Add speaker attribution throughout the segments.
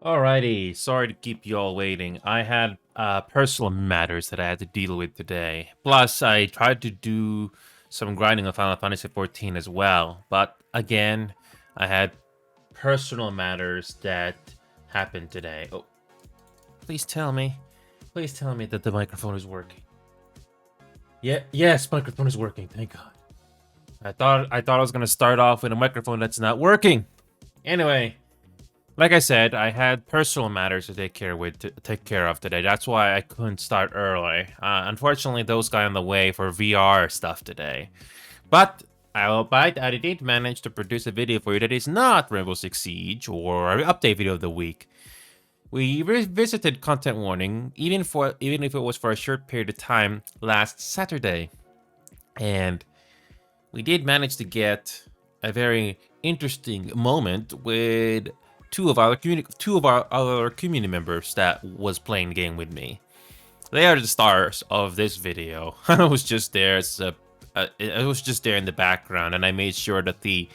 Speaker 1: Alrighty, sorry to keep you all waiting. I had personal matters that I had to deal with today. Plus, I tried to do some grinding of Final Fantasy XIV as well. But again, I had personal matters that happened today. Oh, please tell me. Please tell me that the microphone is working. Yeah, yes, microphone is working. Thank God. I thought I was gonna start off with a microphone that's not working. Anyway, like I said, I had personal matters to take care of today. That's why I couldn't start early. Unfortunately, those got in the way for VR stuff today. But I did manage to produce a video for you that is not Rainbow Six Siege or an update video of the week. We revisited content warning, even if it was for a short period of time last Saturday, and we did manage to get a very interesting moment with two of our other community members that was playing the game with me. They are the stars of this video. I was just there I was just there in the background, and I made sure that the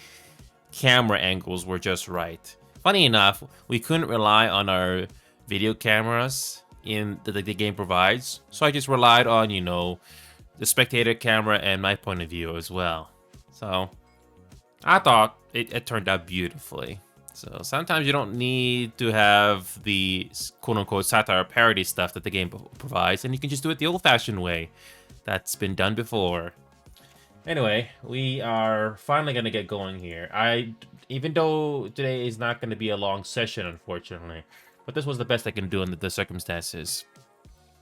Speaker 1: camera angles were just right. Funny enough, we couldn't rely on our video cameras in the game provides, so I just relied on, the spectator camera and my point of view as well. So I thought it turned out beautifully. So sometimes you don't need to have the quote-unquote satire parody stuff that the game provides, and you can just do it the old-fashioned way. That's been done before. Anyway, we are finally gonna get going here. Even though today is not gonna be a long session, unfortunately, but this was the best I can do under the circumstances.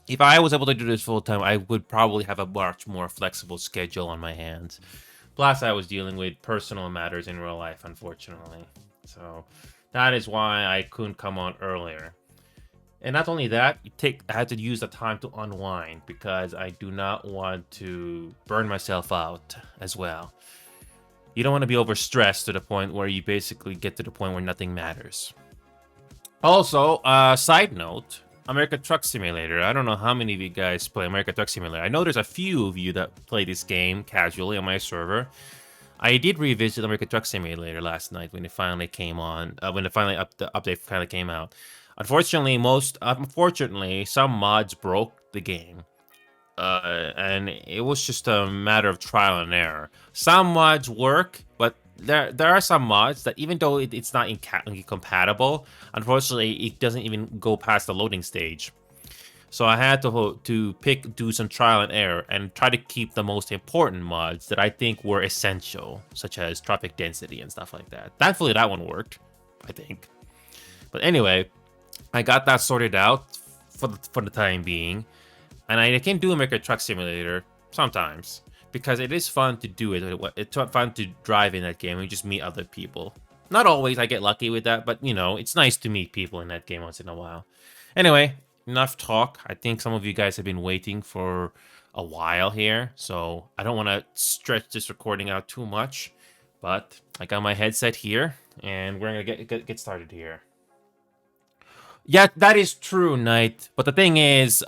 Speaker 1: If I was able to do this full time, I would probably have a much more flexible schedule on my hands. Plus, I was dealing with personal matters in real life, unfortunately. So that is why I couldn't come on earlier. And not only that, I had to use the time to unwind because I do not want to burn myself out as well. You don't want to be overstressed to the point where you basically get to the point where nothing matters. Also, side note, American Truck Simulator. I don't know how many of you guys play American Truck Simulator. I know there's a few of you that play this game casually on my server. I did revisit American Truck Simulator last night when it finally came on. When the update finally came out. Unfortunately, some mods broke the game, and it was just a matter of trial and error. Some mods work, but there are some mods that even though it's not incompatible, unfortunately, it doesn't even go past the loading stage. So I had to do some trial and error and try to keep the most important mods that I think were essential, such as traffic density and stuff like that. Thankfully, that one worked, I think. But anyway, I got that sorted out for the time being, and I can do American Truck Simulator sometimes because it is fun to do it. It's fun to drive in that game and just meet other people. Not always I get lucky with that, but it's nice to meet people in that game once in a while. Anyway, enough talk. I think some of you guys have been waiting for a while here, so I don't want to stretch this recording out too much, but I got my headset here, and we're gonna get started here. Yeah, that is true, Knight. But the thing is,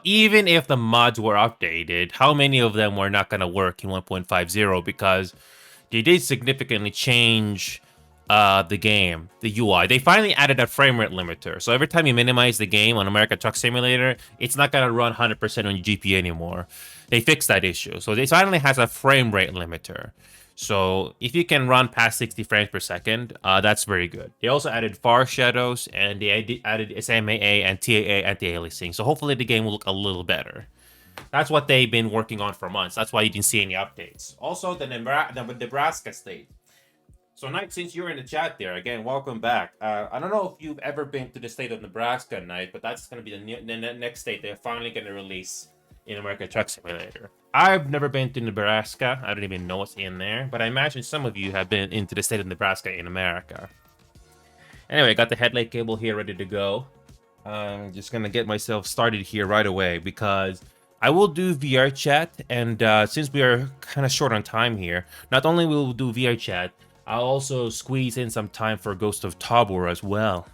Speaker 1: even if the mods were updated, how many of them were not gonna work in 1.50 because they did significantly change the game, the UI. They finally added a frame rate limiter. So every time you minimize the game on American Truck Simulator, it's not going to run 100% on your GPU anymore. They fixed that issue. So it finally has a frame rate limiter. So if you can run past 60 frames per second, that's very good. They also added far shadows, and they added SMAA and TAA anti-aliasing. So hopefully the game will look a little better. That's what they've been working on for months. That's why you didn't see any updates. Also, the Nebraska state. So, Knight, since you're in the chat there, again, welcome back. I don't know if you've ever been to the state of Nebraska, Knight, but that's going to be the next state they're finally going to release in American Truck Simulator. I've never been to Nebraska. I don't even know what's in there, but I imagine some of you have been into the state of Nebraska in America. Anyway, I got the headlight cable here ready to go. I'm just going to get myself started here right away because I will do VR chat, and since we are kind of short on time here, not only will we do VR chat, I'll also squeeze in some time for Ghost of Tabor as well.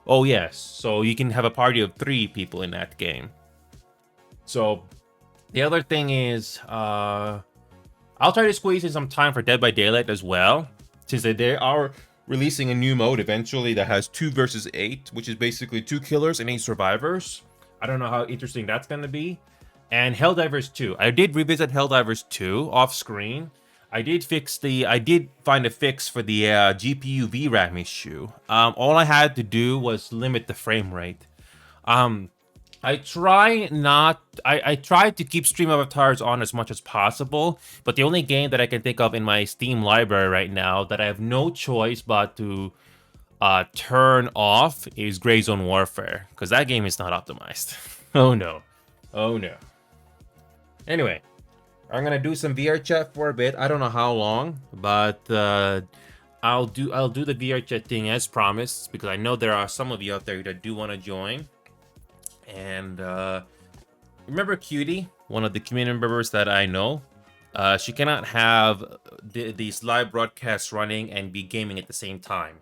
Speaker 1: Oh yes, so you can have a party of 3 people in that game. So the other thing is, I'll try to squeeze in some time for Dead by Daylight as well, since they are releasing a new mode eventually that has 2 versus 8, which is basically 2 killers and 8 survivors. I don't know how interesting that's going to be. And Helldivers 2. I did revisit Helldivers 2 off screen. I did find a fix for the GPU VRAM issue. All I had to do was limit the frame rate. I try to keep stream avatars on as much as possible, but the only game that I can think of in my Steam library right now that I have no choice but to turn off is Gray Zone Warfare, because that game is not optimized. Oh no. Oh no. Anyway, I'm gonna do some VR chat for a bit. I don't know how long, but I'll do the VR chat thing as promised, because I know there are some of you out there that do want to join. And remember Cutie, one of the community members that I know? She cannot have these live broadcasts running and be gaming at the same time.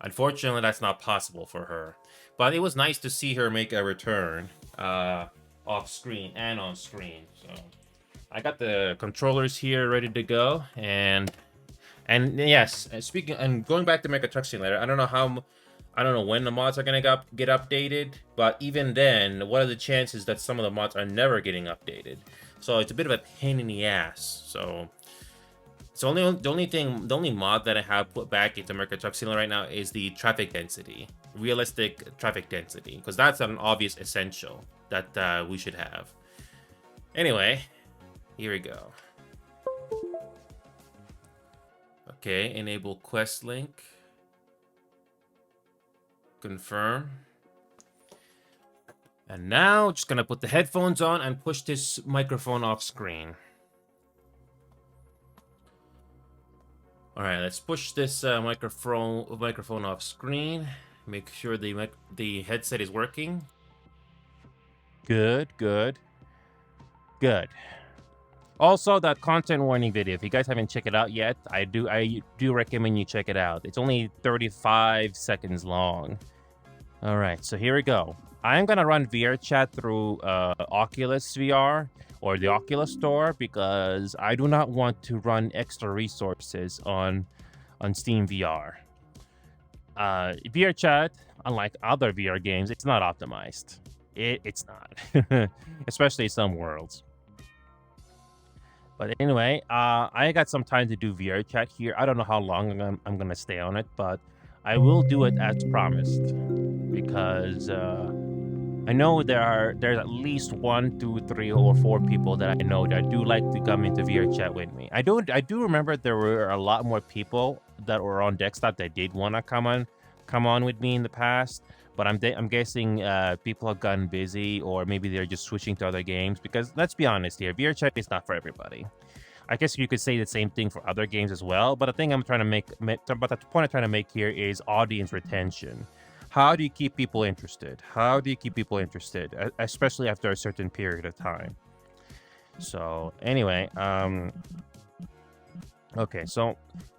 Speaker 1: Unfortunately, that's not possible for her. But it was nice to see her make a return off screen and on screen. So I got the controllers here ready to go, and yes, speaking and going back to Mega Truck Simulator, I don't know when the mods are gonna get updated, but even then, what are the chances that some of the mods are never getting updated? So it's a bit of a pain in the ass. So it's the only mod that I have put back into Mega Truck Simulator right now is the traffic density, realistic traffic density, because that's an obvious essential that we should have. Anyway, here we go. Okay, enable quest link. Confirm. And now, just gonna put the headphones on and push this microphone off screen. All right, let's push this microphone off screen. Make sure the headset is working. Good. Also, that content warning video, if you guys haven't checked it out yet, I do recommend you check it out. It's only 35 seconds long. All right, so here we go. I'm gonna run VR chat through Oculus VR or the Oculus Store, because I do not want to run extra resources on Steam VR. VR chat, unlike other VR games, it's not optimized. It's not, especially some worlds. But anyway, I got some time to do VR chat here. I don't know how long I'm gonna stay on it, but I will do it as promised, because I know there's at least 1, 2, 3, or 4 people that I know that do like to come into VR chat with me. I do remember there were a lot more people that were on desktop that did want to come on with me in the past. But I'm guessing people have gotten busy, or maybe they're just switching to other games, because let's be honest here, VR chat is not for everybody. I guess you could say the same thing for other games as well, but the thing I'm trying to make, but the point I'm trying to make here is audience retention. How do you keep people interested? Especially after a certain period of time? So anyway, okay, so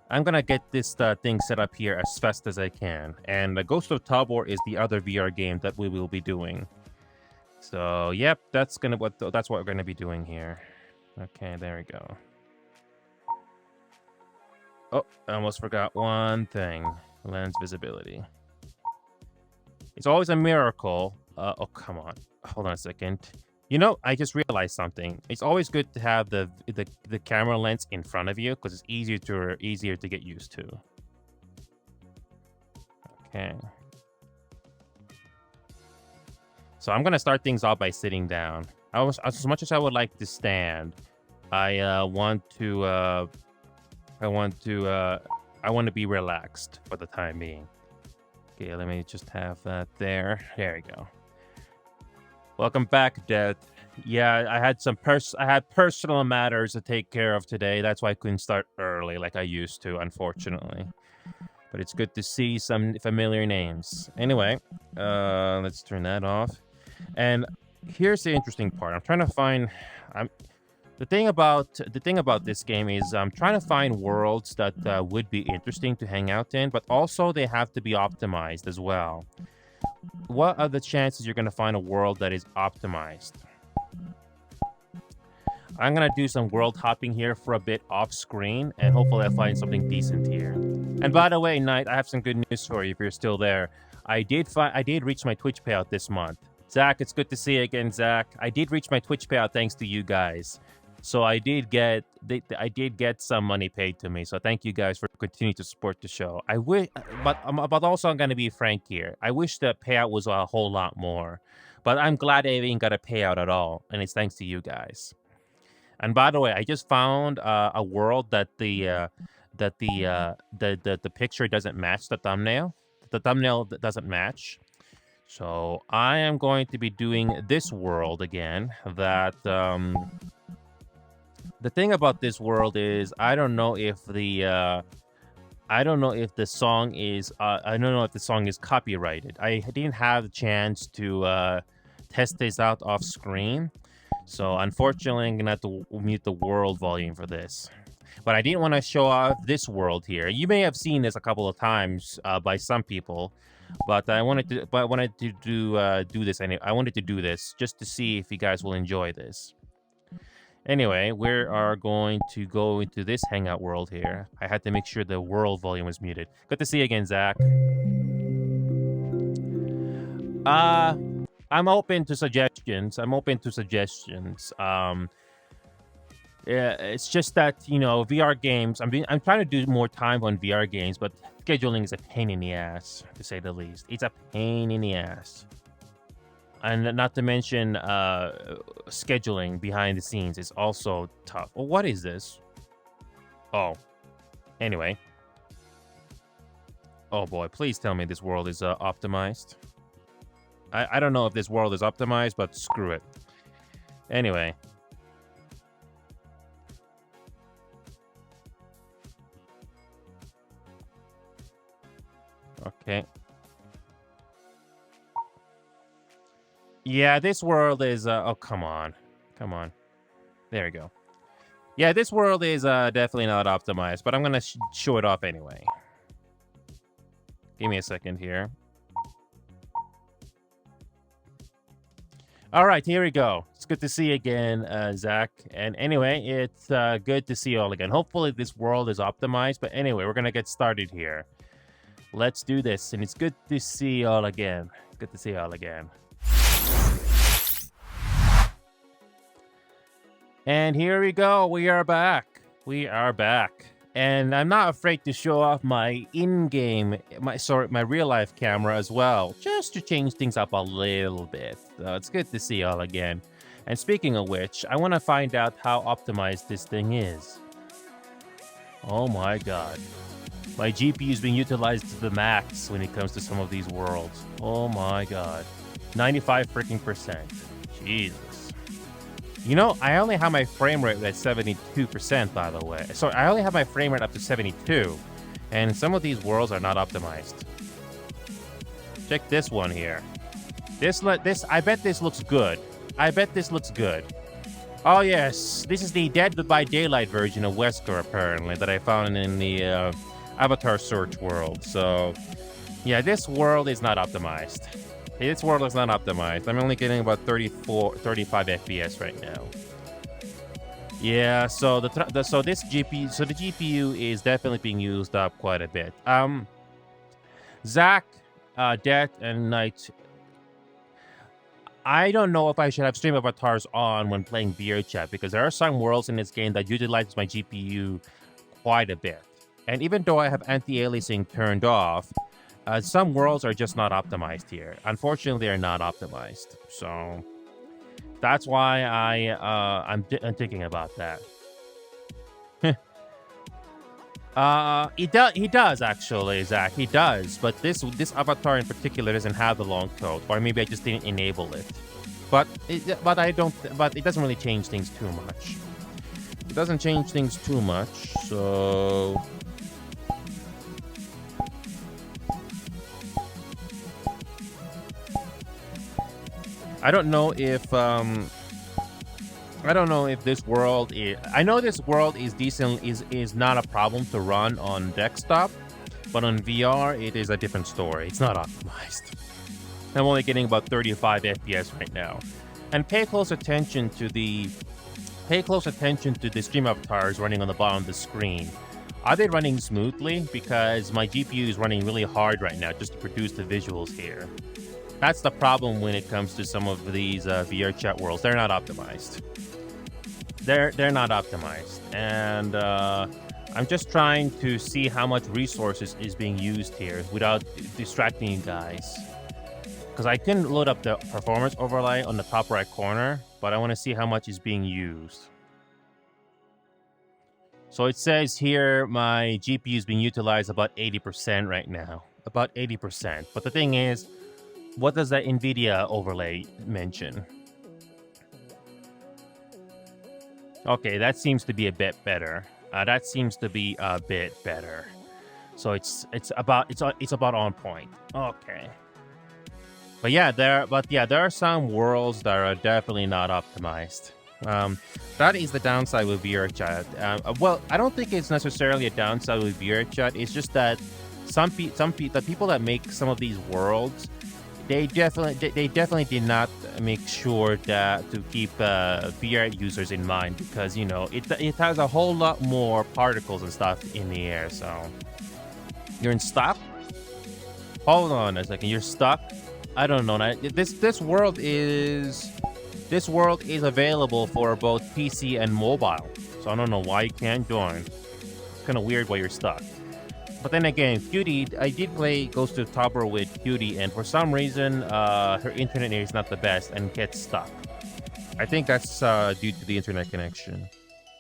Speaker 1: I'm gonna get this thing set up here as fast as I can. And Ghost of Tabor is the other VR game that we will be doing. So yep, that's what we're gonna be doing here. Okay, there we go. Oh, I almost forgot one thing. Lens visibility. It's always a miracle. Oh, come on. Hold on a second. You know, I just realized something. It's always good to have the camera lens in front of you, because it's easier to get used to. Okay. So I'm gonna start things off by sitting down. As much as I would like to stand, I want to be relaxed for the time being. Okay, let me just have that there. There we go. Welcome back, Death. Yeah, I had personal matters to take care of today. That's why I couldn't start early like I used to, unfortunately. But it's good to see some familiar names. Anyway, let's turn that off. And here's the interesting part. I'm trying to find. The thing about this game is I'm trying to find worlds that would be interesting to hang out in, but also they have to be optimized as well. What are the chances you're going to find a world that is optimized? I'm going to do some world hopping here for a bit off screen, and hopefully I'll find something decent here. And by the way, Knight, I have some good news for you if you're still there. I did reach my Twitch payout this month. Zach, it's good to see you again, Zach. I did reach my Twitch payout thanks to you guys. So I did get some money paid to me. So thank you guys for continuing to support the show. I wish, but also I'm gonna be frank here. I wish the payout was a whole lot more, but I'm glad I even got a payout at all, and it's thanks to you guys. And by the way, I just found a world that the picture doesn't match the thumbnail. The thumbnail doesn't match. So I am going to be doing this world again. That the thing about this world is I don't know if the song is copyrighted. I didn't have the chance to test this out off screen. So unfortunately, I'm gonna have to mute the world volume for this. But I didn't want to show off this world here. You may have seen this a couple of times by some people, but I wanted to do this. I wanted to do this just to see if you guys will enjoy this. Anyway, we are going to go into this hangout world here. I had to make sure the world volume was muted. Good to see you again, Zach. I'm open to suggestions. Yeah, it's just that, VR games. I'm trying to do more time on VR games, but scheduling is a pain in the ass, to say the least. It's a pain in the ass. And not to mention, scheduling behind the scenes is also tough. Well, what is this? Oh. Anyway. Oh boy, please tell me this world is optimized. I don't know if this world is optimized, but screw it. Anyway. Okay. Yeah, this world is... oh, come on. Come on. There we go. Yeah, this world is definitely not optimized, but I'm going to show it off anyway. Give me a second here. All right, here we go. It's good to see you again, Zach. And anyway, it's good to see you all again. Hopefully this world is optimized, but anyway, we're going to get started here. Let's do this, and it's good to see you all again. Good to see you all again. And here we go. We are back. We are back. And I'm not afraid to show off my in-game, my real-life camera as well, just to change things up a little bit. So it's good to see you all again. And speaking of which, I want to find out how optimized this thing is. Oh my god. My GPU is being utilized to the max when it comes to some of these worlds. Oh my god. 95 freaking percent. Jesus. I only have my frame rate at 72%, by the way. So I only have my frame rate up to 72. And some of these worlds are not optimized. Check this one here. I bet this looks good. Oh, yes. This is the Dead by Daylight version of Wesker, apparently, that I found in the Avatar search world. So, yeah, this world is not optimized. This world is not optimized. I'm only getting about 35 FPS right now. Yeah, so the GPU is definitely being used up quite a bit. Zach, Det, and Knight. I don't know if I should have stream avatars on when playing VR chat, because there are some worlds in this game that utilizes my GPU quite a bit. And even though I have anti-aliasing turned off, some worlds are just not optimized here. Unfortunately, they're not optimized. So that's why I'm thinking about that. He does actually, Zach. He does, but this avatar in particular doesn't have the long coat, or maybe I just didn't enable it. But it doesn't really change things too much. It doesn't change things too much, so. I don't know if this world is... I know this world is decent, is not a problem to run on desktop, but on VR it is a different story. It's not optimized. I'm only getting about 35 FPS right now. And pay close attention to the stream avatars running on the bottom of the screen. Are they running smoothly? Because my GPU is running really hard right now just to produce the visuals here. That's the problem when it comes to some of these VR chat worlds. They're not optimized. They're not optimized, and I'm just trying to see how much resources is being used here without distracting you guys. Because I can load up the performance overlay on the top right corner, but I want to see how much is being used. So it says here my GPU is being utilized about 80% right now. About 80%. But the thing is, what does that NVIDIA overlay mention? Okay, that seems to be a bit better. That seems to be a bit better. So it's about on point. Okay. But yeah, there are some worlds that are definitely not optimized. That is the downside with VRChat. Well, I don't think it's necessarily a downside with VRChat. It's just that the people that make some of these worlds, they definitely did not make sure that to keep VR users in mind, because you know it has a whole lot more particles and stuff in the air. So you're in stuck. Hold on a second. You're stuck. I don't know. This world is available for both PC and mobile. So I don't know why you can't join. It's kind of weird why you're stuck. But then again, Cutie, I did play Ghost of Topper with Cutie, and for some reason, her internet is not the best and gets stuck. I think that's due to the internet connection.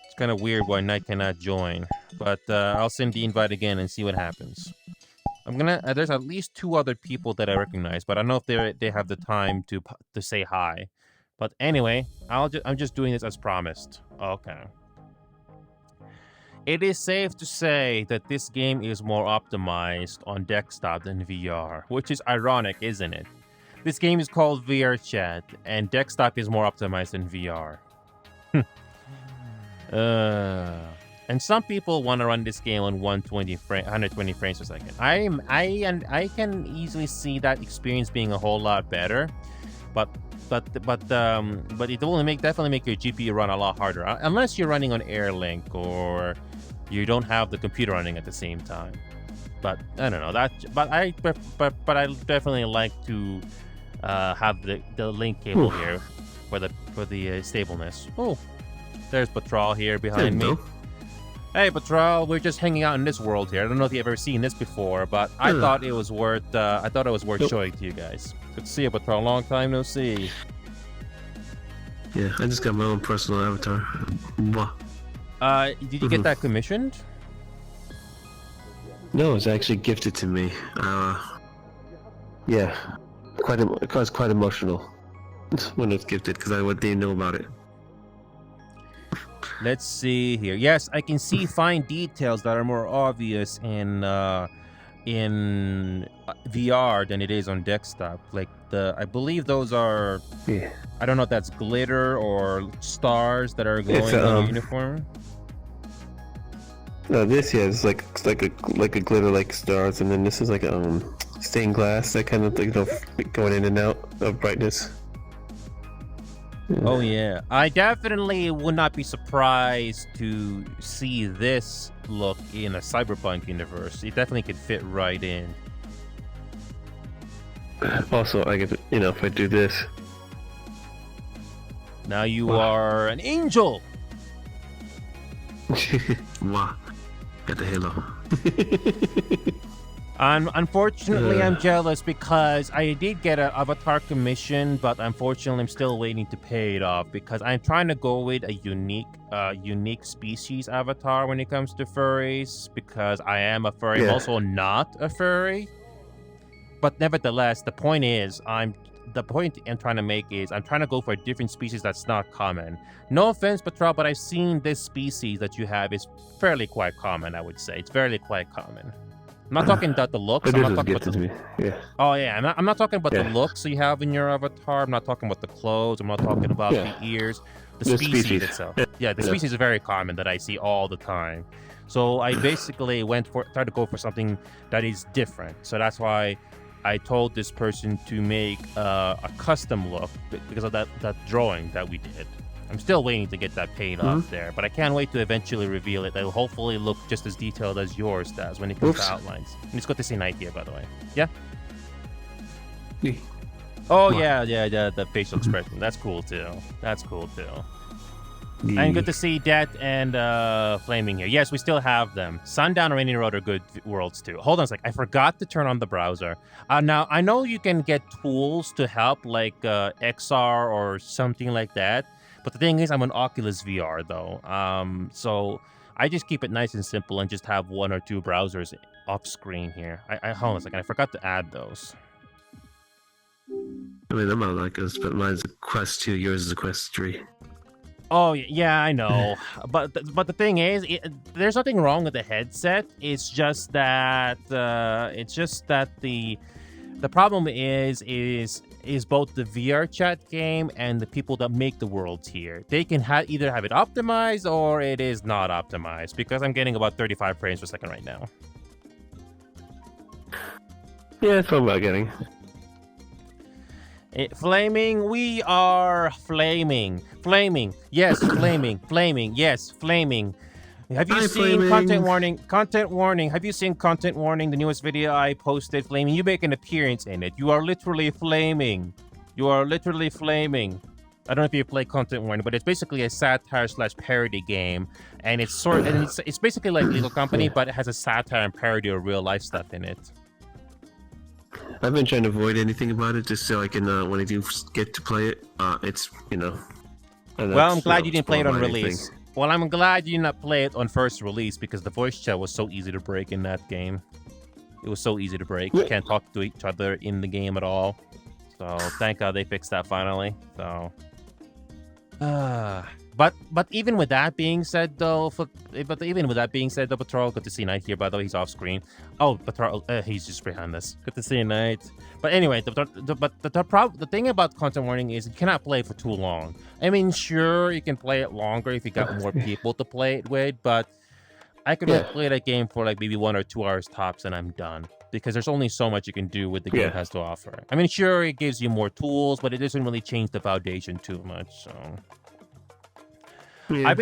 Speaker 1: It's kind of weird why Knight cannot join. But I'll send the invite again and see what happens. I'm gonna. There's at least 2 other people that I recognize, but I don't know if they have the time to say hi. But anyway, I'm just doing this as promised. Okay. It is safe to say that this game is more optimized on desktop than VR, which is ironic, isn't it? This game is called VR Chat, and desktop is more optimized than VR. And some people want to run this game on 120 frames per second. I can easily see that experience being a whole lot better, but it will definitely make your GPU run a lot harder, unless you're running on Airlink or you don't have the computer running at the same time. But I don't know that. But I definitely like to have the link cable here for the stableness. Oh, there's Patrol here behind me. Hey, Patrol, we're just hanging out in this world here. I don't know if you've ever seen this before, but I thought it was worth. Showing to you guys. Good to see you, Patrol. Long time no see.
Speaker 2: Yeah, I just got my own personal avatar.
Speaker 1: Did you get that commissioned?
Speaker 2: No, it's actually gifted to me. Yeah, it was quite emotional when it's gifted because I didn't know about it.
Speaker 1: Let's see here. Yes, I can see fine details that are more obvious in VR than it is on desktop. Like I believe those are.
Speaker 2: Yeah.
Speaker 1: I don't know if that's glitter or stars that are glowing on the uniform.
Speaker 2: No, this is like a glitter like stars, and then this is like stained glass that kind of going in and out of brightness.
Speaker 1: Oh yeah, I definitely would not be surprised to see this look in a cyberpunk universe. It definitely could fit right in.
Speaker 2: Also, I get if I do this.
Speaker 1: Now you are an angel.
Speaker 2: Wow, got the halo.
Speaker 1: Unfortunately, I'm jealous because I did get an avatar commission, but unfortunately, I'm still waiting to pay it off because I'm trying to go with a unique species avatar when it comes to furries, because I am a furry.
Speaker 2: Yeah.
Speaker 1: I'm also not a furry. But nevertheless, the point I'm trying to make is I'm trying to go for a different species that's not common. No offense, Patrol, but I've seen this species that you have is fairly quite common, I would say. It's fairly quite common. I'm not talking about the looks. I'm not talking about
Speaker 2: yeah.
Speaker 1: Oh yeah, I'm not talking about the looks you have in your avatar. I'm not talking about the clothes. I'm not talking about the ears. The species itself. Yeah, the species is very common that I see all the time. So I basically tried to go for something that is different. So that's why I told this person to make a custom look because of that drawing that we did. I'm still waiting to get that paid off there, but I can't wait to eventually reveal it. It'll hopefully look just as detailed as yours does when it comes to outlines. And it's good to see Night here, by the way. Yeah? Oh, yeah, the facial expression. That's cool, too. And good to see Det and Flaming here. Yes, we still have them. Sundown and Rainy Road are good worlds, too. Hold on a sec. I forgot to turn on the browser. Now, I know you can get tools to help, like XR or something like that. But the thing is, I'm on Oculus VR, though. So I just keep it nice and simple and just have 1 or 2 browsers off screen here. Hold on a second. I forgot to add those.
Speaker 2: I mean, I'm on Oculus, but mine's a Quest 2, yours is a Quest 3.
Speaker 1: Oh, yeah, I know. but the thing is, there's nothing wrong with the headset. It's just that the problem is both the VR chat game and the people that make the worlds here. They can either have it optimized or it is not optimized, because I'm getting about 35 frames per second right now.
Speaker 2: Yeah, that's what I'm getting.
Speaker 1: Flaming, we are flaming. Yes, flaming. Yes, flaming. Have you seen content warning? Have you seen content warning? The newest video I posted, Flaming. You make an appearance in it. You are literally flaming. I don't know if you play content warning, but it's basically a satire/parody game, and it's basically like Legal Company, but it has a satire and parody of real life stuff in it.
Speaker 2: I've been trying to avoid anything about it just so I can, when I do get to play it, it's,
Speaker 1: Well, I'm glad you didn't play it on release. Well, I'm glad you did not play it on first release, because the voice chat was so easy to break in that game. It was so easy to break. You can't talk to each other in the game at all. So, thank God they fixed that finally. So, But even with that being said, though, Patrol, good to see Knight here. By the way, he's off screen. Oh, Patrol, he's just behind us. Good to see Knight. But anyway, the thing about content warning is you cannot play it for too long. I mean, sure, you can play it longer if you got more people to play it with, but I could only play that game for like maybe 1 or 2 hours tops, and I'm done. Because there's only so much you can do with the game has to offer. I mean, sure, it gives you more tools, but it doesn't really change the foundation too much. So. Yeah.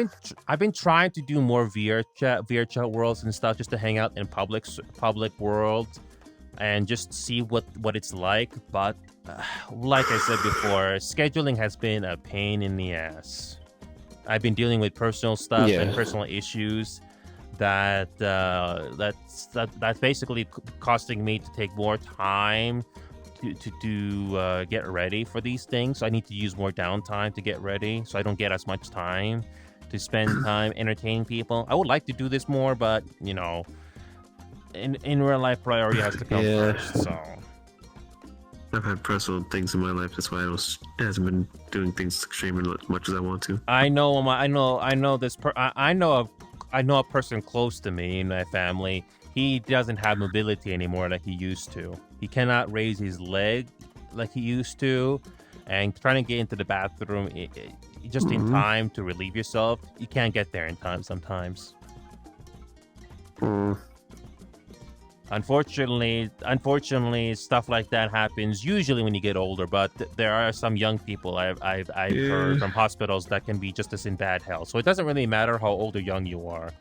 Speaker 1: I've been trying to do more VR chat worlds and stuff, just to hang out in public world and just see what it's like. But like I said before, scheduling has been a pain in the ass. I've been dealing with personal stuff and personal issues that's basically costing me to take more time to get ready for these things. So I need to use more downtime to get ready, so I don't get as much time to spend time entertaining people. I would like to do this more, but in real life, priority has to come first. So
Speaker 2: I've had personal things in my life. That's why I hasn't been doing things extremely as much as I want to.
Speaker 1: I know a person close to me in my family. He doesn't have mobility anymore like he used to. He cannot raise his leg like he used to, and trying to get into the bathroom just in time to relieve yourself, you can't get there in time sometimes. Unfortunately, stuff like that happens usually when you get older. But there are some young people I've heard from hospitals that can be just as in bad health. So it doesn't really matter how old or young you are.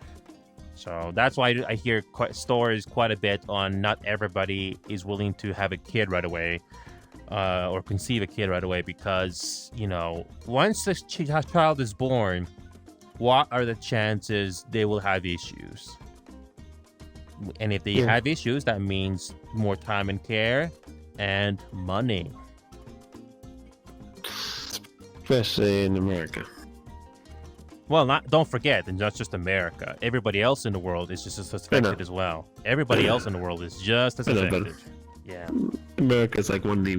Speaker 1: So that's why I hear stories quite a bit on not everybody is willing to have a kid right away. Or conceive a kid right away, because once the child is born, what are the chances they will have issues? And if they have issues, that means more time and care and money,
Speaker 2: especially in America.
Speaker 1: Well, don't forget, and not just America. Everybody else in the world is just as affected as well. Everybody else in the world is just as affected. Yeah.
Speaker 2: America's like one of the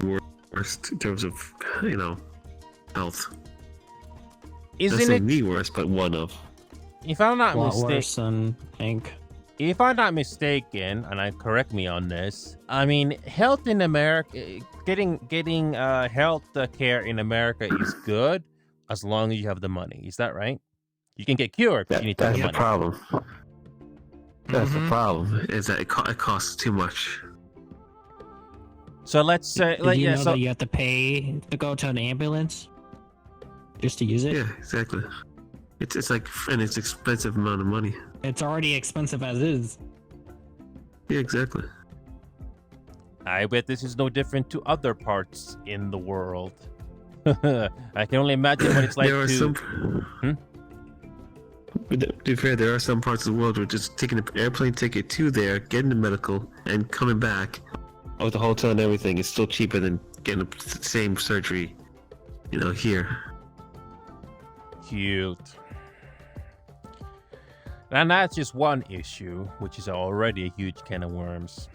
Speaker 2: worst in terms of, health.
Speaker 1: Isn't it
Speaker 2: the worst, but one of?
Speaker 1: If I'm not mistaken,
Speaker 3: worse than Hank.
Speaker 1: If I'm not mistaken, and correct me on this, I mean, health in America, getting health care in America is good as long as you have the money. Is that right? You can get cured, but you need to have the money.
Speaker 2: That's the problem. Is that it costs too much.
Speaker 1: So let's say,
Speaker 3: Did you know that you have to pay to go to an ambulance? just to use it.
Speaker 2: Yeah, exactly. It's like, and it's expensive amount of money.
Speaker 3: It's already expensive as is.
Speaker 2: Yeah, exactly.
Speaker 1: I bet this is no different to other parts in the world. I can only imagine what it's like
Speaker 2: there are
Speaker 1: to.
Speaker 2: some. But to be fair, there are some parts of the world where just taking an airplane ticket to there, getting the medical, and coming back with the hotel and everything is still cheaper than getting the same surgery, here.
Speaker 1: Cute. And that's just one issue, which is already a huge can of worms.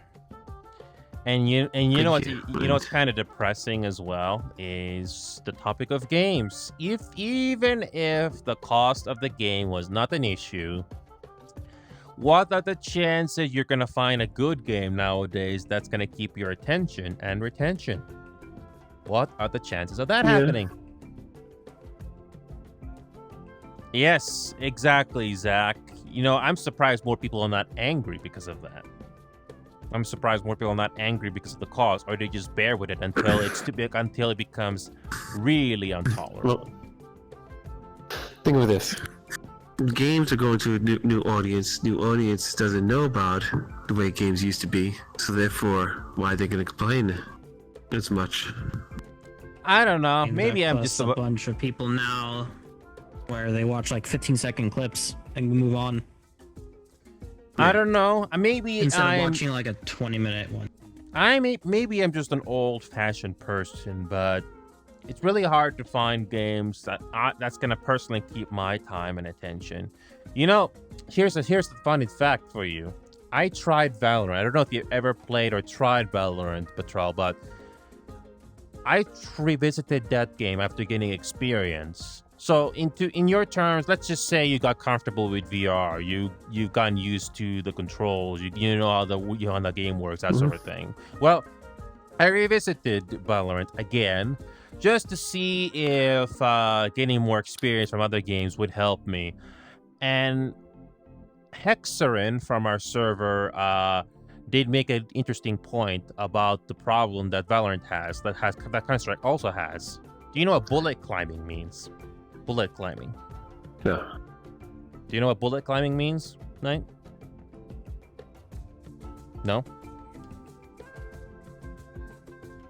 Speaker 1: And you know what what's kind of depressing as well is the topic of games. Even if the cost of the game was not an issue, what are the chances you're gonna find a good game nowadays that's gonna keep your attention and retention? What are the chances of that happening? Yes, exactly, Zach. I'm surprised more people are not angry because of that. I'm surprised more people are not angry because of the cost, or they just bear with it until until it becomes really intolerable.
Speaker 2: Well, think of this: games are going to a new audience. New audience doesn't know about the way games used to be, so therefore, why are they going to complain as much?
Speaker 1: I don't know. Maybe I'm just
Speaker 3: a bunch of people now where they watch like 15-second clips and move on.
Speaker 1: I don't know. Maybe
Speaker 3: instead of watching like a 20-minute one.
Speaker 1: Maybe I'm just an old-fashioned person, but it's really hard to find games that's gonna personally keep my time and attention. Here's the funny fact for you. I tried Valorant. I don't know if you ever played or tried Valorant, Patrol, but I revisited that game after gaining experience. So in your terms, let's just say you got comfortable with VR. You've gotten used to the controls. You know how the game works, that sort of thing. Well, I revisited Valorant again just to see if getting more experience from other games would help me. And Hexerin from our server did make an interesting point about the problem that Valorant has that Counter-Strike also has. Do you know what bullet climbing means? Bullet climbing.
Speaker 2: No.
Speaker 1: Do you know what bullet climbing means, Knight? No?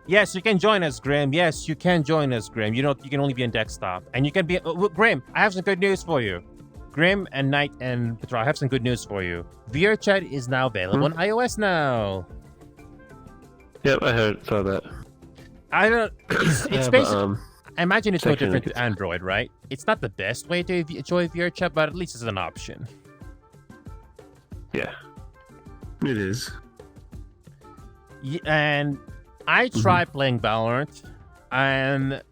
Speaker 1: Yes, you can join us, Grim. Yes, you can join us, Grim. You can only be in desktop. And you can be... Grim, I have some good news for you. Grim and Knight and Petra, I have some good news for you. VR chat is now available on iOS now.
Speaker 2: Yep, I saw that.
Speaker 1: I don't... It's basically... I imagine it's no different to Android, right? It's not the best way to enjoy VR chat, but at least it's an option.
Speaker 2: Yeah, it is.
Speaker 1: Yeah, and I tried playing Valorant, and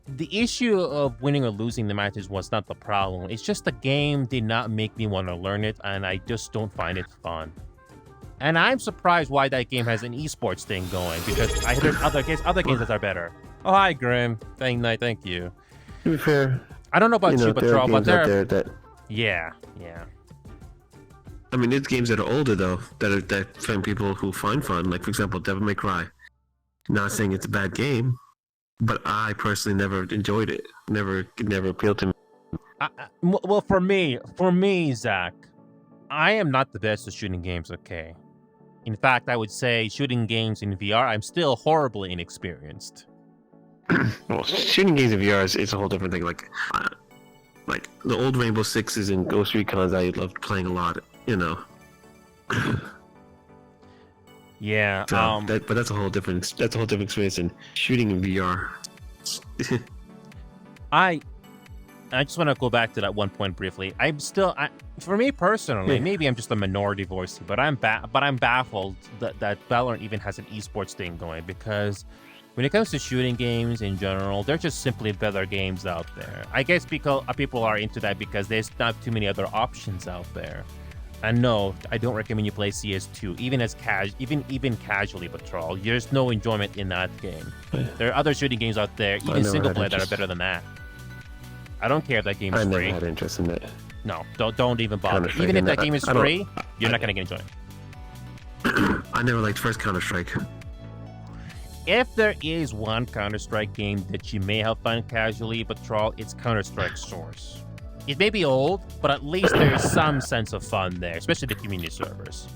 Speaker 1: the issue of winning or losing the matches was not the problem. It's just the game did not make me want to learn it, and I just don't find it fun. And I'm surprised why that game has an esports thing going, because I heard other games that are better. Oh, hi, Grim. Thank you.
Speaker 2: To be fair,
Speaker 1: I don't know about you, Patrol, but there
Speaker 2: are that.
Speaker 1: Yeah.
Speaker 2: I mean, there's games that are older though that find people who find fun. Like for example, Devil May Cry. Not saying it's a bad game, but I personally never enjoyed it. It never appealed to me.
Speaker 1: Well, for me, Zach, I am not the best at shooting games. Okay. In fact, I would say shooting games in VR, I'm still horribly inexperienced.
Speaker 2: Well, shooting games in VR is a whole different thing. Like the old Rainbow Sixes and Ghost Recons, I loved playing a lot.
Speaker 1: Yeah.
Speaker 2: So, but that's a whole different experience than shooting in VR.
Speaker 1: I just want to go back to that one point briefly. For me personally, maybe I'm just a minority voice, but I'm baffled that Valorant even has an esports thing going, because when it comes to shooting games in general, they're just simply better games out there. I guess because people are into that because there's not too many other options out there. And no, I don't recommend you play CS2, even casually, Patrol. There's no enjoyment in that game. There are other shooting games out there, even single player, that are better than that. I don't care if that game is free.
Speaker 2: I never had interest in that.
Speaker 1: No, don't even bother. Even if that game is free, you're not gonna get enjoyment.
Speaker 2: I never liked first Counter-Strike.
Speaker 1: If there is one Counter-Strike game that you may have fun casually, but Troll, it's Counter-Strike Source. It may be old, but at least there is some sense of fun there, especially the community servers.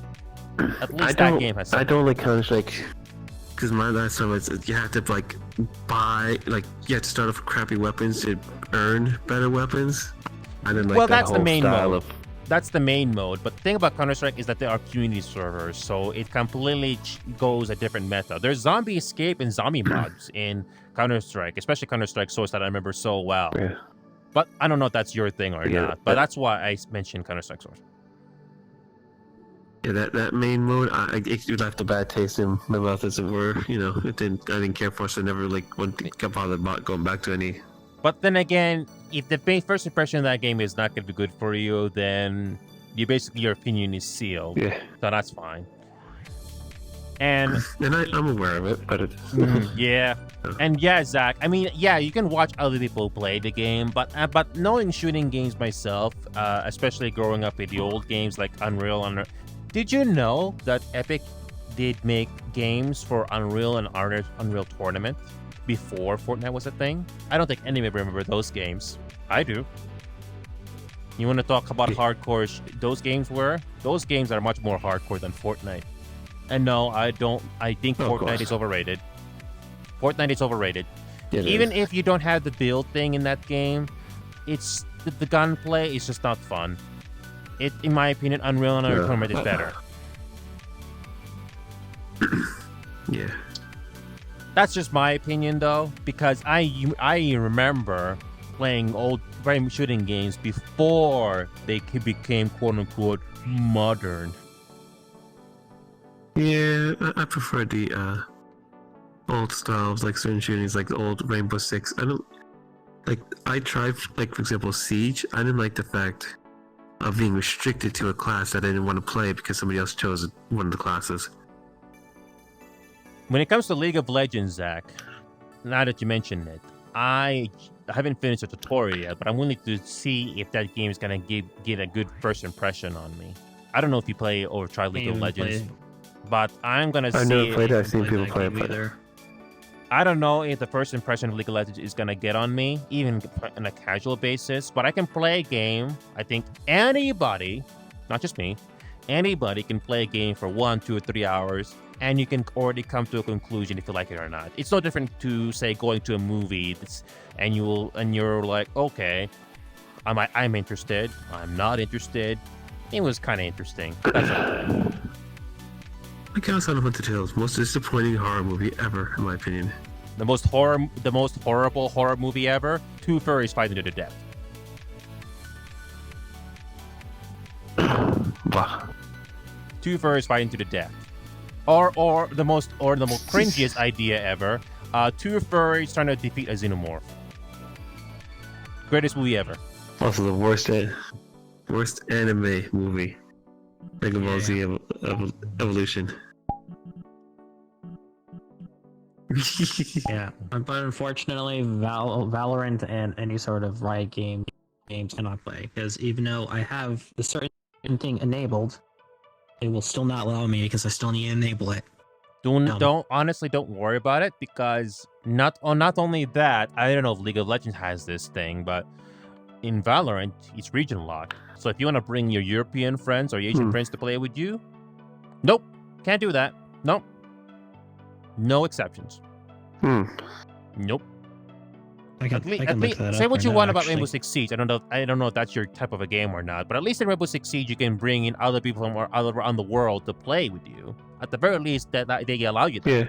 Speaker 1: At least that game has.
Speaker 2: I don't like Counter-Strike because my last time was you have to like buy, like you have to start off with crappy weapons to earn better weapons. I didn't like
Speaker 1: Well,
Speaker 2: that
Speaker 1: that's the
Speaker 2: whole
Speaker 1: main
Speaker 2: style
Speaker 1: mode.
Speaker 2: of.
Speaker 1: That's the main mode, but the thing about Counter-Strike is that there are community servers, so it completely goes a different meta. There's zombie escape and zombie mods in Counter-Strike, especially Counter-Strike Source that I remember so well.
Speaker 2: Yeah.
Speaker 1: But I don't know if that's your thing or
Speaker 2: Yeah,
Speaker 1: not, but that's why I mentioned Counter-Strike Source.
Speaker 2: Yeah, that main mode, it left a bad taste in my mouth, as it were. You know, I didn't care for it, so I never like got bothered about going back to any.
Speaker 1: But then again, if the first impression of that game is not going to be good for you, then your opinion is sealed.
Speaker 2: Yeah.
Speaker 1: So that's fine. And
Speaker 2: I'm aware of it, but it.
Speaker 1: yeah, and yeah, Zach. I mean, yeah, you can watch other people play the game, but knowing shooting games myself, especially growing up with the old games like Unreal. Did you know that Epic did make games for Unreal and Unreal Tournament before Fortnite was a thing? I don't think anyone remember those games. I do. You want to talk about hardcore those games were? Those games are much more hardcore than Fortnite. And no, I don't. I think Fortnite is overrated. Fortnite is overrated. Even if you don't have the build thing in that game, it's the gunplay is just not fun. In my opinion, Unreal and Unreal Tournament is better.
Speaker 2: Yeah.
Speaker 1: That's just my opinion, though, because I remember playing old frame shooting games before they became quote unquote modern.
Speaker 2: Yeah, I prefer the old styles, like certain shootings, like the old Rainbow Six. I tried, like, for example, Siege. I didn't like the fact of being restricted to a class that I didn't want to play because somebody else chose one of the classes.
Speaker 1: When it comes to League of Legends, Zach, now that you mention it, I haven't finished the tutorial yet, but I'm willing to see if that game is gonna get a good first impression on me. I don't know if you play or try League of Legends, but I'm gonna see.
Speaker 2: I've never played it. I've seen people play it.
Speaker 1: I don't know if the first impression of League of Legends is gonna get on me, even on a casual basis, but I can play a game. I think anybody, not just me, anybody can play a game for 1, 2, or 3 hours, and you can already come to a conclusion if you like it or not. It's no different to, say, going to a movie, and you're like, okay, I'm interested, I'm not interested. It was kind of interesting. That's okay.
Speaker 2: I guess I don't know what to tell. Most disappointing horror movie ever, in my opinion.
Speaker 1: The most horrible horror movie ever. 2 furries fighting to the death.
Speaker 2: Bah.
Speaker 1: 2 furries fighting to the death. Or the most cringiest idea ever. 2 furries trying to defeat a xenomorph. Greatest movie ever.
Speaker 2: Also the worst anime movie. Dragon Ball Z Evolution.
Speaker 3: Yeah, but unfortunately, Valorant and any sort of Riot games cannot play, because even though I have a certain thing enabled, it will still not allow me because I still need to enable it.
Speaker 1: Don't worry about it, because not only that, I don't know if League of Legends has this thing, but in Valorant it's region locked. So if you want to bring your European friends or Asian friends to play with you, nope, can't do that. Nope. No exceptions. Nope. Say what you want about Rainbow Six Siege. I don't know if that's your type of a game or not, but at least in Rainbow Six Siege you can bring in other people from all around the world to play with you. At the very least, that they allow you to.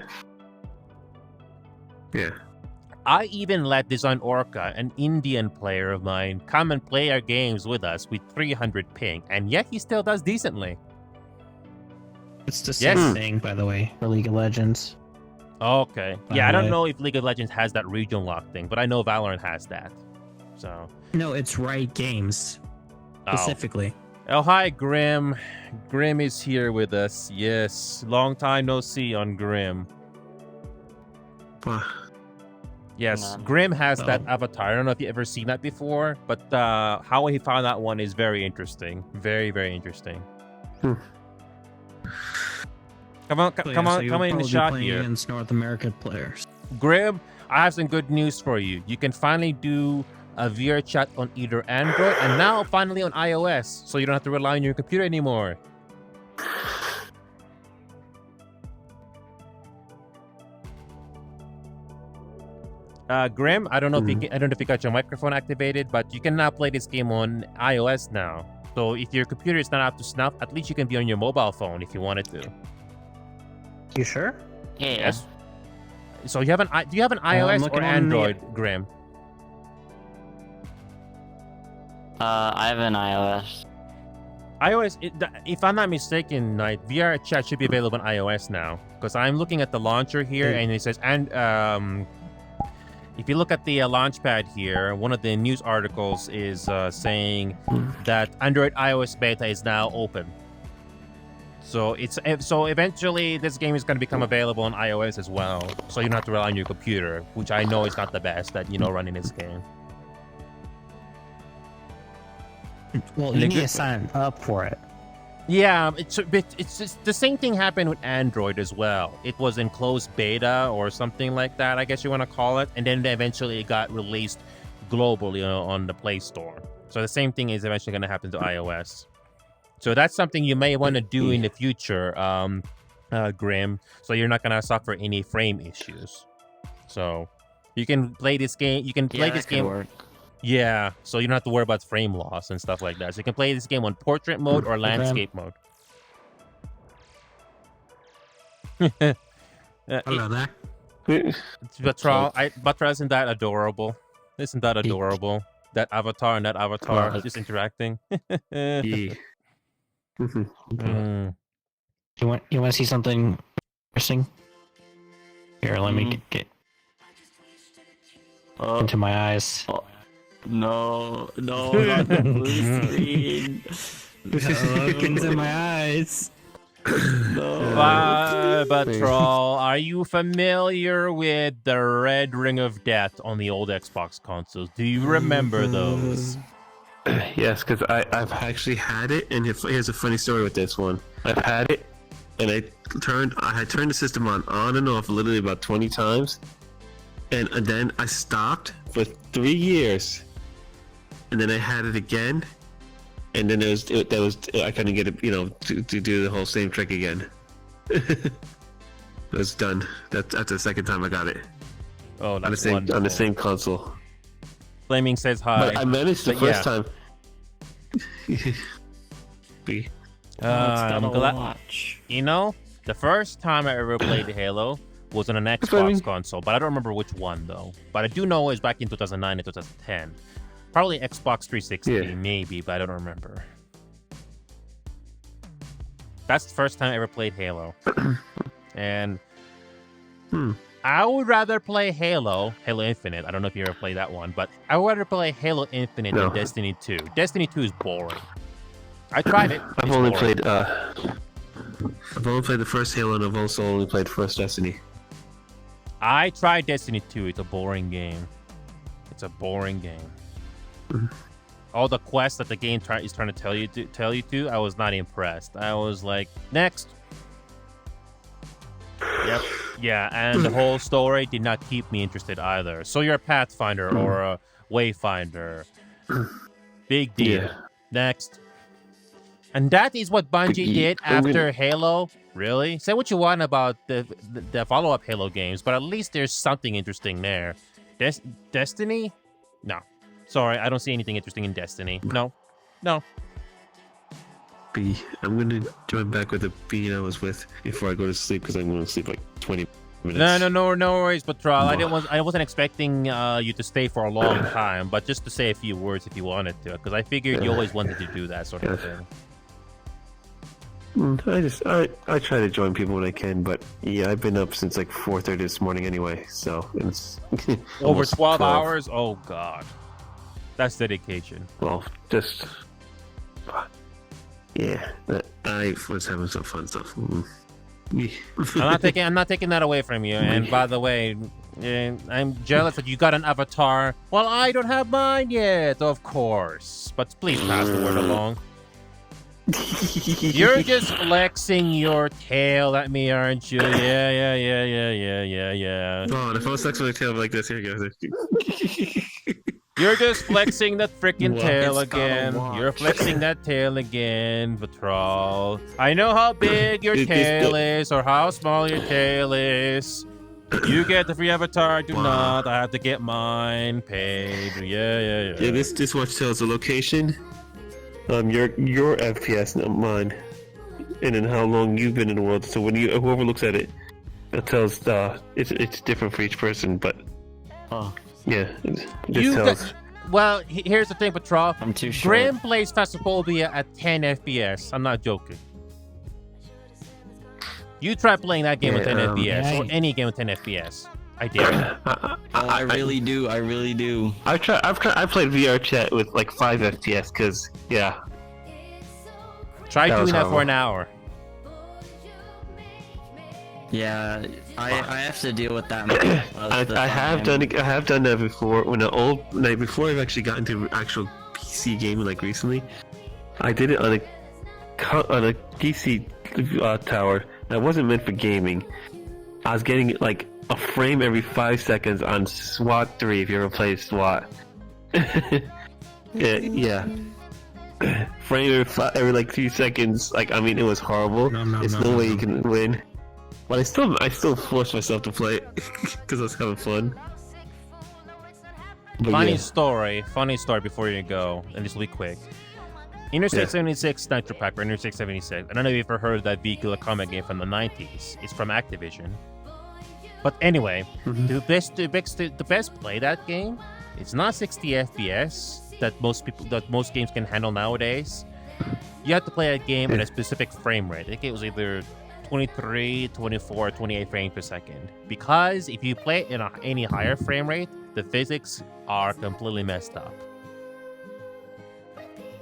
Speaker 2: Yeah.
Speaker 1: I even let Design Orca, an Indian player of mine, come and play our games with us with 300 ping, and yet he still does decently.
Speaker 3: It's the same thing, by the way, for League of Legends.
Speaker 1: Okay. Yeah, I don't know if League of Legends has that region lock thing, but I know Valorant has that. So.
Speaker 3: No, it's Riot Games specifically.
Speaker 1: Oh, hi, Grim. Grim is here with us. Yes, long time no see on Grim. Yes, Grim has that avatar. I don't know if you've ever seen that before, but how he found that one is very interesting. Very, very interesting. Come on,
Speaker 3: So, yeah,
Speaker 1: come
Speaker 3: so
Speaker 1: on,
Speaker 3: you'll
Speaker 1: come in the
Speaker 3: probably be
Speaker 1: shot
Speaker 3: playing
Speaker 1: here.
Speaker 3: against North American players.
Speaker 1: Grim, I have some good news for you. You can finally do a VR chat on either Android and now finally on iOS, so you don't have to rely on your computer anymore. Grim, I don't know if I don't know if you got your microphone activated, but you can now play this game on iOS now. So if your computer is not up to snuff, at least you can be on your mobile phone if you wanted to.
Speaker 3: You sure?
Speaker 4: Yeah.
Speaker 1: Yes. So you have an do you have an
Speaker 3: I'm
Speaker 1: iOS or
Speaker 3: looking on the-
Speaker 1: Android, Grim?
Speaker 4: I have an iOS.
Speaker 1: iOS, if I'm not mistaken, Knight, VR chat should be available on iOS now. Because I'm looking at the launcher here, and it says, if you look at the launchpad here, one of the news articles is saying that Android iOS beta is now open. So eventually this game is going to become available on iOS as well. So you don't have to rely on your computer, which I know is not the best at running this game.
Speaker 3: Well, you need to sign up for it.
Speaker 1: Yeah, it's just, the same thing happened with Android as well. It was in closed beta or something like that, I guess you want to call it, and then eventually it got released globally on the Play Store. So the same thing is eventually going to happen to iOS. So that's something you may want to do in the future, Grim, so you're not going to suffer any frame issues. So you can play this game. You can play this game.
Speaker 4: Work.
Speaker 1: Yeah, so you don't have to worry about frame loss and stuff like that. So you can play this game on portrait mode or landscape mode.
Speaker 3: Hello there.
Speaker 1: Batra, isn't that adorable? Isn't that adorable? That avatar and that avatar
Speaker 4: Well,
Speaker 1: just interacting.
Speaker 2: Yeah.
Speaker 1: Mm.
Speaker 3: You want to see something interesting? Here, let me get into my eyes.
Speaker 4: No, not the blue screen.
Speaker 3: Look into my eyes.
Speaker 4: No.
Speaker 1: But Troll, are you familiar with the Red Ring of Death on the old Xbox consoles? Do you remember those?
Speaker 2: Yes, because I've actually had it, and here's a funny story with this one. I've had it, and I had turned the system on and off literally about 20 times, and then I stopped for 3 years, and then I had it again, and then I couldn't get it, to do the whole same trick again. It was done. That's the second time I got it.
Speaker 1: Oh, that's
Speaker 2: on the same console.
Speaker 1: Flaming says hi.
Speaker 2: But I managed the first time.
Speaker 1: I'm glad.
Speaker 4: Watch.
Speaker 1: The first time I ever played Halo was on an Xbox console, but I don't remember which one though. But I do know it was back in 2009 and 2010. Probably Xbox 360, maybe, but I don't remember. That's the first time I ever played Halo. And I would rather play Halo Infinite. I don't know if you ever played that one, but I would rather play Halo Infinite than Destiny 2. Destiny 2 is boring. I tried it.
Speaker 2: I've only played the first Halo, and I've also only played first Destiny.
Speaker 1: I tried Destiny 2. It's a boring game. It's a boring game. All the quests that the game is trying to tell you to, I was not impressed. I was like, next. Yep. Yeah, and the whole story did not keep me interested either. So you're a Pathfinder or a Wayfinder. Big deal.
Speaker 2: Yeah.
Speaker 1: Next. And that is what Bungie did after Halo. Really? Say what you want about the follow-up Halo games, but at least there's something interesting there. Destiny? No. Sorry, I don't see anything interesting in Destiny. No.
Speaker 2: B. I'm gonna join back with the B I was with before I go to sleep, because I'm going to sleep like 20 minutes.
Speaker 1: No worries, Patral. I wasn't expecting you to stay for a long time, but just to say a few words if you wanted to, because I figured you always wanted to do that sort of thing.
Speaker 2: I try to join people when I can, but yeah, I've been up since like 4:30 this morning anyway, so it's
Speaker 1: Over 12 hours? Oh god. That's dedication.
Speaker 2: Well, just yeah, I was having some fun stuff.
Speaker 1: I'm not taking that away from you. And by the way, I'm jealous that you got an avatar. Well, I don't have mine yet, of course. But please pass the word along. You're just flexing your tail at me, aren't you? Yeah.
Speaker 2: Oh, and if I was flexing my tail like this, here you go.
Speaker 1: You're just flexing that freaking
Speaker 2: Wow.
Speaker 1: tail
Speaker 4: It's gotta
Speaker 1: again.
Speaker 4: walk.
Speaker 1: You're flexing that tail again, Patrol. I know how big your
Speaker 2: It's
Speaker 1: tail is or how small your tail is. You get the free avatar, I do
Speaker 2: Wow.
Speaker 1: not. I have to get mine paid. Yeah.
Speaker 2: Yeah, this watch tells the location, your FPS, not mine, and then how long you've been in the world. So when whoever looks at it, it tells it's different for each person. But
Speaker 4: Oh,
Speaker 2: yeah, it
Speaker 1: You
Speaker 2: tells.
Speaker 1: Well, here's the thing, Patrol.
Speaker 4: I'm too short.
Speaker 1: Graham plays Phasmophobia at 10 FPS. I'm not joking. You try playing that game with 10 FPS, or
Speaker 3: Hey.
Speaker 1: any game with 10 FPS. I dare you.
Speaker 4: I really do. I really do.
Speaker 2: I played VR chat with like 5 FPS because yeah.
Speaker 1: Try
Speaker 2: That was
Speaker 1: doing that for
Speaker 2: horrible.
Speaker 1: an hour.
Speaker 4: Yeah, I have to deal with that.
Speaker 2: I have done that before. Before I've actually gotten into actual PC gaming like recently, I did it on a PC tower that wasn't meant for gaming. I was getting like a frame every 5 seconds on SWAT 3 if you ever played SWAT. yeah. Frame every like 3 seconds. Like I mean, it was horrible. There's no way you can win. But I still forced myself to play it because I was having fun. But
Speaker 1: Funny
Speaker 2: yeah.
Speaker 1: story before you go, and this will be quick. Interstate 76 Nitro Pack, or Interstate 76. I don't know if you've ever heard of that vehicular combat game from the 90s. It's from Activision. But anyway, the best play that game, it's not 60 FPS that most games can handle nowadays. You have to play a game at a specific frame rate. I think it was either 23, 24, 28 frames per second. Because if you play it in any higher frame rate, the physics are completely messed up.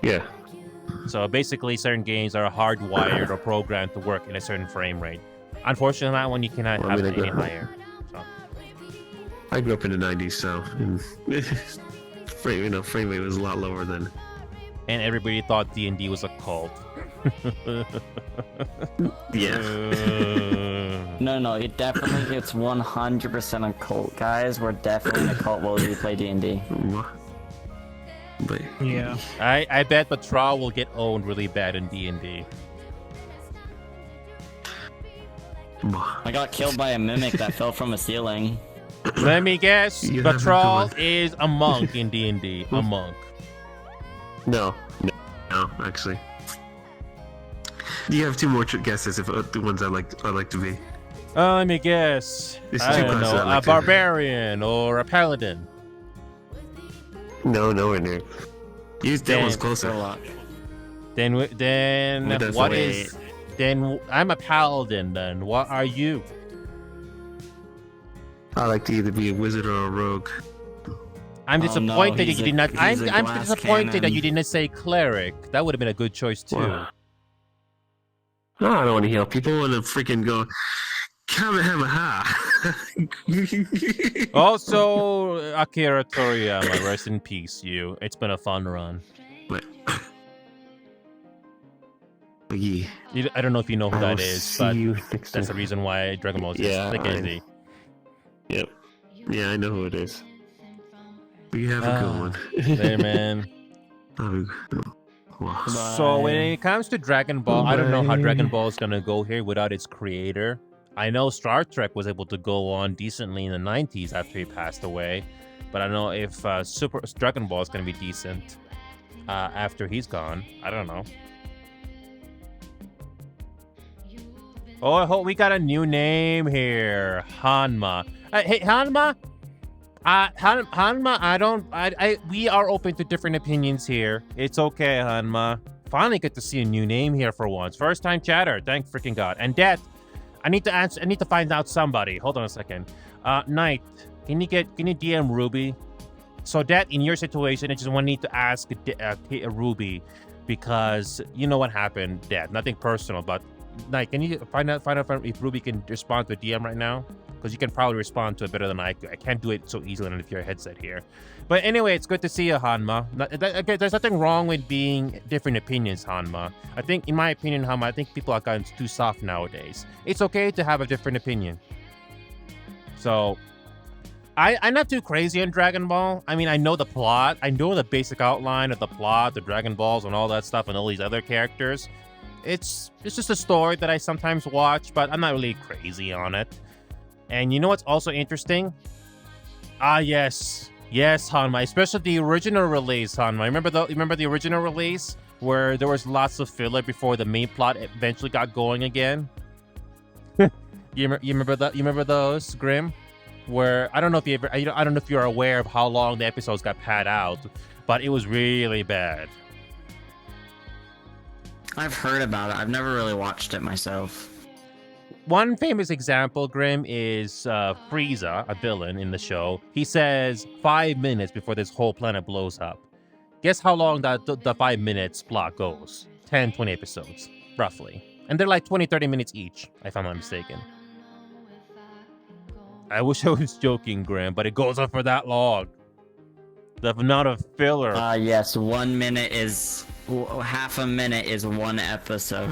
Speaker 2: Yeah.
Speaker 1: So basically, certain games are hardwired or programmed to work in a certain frame rate. Unfortunately, that one you cannot
Speaker 2: Well, I
Speaker 1: have
Speaker 2: mean,
Speaker 1: it any higher. So.
Speaker 2: I grew up in the 90s, so frame rate was a lot lower then.
Speaker 1: And everybody thought D&D was a cult.
Speaker 2: Yeah.
Speaker 4: No, it definitely it's 100% a cult, guys. We're definitely a cult while we play D&D.
Speaker 2: But
Speaker 3: Yeah.
Speaker 1: I bet Patrol will get owned really bad in D&D.
Speaker 4: I got killed by a mimic that fell from a ceiling.
Speaker 1: Let me guess,
Speaker 2: You haven't
Speaker 1: Patrol
Speaker 2: gone.
Speaker 1: is a monk in D&D. A monk.
Speaker 2: no, actually. You have 2 more guesses if the ones I like to be.
Speaker 1: Let me guess.
Speaker 2: This is
Speaker 1: I
Speaker 2: two
Speaker 1: don't
Speaker 2: classes
Speaker 1: know,
Speaker 2: I like
Speaker 1: a
Speaker 2: to-
Speaker 1: barbarian or a paladin.
Speaker 2: No, nowhere near. That
Speaker 1: Damn.
Speaker 2: one's
Speaker 4: So
Speaker 2: closer.
Speaker 4: what?
Speaker 1: Then
Speaker 2: Well, that's
Speaker 1: what
Speaker 2: the way-
Speaker 1: is? Then I'm a paladin. Then what are you?
Speaker 2: I like to either be a wizard or a rogue.
Speaker 1: I'm
Speaker 4: Oh, no,
Speaker 1: disappointed that
Speaker 4: he's
Speaker 1: you
Speaker 4: a-
Speaker 1: did not.
Speaker 4: he's
Speaker 1: I'm
Speaker 4: a
Speaker 1: I'm
Speaker 4: glass
Speaker 1: disappointed that
Speaker 4: cannon.
Speaker 1: you didn't say cleric. That would have been a good choice too.
Speaker 2: Wow. No, I don't want to heal people. I want to freaking go Kamehameha.
Speaker 1: Also, Akira Toriyama, rest in peace, you. It's been a fun run.
Speaker 2: But yeah.
Speaker 1: I don't know if you know who
Speaker 2: I
Speaker 1: that
Speaker 2: will
Speaker 1: is,
Speaker 2: see
Speaker 1: but
Speaker 2: you next
Speaker 1: that's the
Speaker 2: time.
Speaker 1: reason why Dragon Ball Z
Speaker 2: Yeah,
Speaker 1: is like
Speaker 2: I-
Speaker 1: easy.
Speaker 2: Yep. Yeah, I know who it is. But you have a good one.
Speaker 1: There, man.
Speaker 2: Oh, wow.
Speaker 1: So when
Speaker 4: Bye.
Speaker 1: it comes to Dragon Ball, I don't know how
Speaker 2: Bye.
Speaker 1: Dragon Ball is gonna go here without its creator. I know Star Trek was able to go on decently in the 90s after he passed away, but I don't know if Super Dragon Ball is gonna be decent after he's gone. I don't know. Oh, I hope we got a new name here, Hanma. Hey, Hanma. Hanma, we are open to different opinions here. It's okay, Hanma. Finally get to see a new name here for once. First time chatter. Thank freaking God. And Death, I need to find out somebody. Hold on a second. Knight, can you DM Ruby? So Death, in your situation, I just need to ask Ruby because you know what happened, Death. Nothing personal, but Knight, can you find out if Ruby can respond to DM right now? because you can probably respond to it better than I do. I can't do it so easily on a VR headset here. But anyway, it's good to see you, Hanma. There's nothing wrong with being different opinions, Hanma. I think, in my opinion, Hanma, I think people are gotten too soft nowadays. It's okay to have a different opinion. So, I'm not too crazy on Dragon Ball. I mean, I know the plot. I know the basic outline of the plot, the Dragon Balls and all that stuff and all these other characters. It's just a story that I sometimes watch, but I'm not really crazy on it. And you know what's also interesting? Yes, Hanma, especially the original release, Hanma. Remember the original release where there was lots of filler before the main plot eventually got going again? you remember that? You remember those, Grim? Where I don't know if you're aware of how long the episodes got pad out, but it was really bad.
Speaker 4: I've heard about it. I've never really watched it myself.
Speaker 1: One famous example, Grim, is Frieza, a villain in the show. He says 5 minutes before this whole planet blows up. Guess how long the 5 minutes plot goes? 10, 20 episodes, roughly. And they're like 20, 30 minutes each, if I'm not mistaken. I wish I was joking, Grim, but it goes on for that long. The amount of filler.
Speaker 4: Yes, 1 minute is... half a minute is one episode.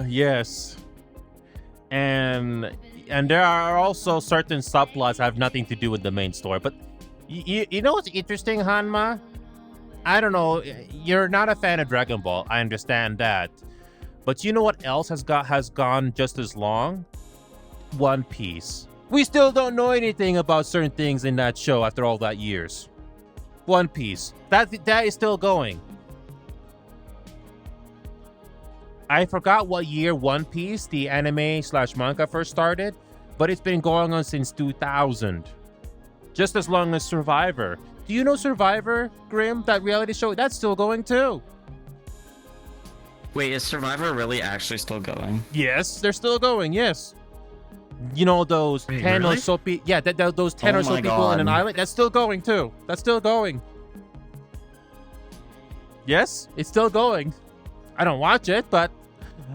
Speaker 1: Yes. And there are also certain subplots that have nothing to do with the main story. But you know what's interesting, Hanma? I don't know. You're not a fan of Dragon Ball. I understand that. But you know what else has gone just as long? One Piece. We still don't know anything about certain things in that show after all that years. One Piece. That is still going. I forgot what year One Piece, the anime/manga, first started, but it's been going on since 2000. Just as long as Survivor. Do you know Survivor, Grim? That reality show? That's still going too.
Speaker 4: Wait, is Survivor really actually still going?
Speaker 1: Yes, they're still going, yes. You know those 10 or so people... Yeah, those 10 or so people in an island? That's still going too. That's still going. Yes, it's still going. I don't watch it, but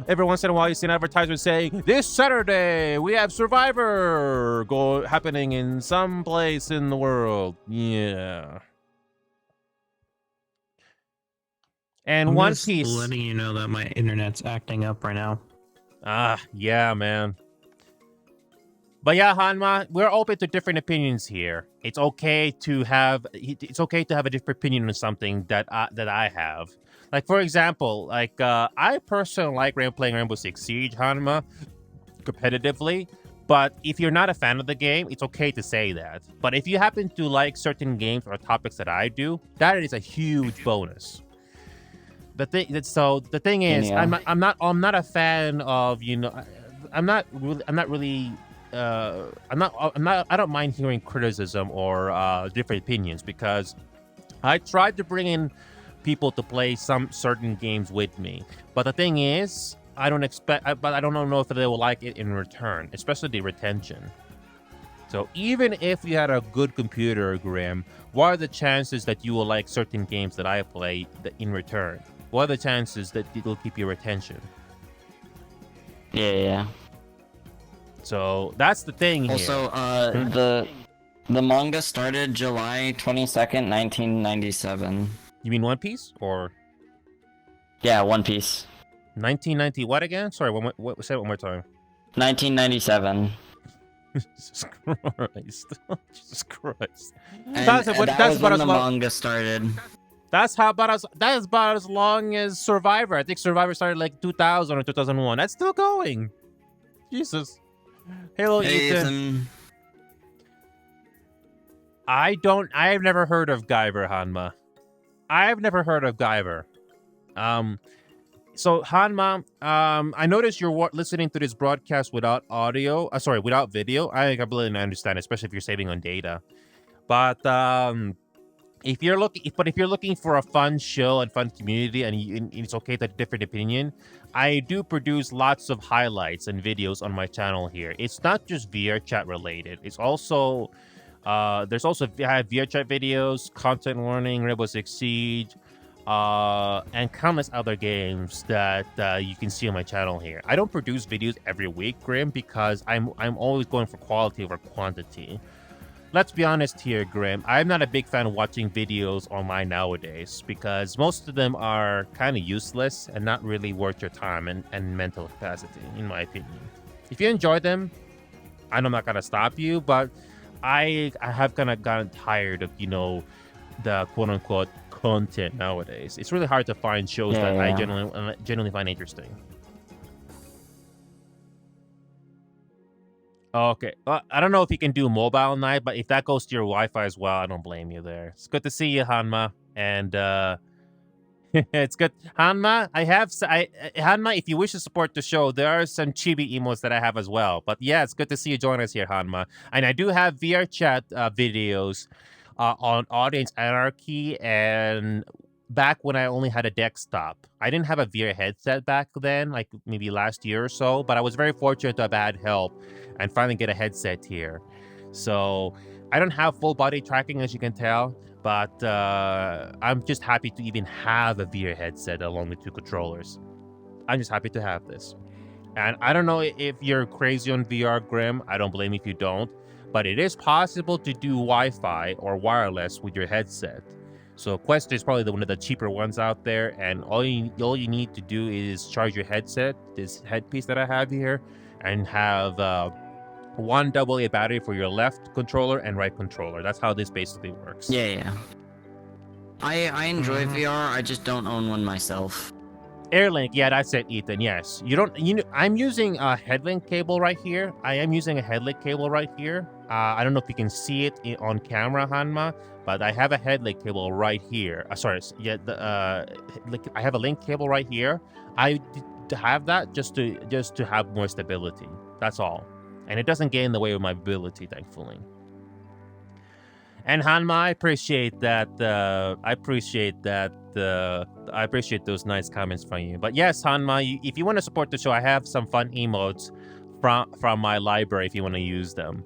Speaker 1: every once in a while you see an advertisement saying, this Saturday we have Survivor happening in some place in the world. Yeah. And
Speaker 3: I'm
Speaker 1: One
Speaker 3: just
Speaker 1: Piece.
Speaker 3: letting you know that my internet's acting up right now.
Speaker 1: Yeah, man. But yeah, Hanma, we're open to different opinions here. It's okay to have a different opinion on something that I have. Like, for example, I personally like playing Rainbow Six Siege, Hanma, competitively. But if you're not a fan of the game, it's okay to say that. But if you happen to like certain games or topics that I do, that is a huge bonus. The thing is,
Speaker 4: Yeah.
Speaker 1: I'm not a fan of, I don't mind hearing criticism or different opinions, because I tried to bring in people to play some certain games with me. But the thing is, I don't know if they will like it in return, especially the retention. So even if you had a good computer, Grim, what are the chances that you will like certain games that I play in return? What are the chances that it will keep your retention?
Speaker 4: Yeah.
Speaker 1: So that's the thing here.
Speaker 4: Also, the manga started July 22nd, 1997.
Speaker 1: You mean One Piece or
Speaker 4: Yeah, One Piece.
Speaker 1: 1990? What again? Sorry, say it one more time.
Speaker 4: 1997.
Speaker 1: Jesus Christ! Jesus Christ!
Speaker 4: And
Speaker 1: That's
Speaker 4: that
Speaker 1: about
Speaker 4: was when
Speaker 1: as
Speaker 4: the
Speaker 1: long.
Speaker 4: manga started.
Speaker 1: That is about as long as Survivor. I think Survivor started like 2000 or 2001. That's still going. Jesus. Hello, Ethan. I've never heard of Guyver, Hanma. I've never heard of Guyver. So Hanma, I noticed you're listening to this broadcast without audio. Without video. I completely understand, especially if you're saving on data. But if you're looking for a fun show and fun community, and it's okay to have a different opinion, I do produce lots of highlights and videos on my channel here. It's not just VR chat related. It's also I have VR chat videos, content warning, Rainbow Six Siege, and countless other games that you can see on my channel here. I don't produce videos every week, Grim, because I'm always going for quality over quantity. Let's be honest here, Grim. I'm not a big fan of watching videos online nowadays because most of them are kind of useless and not really worth your time and mental capacity, in my opinion. If you enjoy them, I'm not gonna stop you, but I have kind of gotten tired of, you know, the quote-unquote content nowadays. It's really hard to find shows that I genuinely find interesting. Okay. I don't know if you can do mobile night, but if that goes to your Wi-Fi as well, I don't blame you there. It's good to see you, Hanma. And it's good. Hanma, Hanma, if you wish to support the show, there are some chibi emotes that I have as well. But yeah, it's good to see you join us here, Hanma. And I do have VR chat videos on Audience Anarchy and back when I only had a desktop. I didn't have a VR headset back then, like maybe last year or so, but I was very fortunate to have had help and finally get a headset here. So I don't have full body tracking, as you can tell, but I'm just happy to even have a VR headset along with 2 controllers. I'm just happy to have this. And I don't know if you're crazy on VR, Grim. I don't blame you if you don't. But it is possible to do Wi-Fi or wireless with your headset. So Quest is probably one of the cheaper ones out there, and all you need to do is charge your headset, this headpiece that I have here, and have one AA battery for your left controller and right controller. That's how this basically works.
Speaker 4: Yeah. I enjoy VR. I just don't own one myself.
Speaker 1: Airlink, yeah, that's it, Ethan. Yes, I'm using a headlink cable right here. I am using a headlink cable right here. I don't know if you can see it on camera, Hanma, but I have a headlink cable right here. I have a link cable right here. I have that just to have more stability. That's all, and it doesn't get in the way of my mobility, thankfully. And Hanma, I appreciate that. I appreciate those nice comments from you. But yes, Hanma, if you want to support the show, I have some fun emotes from my library if you want to use them.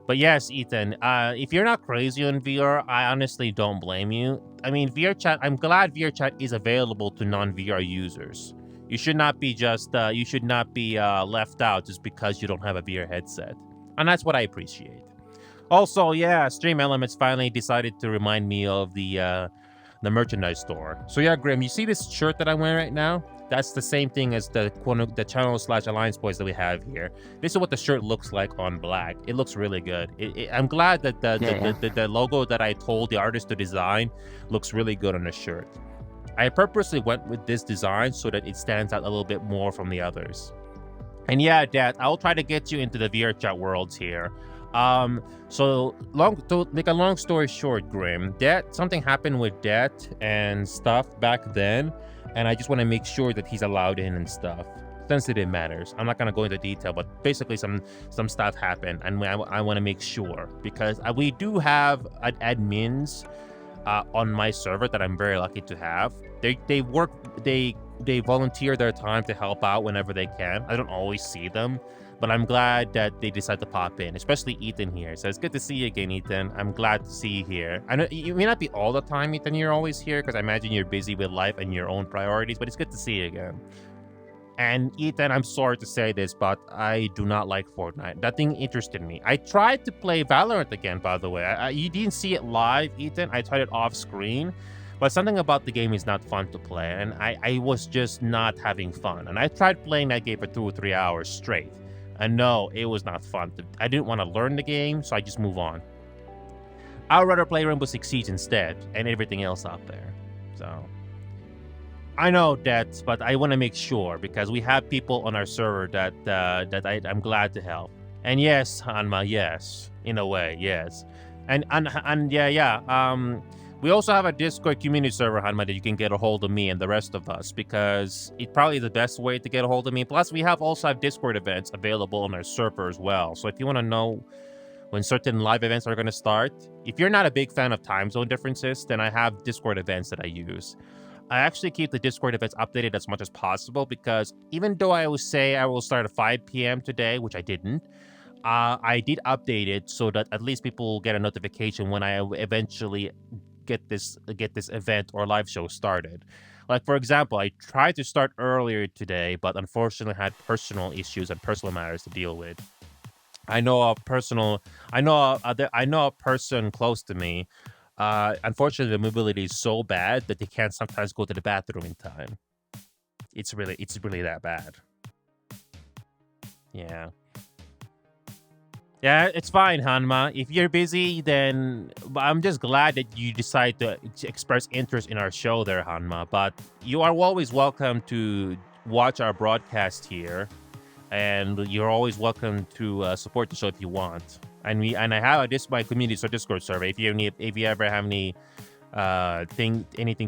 Speaker 1: But yes, Ethan, if you're not crazy on VR, I honestly don't blame you. I mean, VR chat. I'm glad VR chat is available to non-VR users. You should not be left out just because you don't have a VR headset, and that's what I appreciate. Also, yeah, Stream Elements finally decided to remind me of the merchandise store. So yeah, Grim, you see this shirt that I'm wearing right now? That's the same thing as the channel/Alliance boys that we have here. This is what the shirt looks like on black. It looks really good. I'm glad that the logo that I told the artist to design looks really good on the shirt. I purposely went with this design so that it stands out a little bit more from the others. And yeah, Dad, I'll try to get you into the VR chat worlds here. To make a long story short, Grim, something happened with Det and stuff back then, and I just want to make sure that he's allowed in and stuff. Sensitive matters. I'm not gonna go into detail, but basically some stuff happened, and I want to make sure because we do have admins on my server that I'm very lucky to have. They volunteer their time to help out whenever they can. I don't always see them, but I'm glad that they decide to pop in, especially Ethan here. So it's good to see you again, Ethan. I'm glad to see you here. I know you may not be all the time, Ethan, you're always here, because I imagine you're busy with life and your own priorities, but it's good to see you again. And Ethan, I'm sorry to say this, but I do not like Fortnite. Nothing interested me. I tried to play Valorant again, by the way. You didn't see it live, Ethan. I tried it off screen. But something about the game is not fun to play, and I was just not having fun. And I tried playing that game for 2 or 3 hours straight. And no, it was not fun. I didn't want to learn the game, so I just move on. I'd rather play Rainbow Six Siege instead, and everything else out there. So, I know that, but I want to make sure, because we have people on our server that I'm glad to help. And yes, Hanma, yes. In a way, yes. And we also have a Discord community server, Hanma, that you can get a hold of me and the rest of us, because it's probably the best way to get a hold of me. Plus, we also have Discord events available on our server as well. So if you want to know when certain live events are going to start, if you're not a big fan of time zone differences, then I have Discord events that I use. I actually keep the Discord events updated as much as possible, because even though I will say I will start at 5 p.m. today, which I didn't, I did update it so that at least people will get a notification when I eventually get this event or live show started. Like, for example, I tried to start earlier today, but unfortunately had personal issues and personal matters to deal with. I know a person close to me. Unfortunately, the mobility is so bad that they can't sometimes go to the bathroom in time. It's really that bad. Yeah. Yeah, it's fine, Hanma. If you're busy, then I'm just glad that you decide to express interest in our show there, Hanma. But you are always welcome to watch our broadcast here, and you're always welcome to support the show if you want. And I have my community Discord server. If you ever have anything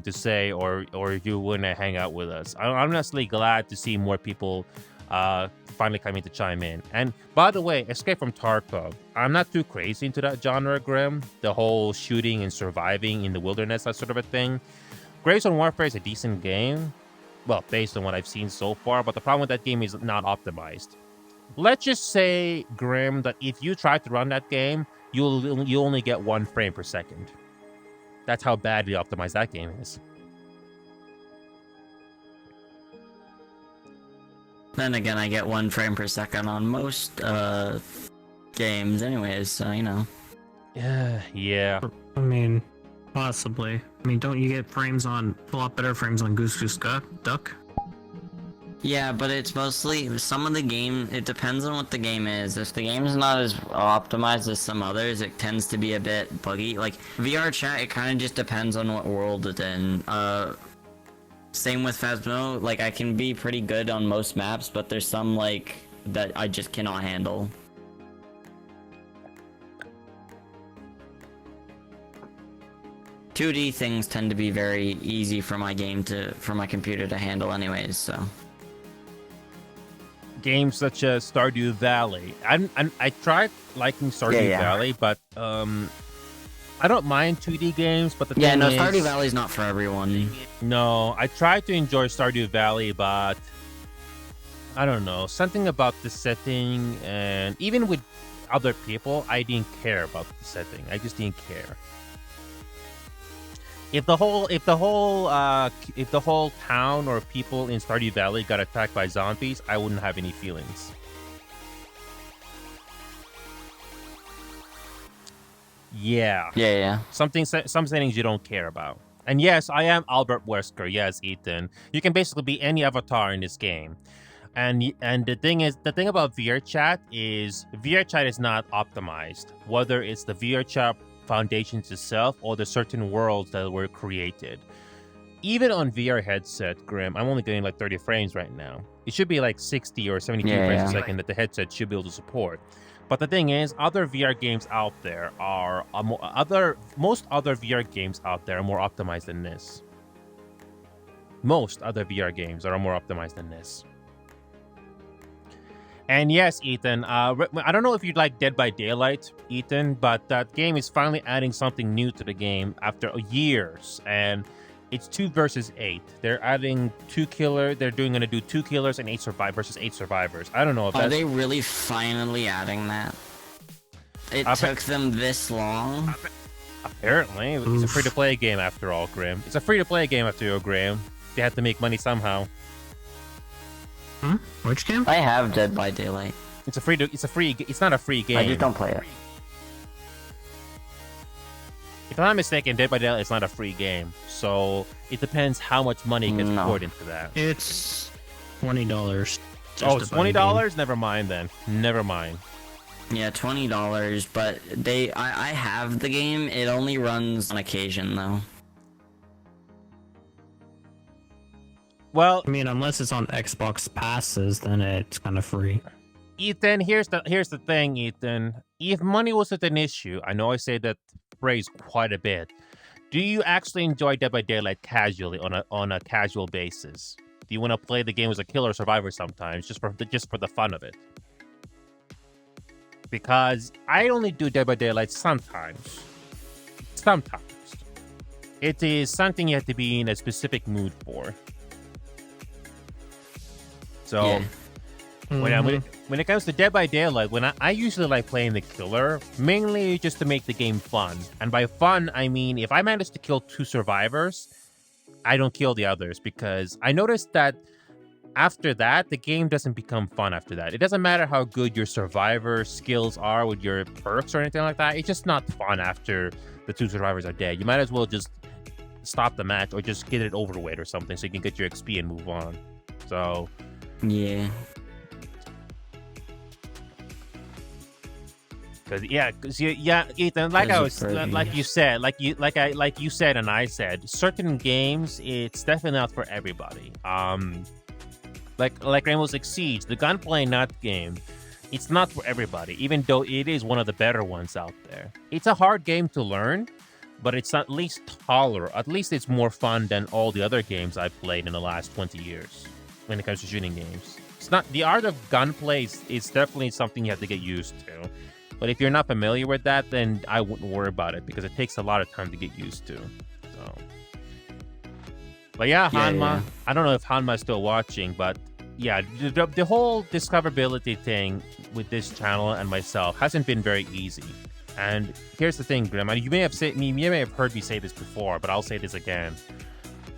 Speaker 1: to say, or you want to hang out with us, I'm honestly glad to see more people finally coming to chime in. And by the way, Escape from Tarkov, I'm not too crazy into that genre, Grim. The whole shooting and surviving in the wilderness, that sort of a thing. Gravestone Warfare is a decent game, well, based on what I've seen so far, but the problem with that game is not optimized. Let's just say, Grim, that if you try to run that game, you'll only get 1 frame per second. That's how badly optimized that game is.
Speaker 4: Then again, I get 1 frame per second on most games anyways, so, you know.
Speaker 1: Yeah.
Speaker 3: I mean, possibly. I mean, don't you get a lot better frames on Goose Goose Duck?
Speaker 4: Yeah, but it's mostly, some of the game, it depends on what the game is. If the game's not as optimized as some others, it tends to be a bit buggy. Like, VR chat, it kind of just depends on what world it's in. Same with Phasmo, like, I can be pretty good on most maps, but there's some, like, that I just cannot handle. .2D things tend to be very easy for my computer to handle anyways, so.
Speaker 1: Games such as Stardew Valley. I tried liking Stardew Valley, but I don't mind 2D games, but the thing is...
Speaker 4: Stardew Valley's not for everyone.
Speaker 1: No, I tried to enjoy Stardew Valley, but I don't know. Something about the setting, and even with other people, I didn't care about the setting. I just didn't care. If the whole town or people in Stardew Valley got attacked by zombies, I wouldn't have any feelings. Yeah. Some settings you don't care about. And yes, I am Albert Wesker. Yes, Ethan. You can basically be any avatar in this game. And the thing about VR chat is not optimized. Whether it's the VR chat foundations itself or the certain worlds that were created. Even on VR headset, Grim, I'm only getting like 30 frames right now. It should be like 60 or 72 frames a second that the headset should be able to support. But the thing is, other VR games out there most other VR games out there are more optimized than this. Most other VR games are more optimized than this. And yes, Ethan, I don't know if you'd like Dead by Daylight, Ethan, but that game is finally adding something new to the game after years, and it's 2 versus 8. They're adding 2 killer. They're gonna do 2 killers and 8 versus 8 survivors. I don't know if
Speaker 4: Are they really finally adding that? It took them this long?
Speaker 1: Apparently, it's a free-to-play game after all, Grim. It's a free-to-play game after all, Grim. They had to make money somehow.
Speaker 3: Which game?
Speaker 4: I have Dead by Daylight.
Speaker 1: It's not a free game.
Speaker 4: I just don't play it.
Speaker 1: If I'm not mistaken, Dead by Daylight is not a free game. So it depends how much money gets poured into that.
Speaker 3: It's $20.
Speaker 1: Oh, it's $20? Never mind then. Never mind.
Speaker 4: Yeah, $20, but I have the game. It only runs on occasion though.
Speaker 1: Well,
Speaker 3: I mean, unless it's on Xbox passes, then it's kind of free.
Speaker 1: Ethan, here's the thing, Ethan. If money wasn't an issue, I know I say that phrase quite a bit. Do you actually enjoy Dead by Daylight casually on a casual basis? Do you want to play the game as a killer survivor sometimes, just for the fun of it? Because I only do Dead by Daylight sometimes. Sometimes. It is something you have to be in a specific mood for. So, when it comes to Dead by Daylight, when I usually like playing the killer, mainly just to make the game fun. And by fun, I mean if I manage to kill 2 survivors, I don't kill the others, because I noticed that after that, the game doesn't become fun after that. It doesn't matter how good your survivor skills are with your perks or anything like that. It's just not fun after the 2 survivors are dead. You might as well just stop the match or just get it over with or something so you can get your XP and move on. So,
Speaker 4: Yeah.
Speaker 1: Cause Ethan, like I was, like you said, like you said, and I said, certain games, it's definitely not for everybody. Like Rainbow Six Siege, the gunplay nut game, it's not for everybody, even though it is one of the better ones out there. It's a hard game to learn, but it's at least tolerable. At least it's more fun than all the other games I've played in the last 20 years when it comes to shooting games. It's not, the art of gunplay is definitely something you have to get used to. But if you're not familiar with that, then I wouldn't worry about it, because it takes a lot of time to get used to. So, but yeah, Hanma.
Speaker 4: Yeah.
Speaker 1: I don't know if Hanma is still watching, but yeah, the whole discoverability thing with this channel and myself hasn't been very easy. And here's the thing, Grim. You may have heard me say this before, but I'll say this again.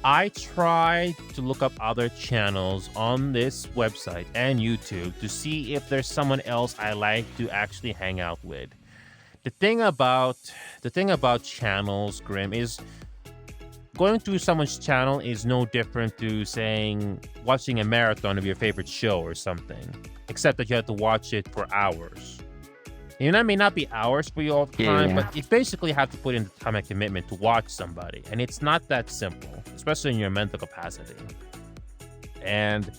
Speaker 1: I try to look up other channels on this website and YouTube to see if there's someone else I like to actually hang out with. The thing about channels, Grim, is going through someone's channel is no different to saying watching a marathon of your favorite show or something, except that you have to watch it for hours. You know, it may not be hours for you all the time, but you basically have to put in the time and commitment to watch somebody. And it's not that simple, especially in your mental capacity. And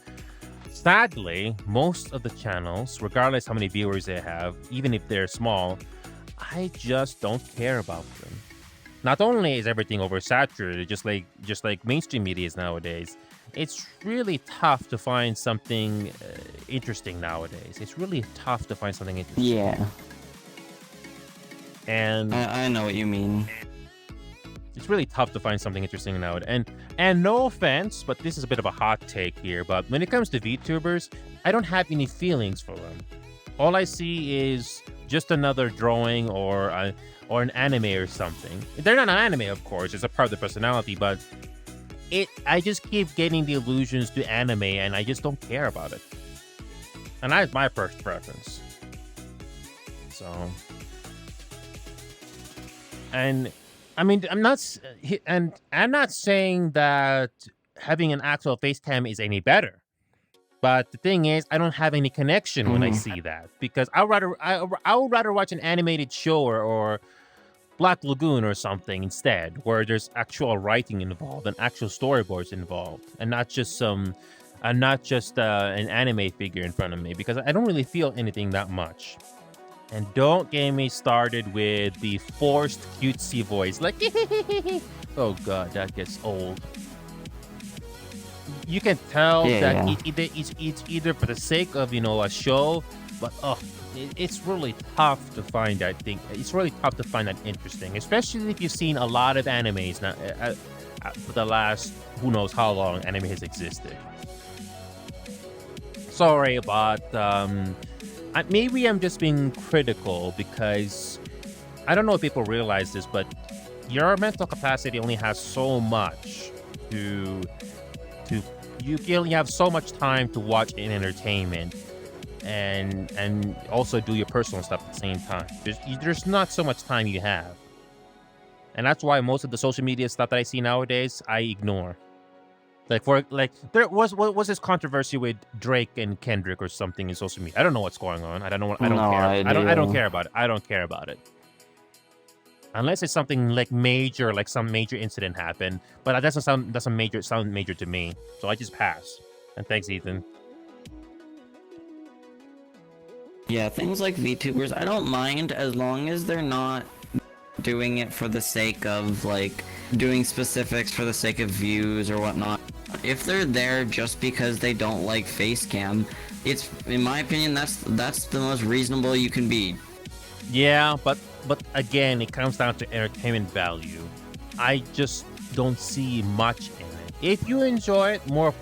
Speaker 1: sadly, most of the channels, regardless how many viewers they have, even if they're small, I just don't care about them. Not only is everything oversaturated, just like mainstream media is nowadays, it's really tough to find something interesting nowadays. It's really tough to find something interesting.
Speaker 4: Yeah.
Speaker 1: And
Speaker 4: I know what you mean.
Speaker 1: it's really tough to find something interesting nowadays. And no offense, but this is a bit of a hot take here, but when it comes to VTubers, I don't have any feelings for them. All I see is just another drawing or an anime or something. They're not an anime, of course. It's a part of the personality, but I just keep getting the allusions to anime, and I just don't care about it. And that's my first preference. So, and I mean, I'm not saying that having an actual face cam is any better. But the thing is, I don't have any connection when I see that, because I would rather watch an animated show or Black Lagoon or something instead, where there's actual writing involved and actual storyboards involved, and not just an anime figure in front of me, because I don't really feel anything that much. And don't get me started with the forced cutesy voice, like oh god, that gets old. You can tell that it's either for the sake of, a show, but it's really tough to find that thing. It's really tough to find that interesting, especially if you've seen a lot of animes now for the last who knows how long anime has existed. Sorry, but maybe I'm just being critical, because I don't know if people realize this, but your mental capacity only has so much you only have so much time to watch in entertainment and also do your personal stuff at the same time. There's not so much time you have. And that's why most of the social media stuff that I see nowadays, I ignore. There was this controversy with Drake and Kendrick or something in social media. I don't know what's going on. I don't care. I don't care about it. I don't care about it. Unless it's something like major, like some major incident happened, but that doesn't sound major to me. So I just pass. And thanks, Ethan.
Speaker 4: Yeah, things like VTubers, I don't mind as long as they're not doing it for the sake of, like, doing specifics for the sake of views or whatnot. If they're there just because they don't like facecam, it's, in my opinion, that's the most reasonable you can be.
Speaker 1: Yeah, but again, it comes down to entertainment value. I just don't see much in it. If you enjoy it, more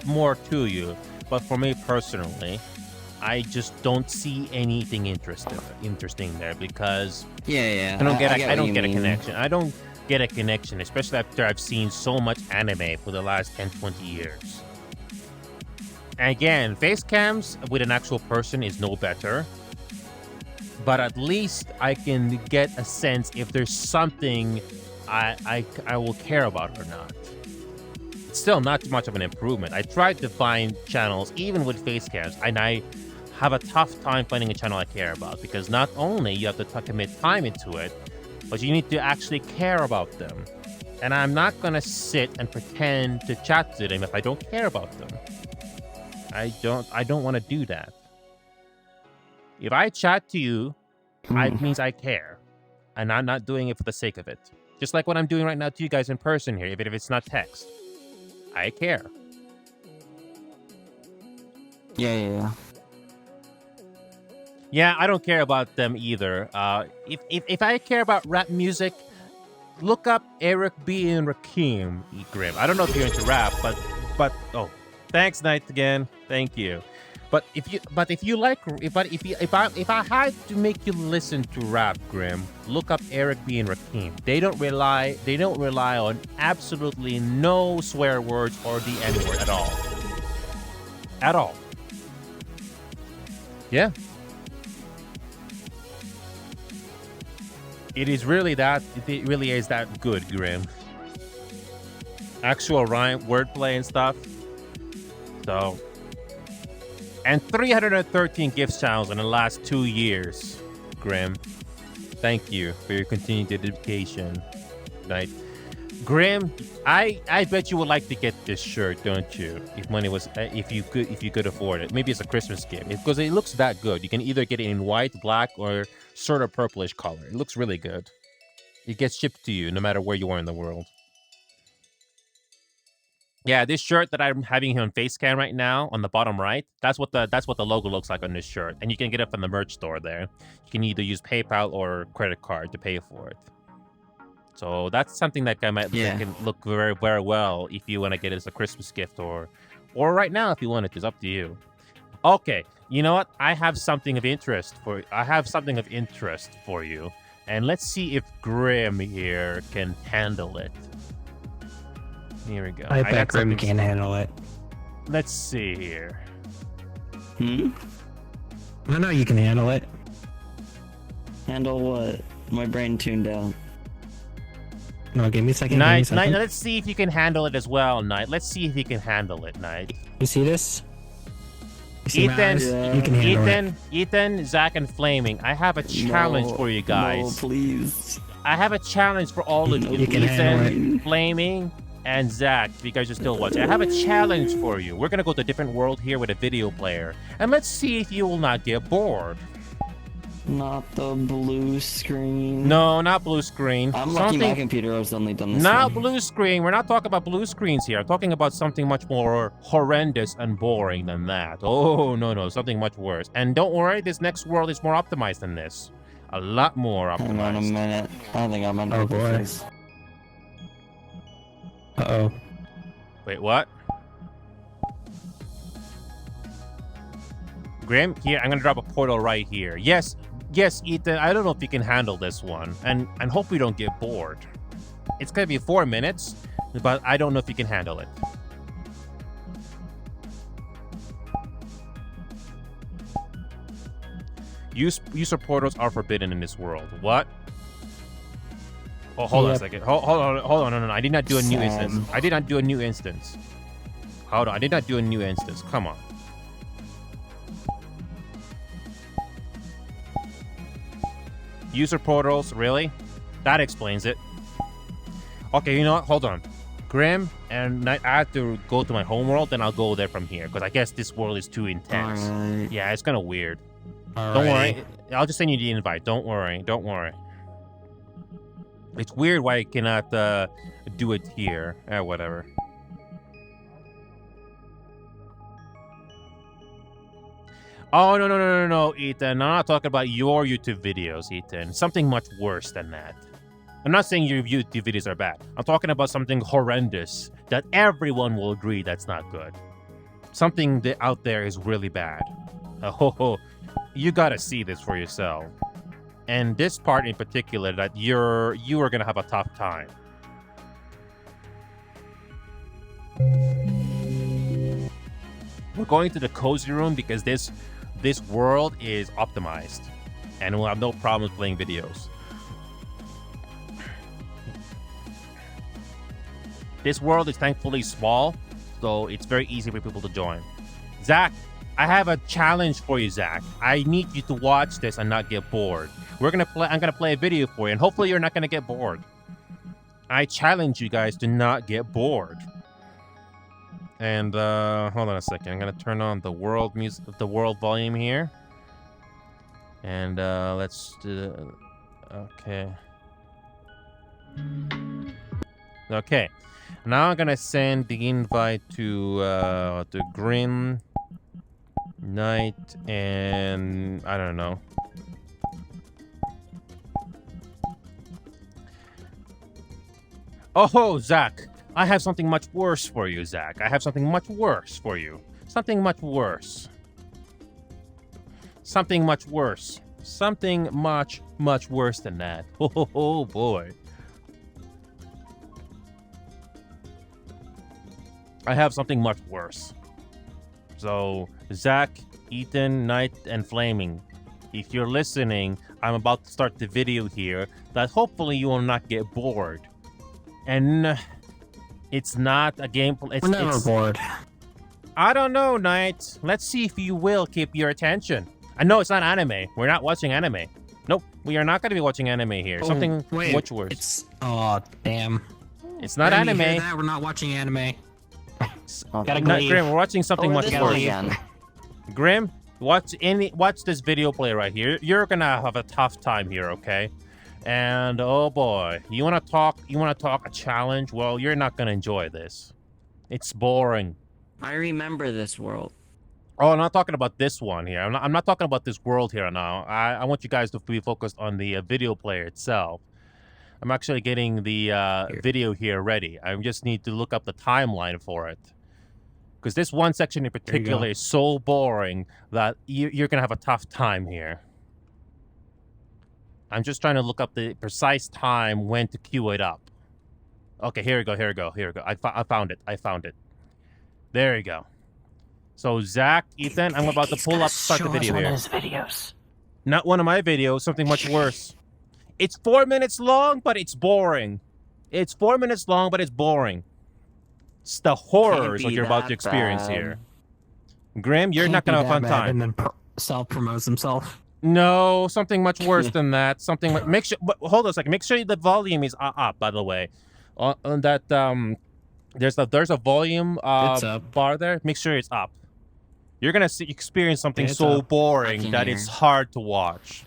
Speaker 1: to you. But for me personally, I just don't see anything interesting there because
Speaker 4: Yeah,
Speaker 1: I don't get
Speaker 4: get
Speaker 1: I
Speaker 4: what
Speaker 1: don't
Speaker 4: you
Speaker 1: get a
Speaker 4: mean.
Speaker 1: connection. I don't get a connection, especially after I've seen so much anime for the last 10, 20 years. And again, face cams with an actual person is no better. But at least I can get a sense if there's something I will care about or not. It's still not too much of an improvement. I tried to find channels even with face cams, and I have a tough time finding a channel I care about because not only you have to commit time into it, but you need to actually care about them. And I'm not gonna sit and pretend to chat to them if I don't care about them. I don't want to do that. If I chat to you, it means I care, and I'm not doing it for the sake of it. Just like what I'm doing right now to you guys in person here, even if it's not text. I care.
Speaker 4: Yeah.
Speaker 1: Yeah, I don't care about them either. If I care about rap music, look up Eric B and Rakim Grim. I don't know if you're into rap, but oh, thanks, Knight again. Thank you. But if I had to make you listen to rap, Grim, look up Eric B and Rakim. They don't rely on absolutely no swear words or the N-word at all. At all. Yeah. It really is that good, Grim. Actual rhyme, wordplay and stuff. So, and 313 gifts channels in the last 2 years, Grim. Thank you for your continued dedication. Right. Grim, I bet you would like to get this shirt, don't you? If you could afford it. Maybe it's a Christmas gift. Because it looks that good. You can either get it in white, black, or sort of purplish color. It looks really good. It gets shipped to you no matter where you are in the world. Yeah, this shirt that I'm having here on Facecam right now, on the bottom right, that's what the logo looks like on this shirt. And you can get it from the merch store there. You can either use PayPal or credit card to pay for it. So that's something that that can look very, very well if you want to get it as a Christmas gift or right now if you want it. It's up to you. Okay, you know what? I have something of interest for you. And let's see if Grim here can handle it. Here we go.
Speaker 3: I bet Grim can handle it.
Speaker 1: Let's see here.
Speaker 3: I know you can handle it.
Speaker 4: Handle what? My brain tuned out.
Speaker 3: No, give me a second.
Speaker 1: Knight, let's see if you can handle it as well, Knight. Let's see if you can handle it, Knight.
Speaker 3: You see this?
Speaker 1: Ethan,
Speaker 3: you can handle it.
Speaker 1: Ethan, Zach, and Flaming, I have a challenge for you guys.
Speaker 4: No, please.
Speaker 1: I have a challenge for all of you.
Speaker 3: You can handle
Speaker 1: Ethan, Flaming, and Zach, if you guys are still watching. I have a challenge for you. We're going to go to a different world here with a video player. And let's see if you will not get bored.
Speaker 4: Not the blue screen.
Speaker 1: No, not blue screen.
Speaker 4: I'm lucky my computer has only done this.
Speaker 1: Not blue screen. We're not talking about blue screens here. I'm talking about something much more horrendous and boring than that. Oh, no. Something much worse. And don't worry, this next world is more optimized than this. A lot more optimized.
Speaker 4: Hang on a minute. I think I'm under this.
Speaker 3: Uh-oh.
Speaker 1: Wait, what? Grim, here, I'm gonna drop a portal right here. Yes, Ethan, I don't know if you can handle this one. And hope we don't get bored. It's gonna be 4 minutes, but I don't know if you can handle it. User portals are forbidden in this world. What? Oh, hold on a second. Hold on. No. I did not do a new instance. Hold on. I did not do a new instance. Come on. User portals, really? That explains it. Okay, you know what? Hold on. Grim, and I have to go to my home world, then I'll go there from here, because I guess this world is too intense.
Speaker 4: Right.
Speaker 1: Yeah, it's kind of weird. Don't worry. I'll just send you the invite. Don't worry. It's weird why I cannot do it here. Whatever. Oh, no, Ethan. I'm not talking about your YouTube videos, Ethan. Something much worse than that. I'm not saying your YouTube videos are bad. I'm talking about something horrendous that everyone will agree that's not good. Something that out there is really bad. Oh, you gotta see this for yourself. And this part in particular, that you are gonna have a tough time. We're going to the cozy room because this world is optimized, and we'll have no problems playing videos. This world is thankfully small, so it's very easy for people to join. Zach, I have a challenge for you, Zach. I need you to watch this and not get bored. I'm gonna play a video for you, and hopefully you're not gonna get bored. I challenge you guys to not get bored. And hold on a second. I'm gonna turn on the world volume here. And let's do. Okay. Okay. Now I'm gonna send the invite to Grim Knight and I don't know. Oh, Zach. I have something much worse for you, Zach. I have something much worse for you. Something much worse. Something much worse. Something much, much worse than that. Oh boy. I have something much worse. So, Zach, Ethan, Knight, and Flaming, if you're listening, I'm about to start the video here that hopefully you will not get bored. And it's not a gameplay.
Speaker 3: We're never bored.
Speaker 1: I don't know, Knight. Let's see if you will keep your attention. I know it's not anime. We're not watching anime. Nope, we are not going to be watching anime here. Something much worse.
Speaker 3: It's damn.
Speaker 1: It's not anime.
Speaker 3: Hear that? We're not watching anime. Gotta
Speaker 1: Not
Speaker 3: leave.
Speaker 1: Grim. We're watching something much
Speaker 4: this
Speaker 1: worse.
Speaker 4: way again.
Speaker 1: Grim, watch this video play right here. You're gonna have a tough time here, okay? And oh boy, you wanna talk a challenge? Well, you're not gonna enjoy this. It's boring.
Speaker 4: I remember this world.
Speaker 1: Oh, I'm not talking about this one here. I'm not talking about this world here now. I want you guys to be focused on the video player itself. I'm actually getting the video here ready. I just need to look up the timeline for it. Because this one section in particular is so boring that you're going to have a tough time here. I'm just trying to look up the precise time when to queue it up. Okay, here we go. I found it. There you go. So, Zach, Ethan, I'm about to start the video here.
Speaker 3: Videos.
Speaker 1: Not one of my videos, something much worse. It's 4 minutes long, but it's boring. It's 4 minutes long, but it's boring. It's the horrors what you're about to experience here. Grim, you're not gonna have a fun time.
Speaker 3: And then self-promotes himself.
Speaker 1: No, something much worse than that. Make sure. But hold on a second. Make sure the volume is up. By the way, on that there's a volume bar there. Make sure it's up. You're gonna experience something so boring that it's hard to watch.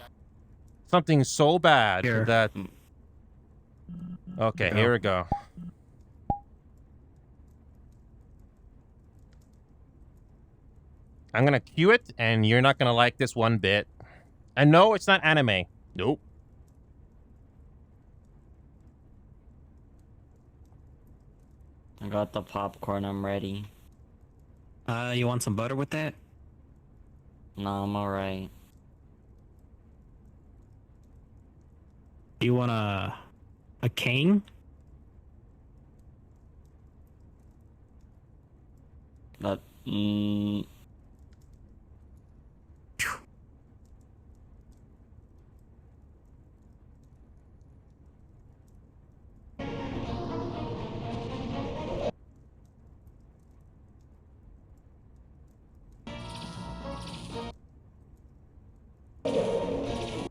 Speaker 1: Something so bad that. Okay, here we go. I'm gonna cue it, and you're not gonna like this one bit. And no, it's not anime. Nope.
Speaker 4: I got the popcorn. I'm ready.
Speaker 3: You want some butter with that?
Speaker 4: No, I'm alright.
Speaker 3: Do you want a cane?
Speaker 4: But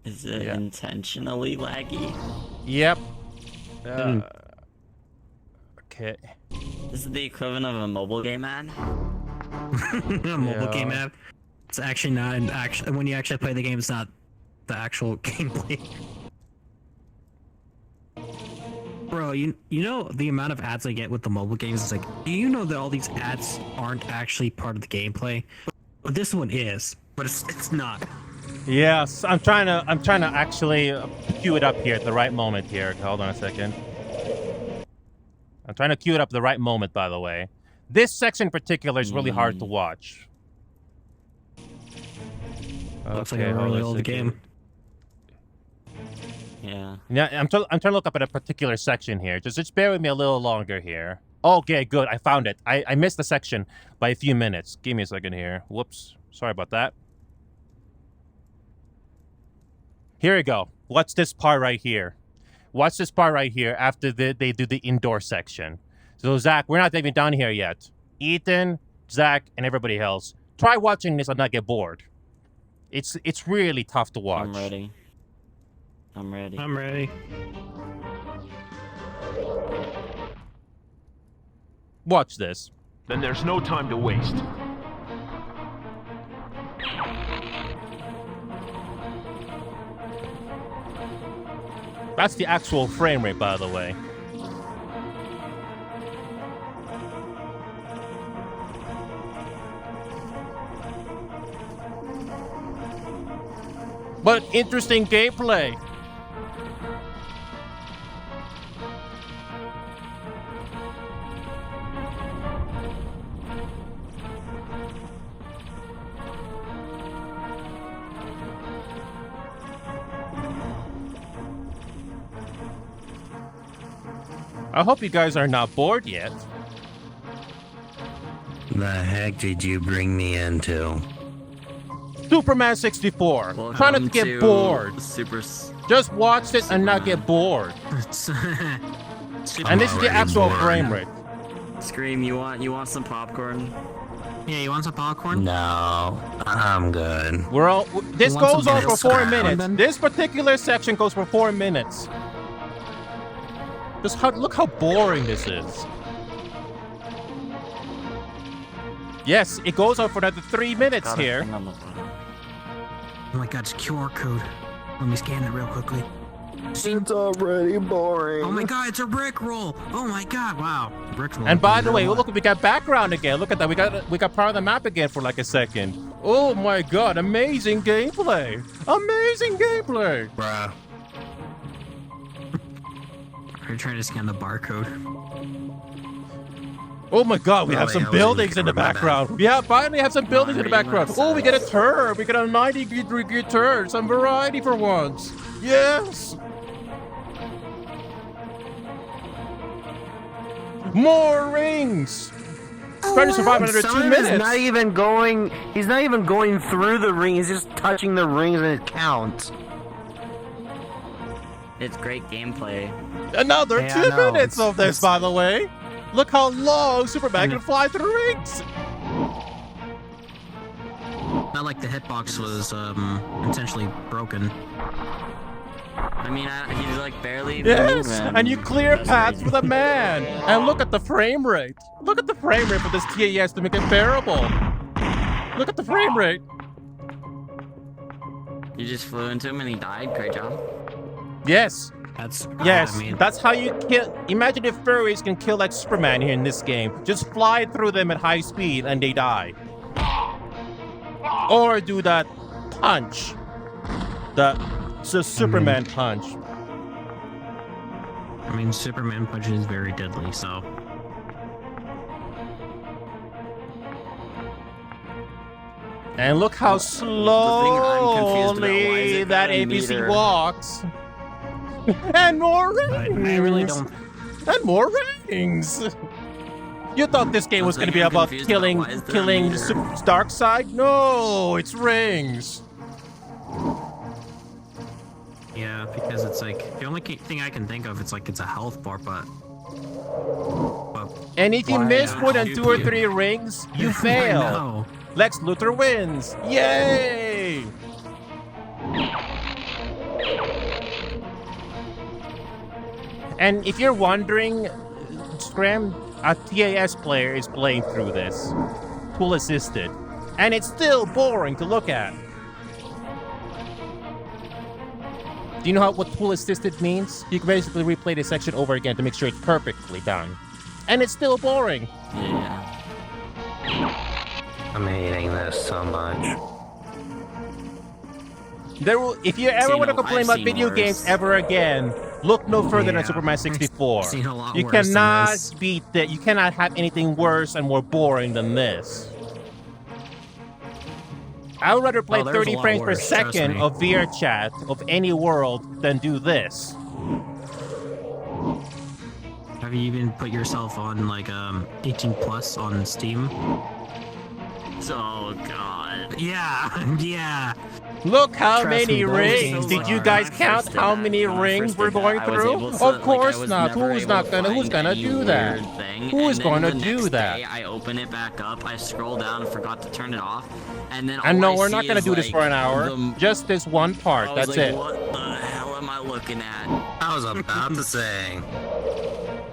Speaker 4: is it intentionally laggy?
Speaker 1: Yep. Okay.
Speaker 4: This is the equivalent of a mobile game ad.
Speaker 3: A mobile game app. It's actually not an actual. When you actually play the game, it's not the actual gameplay. Bro, you know the amount of ads I get with the mobile games is like, do you know that all these ads aren't actually part of the gameplay? But this one is, but it's not.
Speaker 1: Yes, I'm trying to actually queue it up here at the right moment here. Hold on a second. I'm trying to queue it up at the right moment, by the way. This section in particular is really hard to watch.
Speaker 3: Looks like a
Speaker 1: hold
Speaker 3: really
Speaker 1: on a
Speaker 3: old
Speaker 1: second.
Speaker 3: game.
Speaker 4: Yeah.
Speaker 1: Yeah, I'm trying to look up at a particular section here. Just bear with me a little longer here. Okay, good. I found it. I missed the section by a few minutes. Give me a second here. Whoops. Sorry about that. Here we go. Watch this part right here. Watch this part right here after they do the indoor section. So, Zach, we're not even done here yet. Ethan, Zach, and everybody else, try watching this and not get bored. It's really tough to watch.
Speaker 4: I'm ready. I'm ready.
Speaker 3: I'm ready.
Speaker 1: Watch this.
Speaker 5: Then there's no time to waste.
Speaker 1: That's the actual frame rate, by the way. But interesting gameplay. I hope you guys are not bored yet.
Speaker 6: The heck did you bring me into?
Speaker 1: Superman 64. Try not to
Speaker 4: Welcome
Speaker 1: get
Speaker 4: to
Speaker 1: bored.
Speaker 4: Super.
Speaker 1: Just watch it and not get bored. And this is the
Speaker 6: already
Speaker 1: actual
Speaker 6: bored.
Speaker 1: frame rate.
Speaker 4: Scream. You want some popcorn?
Speaker 3: Yeah, you want some popcorn?
Speaker 6: No, I'm good.
Speaker 1: We're all. This
Speaker 3: You want
Speaker 1: goes
Speaker 3: some
Speaker 1: on for
Speaker 3: Girl
Speaker 1: 4
Speaker 3: Scout
Speaker 1: minutes.
Speaker 3: then?
Speaker 1: This particular section goes for 4 minutes. Just look how boring this is. Yes, it goes on for another 3 minutes
Speaker 4: Got a
Speaker 1: here.
Speaker 4: thing on the bottom.
Speaker 3: Oh my god, it's QR code. Let me scan it real quickly.
Speaker 6: It's already boring.
Speaker 3: Oh my god, it's a brick roll. Oh my god, wow. Brick roll.
Speaker 1: And by the way, look, we got background again. Look at that. We got part of the map again for like a second. Oh my god, amazing gameplay. Amazing gameplay.
Speaker 6: Bruh.
Speaker 3: Are you trying to scan the barcode?
Speaker 1: Oh my god, we
Speaker 6: Oh,
Speaker 1: have
Speaker 6: wait,
Speaker 1: some
Speaker 6: I wasn't
Speaker 1: buildings in the
Speaker 6: recording my
Speaker 1: background. Yeah, finally have some buildings in the
Speaker 4: reading what
Speaker 1: background.
Speaker 4: it
Speaker 1: Oh, we get a
Speaker 4: says.
Speaker 1: turn. We get a 90-degree turn. Some variety for once. Yes. More rings. Trying to survive another 2
Speaker 6: Simon
Speaker 1: minutes.
Speaker 6: is not even going. He's not even going through the ring. He's just touching the rings and it counts.
Speaker 4: It's great gameplay.
Speaker 1: Another
Speaker 3: Yeah,
Speaker 1: 2
Speaker 3: I know.
Speaker 1: minutes of this,
Speaker 3: It's-
Speaker 1: by the way. Look how long Superman can fly through rings.
Speaker 3: Not like the hitbox was intentionally broken.
Speaker 4: I mean, he's like barely
Speaker 1: Yes,
Speaker 4: moving.
Speaker 1: and you clear
Speaker 4: That's
Speaker 1: paths
Speaker 4: crazy.
Speaker 1: for the man. And look at the frame rate. Look at the frame rate for this TAS to make it bearable. Look at the frame rate.
Speaker 4: You just flew into him and he died. Great job.
Speaker 1: Yes,
Speaker 3: That's
Speaker 1: yes,
Speaker 3: I mean,
Speaker 1: that's how you kill. Imagine if furries can kill like Superman here in this game. Just fly through them at high speed and they die. Or do that punch. The Superman punch.
Speaker 3: I mean, Superman punch is very deadly. So
Speaker 1: And look how
Speaker 4: I'm confused about, why is
Speaker 1: slowly
Speaker 4: it
Speaker 1: that
Speaker 4: not a
Speaker 1: ABC
Speaker 4: meter?
Speaker 1: walks. And more rings.
Speaker 3: I really don't.
Speaker 1: And more rings. You thought this game was going to be
Speaker 4: I'm
Speaker 1: about
Speaker 4: confused
Speaker 1: killing
Speaker 4: about why is there a meter?
Speaker 1: Darkseid? No, it's rings.
Speaker 3: Yeah, because it's like the only thing I can think of. It's like it's a health bar, but
Speaker 1: And if you
Speaker 3: Why
Speaker 1: miss
Speaker 3: not?
Speaker 1: more than 2 or 3 rings, you fail.
Speaker 3: No.
Speaker 1: Lex Luthor wins. Yay! And if you're wondering, Scram, a TAS player is playing through this, tool assisted, and it's still boring to look at. Do you know what tool assisted means? You can basically replay the section over again to make sure it's perfectly done, and it's still boring.
Speaker 4: Yeah.
Speaker 6: I'm hating this so much.
Speaker 1: There will, if you ever
Speaker 4: Seen
Speaker 1: want to
Speaker 4: a-
Speaker 1: complain
Speaker 4: I've
Speaker 1: about
Speaker 4: seen
Speaker 1: video
Speaker 4: worse.
Speaker 1: games ever again, look no further than
Speaker 3: Yeah.
Speaker 1: Superman 64.
Speaker 3: I've seen a lot
Speaker 1: You
Speaker 3: worse than
Speaker 1: cannot
Speaker 3: this.
Speaker 1: beat that. You cannot have anything worse and more boring than this. I would rather play
Speaker 3: Oh, there's a
Speaker 1: 30
Speaker 3: lot
Speaker 1: frames per
Speaker 3: worse, trust
Speaker 1: second
Speaker 3: me.
Speaker 1: of VR chat of any world than do this.
Speaker 3: Have you even put yourself on like 18 plus on Steam?
Speaker 4: Oh god.
Speaker 3: Yeah, yeah.
Speaker 1: Look how
Speaker 3: Trust
Speaker 1: many
Speaker 3: me, those
Speaker 1: rings.
Speaker 3: games
Speaker 1: Did you
Speaker 3: are-
Speaker 1: guys
Speaker 4: When I
Speaker 1: count
Speaker 4: first did
Speaker 1: how
Speaker 4: that-
Speaker 1: many
Speaker 4: when I
Speaker 1: rings
Speaker 4: first
Speaker 1: we're
Speaker 4: did that,
Speaker 1: going
Speaker 4: I was
Speaker 1: through?
Speaker 4: able to,
Speaker 1: Of course
Speaker 4: I was
Speaker 1: not.
Speaker 4: never
Speaker 1: Who's
Speaker 4: able
Speaker 1: not
Speaker 4: to
Speaker 1: gonna? Who's
Speaker 4: find
Speaker 1: gonna
Speaker 4: any
Speaker 1: do that?
Speaker 4: weird thing.
Speaker 1: Who is
Speaker 4: And then
Speaker 1: gonna
Speaker 4: the
Speaker 1: do
Speaker 4: next
Speaker 1: that?
Speaker 4: day, I open it back up. I scroll down and forgot to turn it off. And then
Speaker 1: And
Speaker 4: all
Speaker 1: no,
Speaker 4: I
Speaker 1: we're
Speaker 4: see
Speaker 1: not gonna
Speaker 4: is,
Speaker 1: do this
Speaker 4: like,
Speaker 1: for an hour. Just this one part.
Speaker 4: I was
Speaker 1: That's
Speaker 4: like,
Speaker 1: it.
Speaker 4: what the hell am I looking at?
Speaker 3: I was about to say.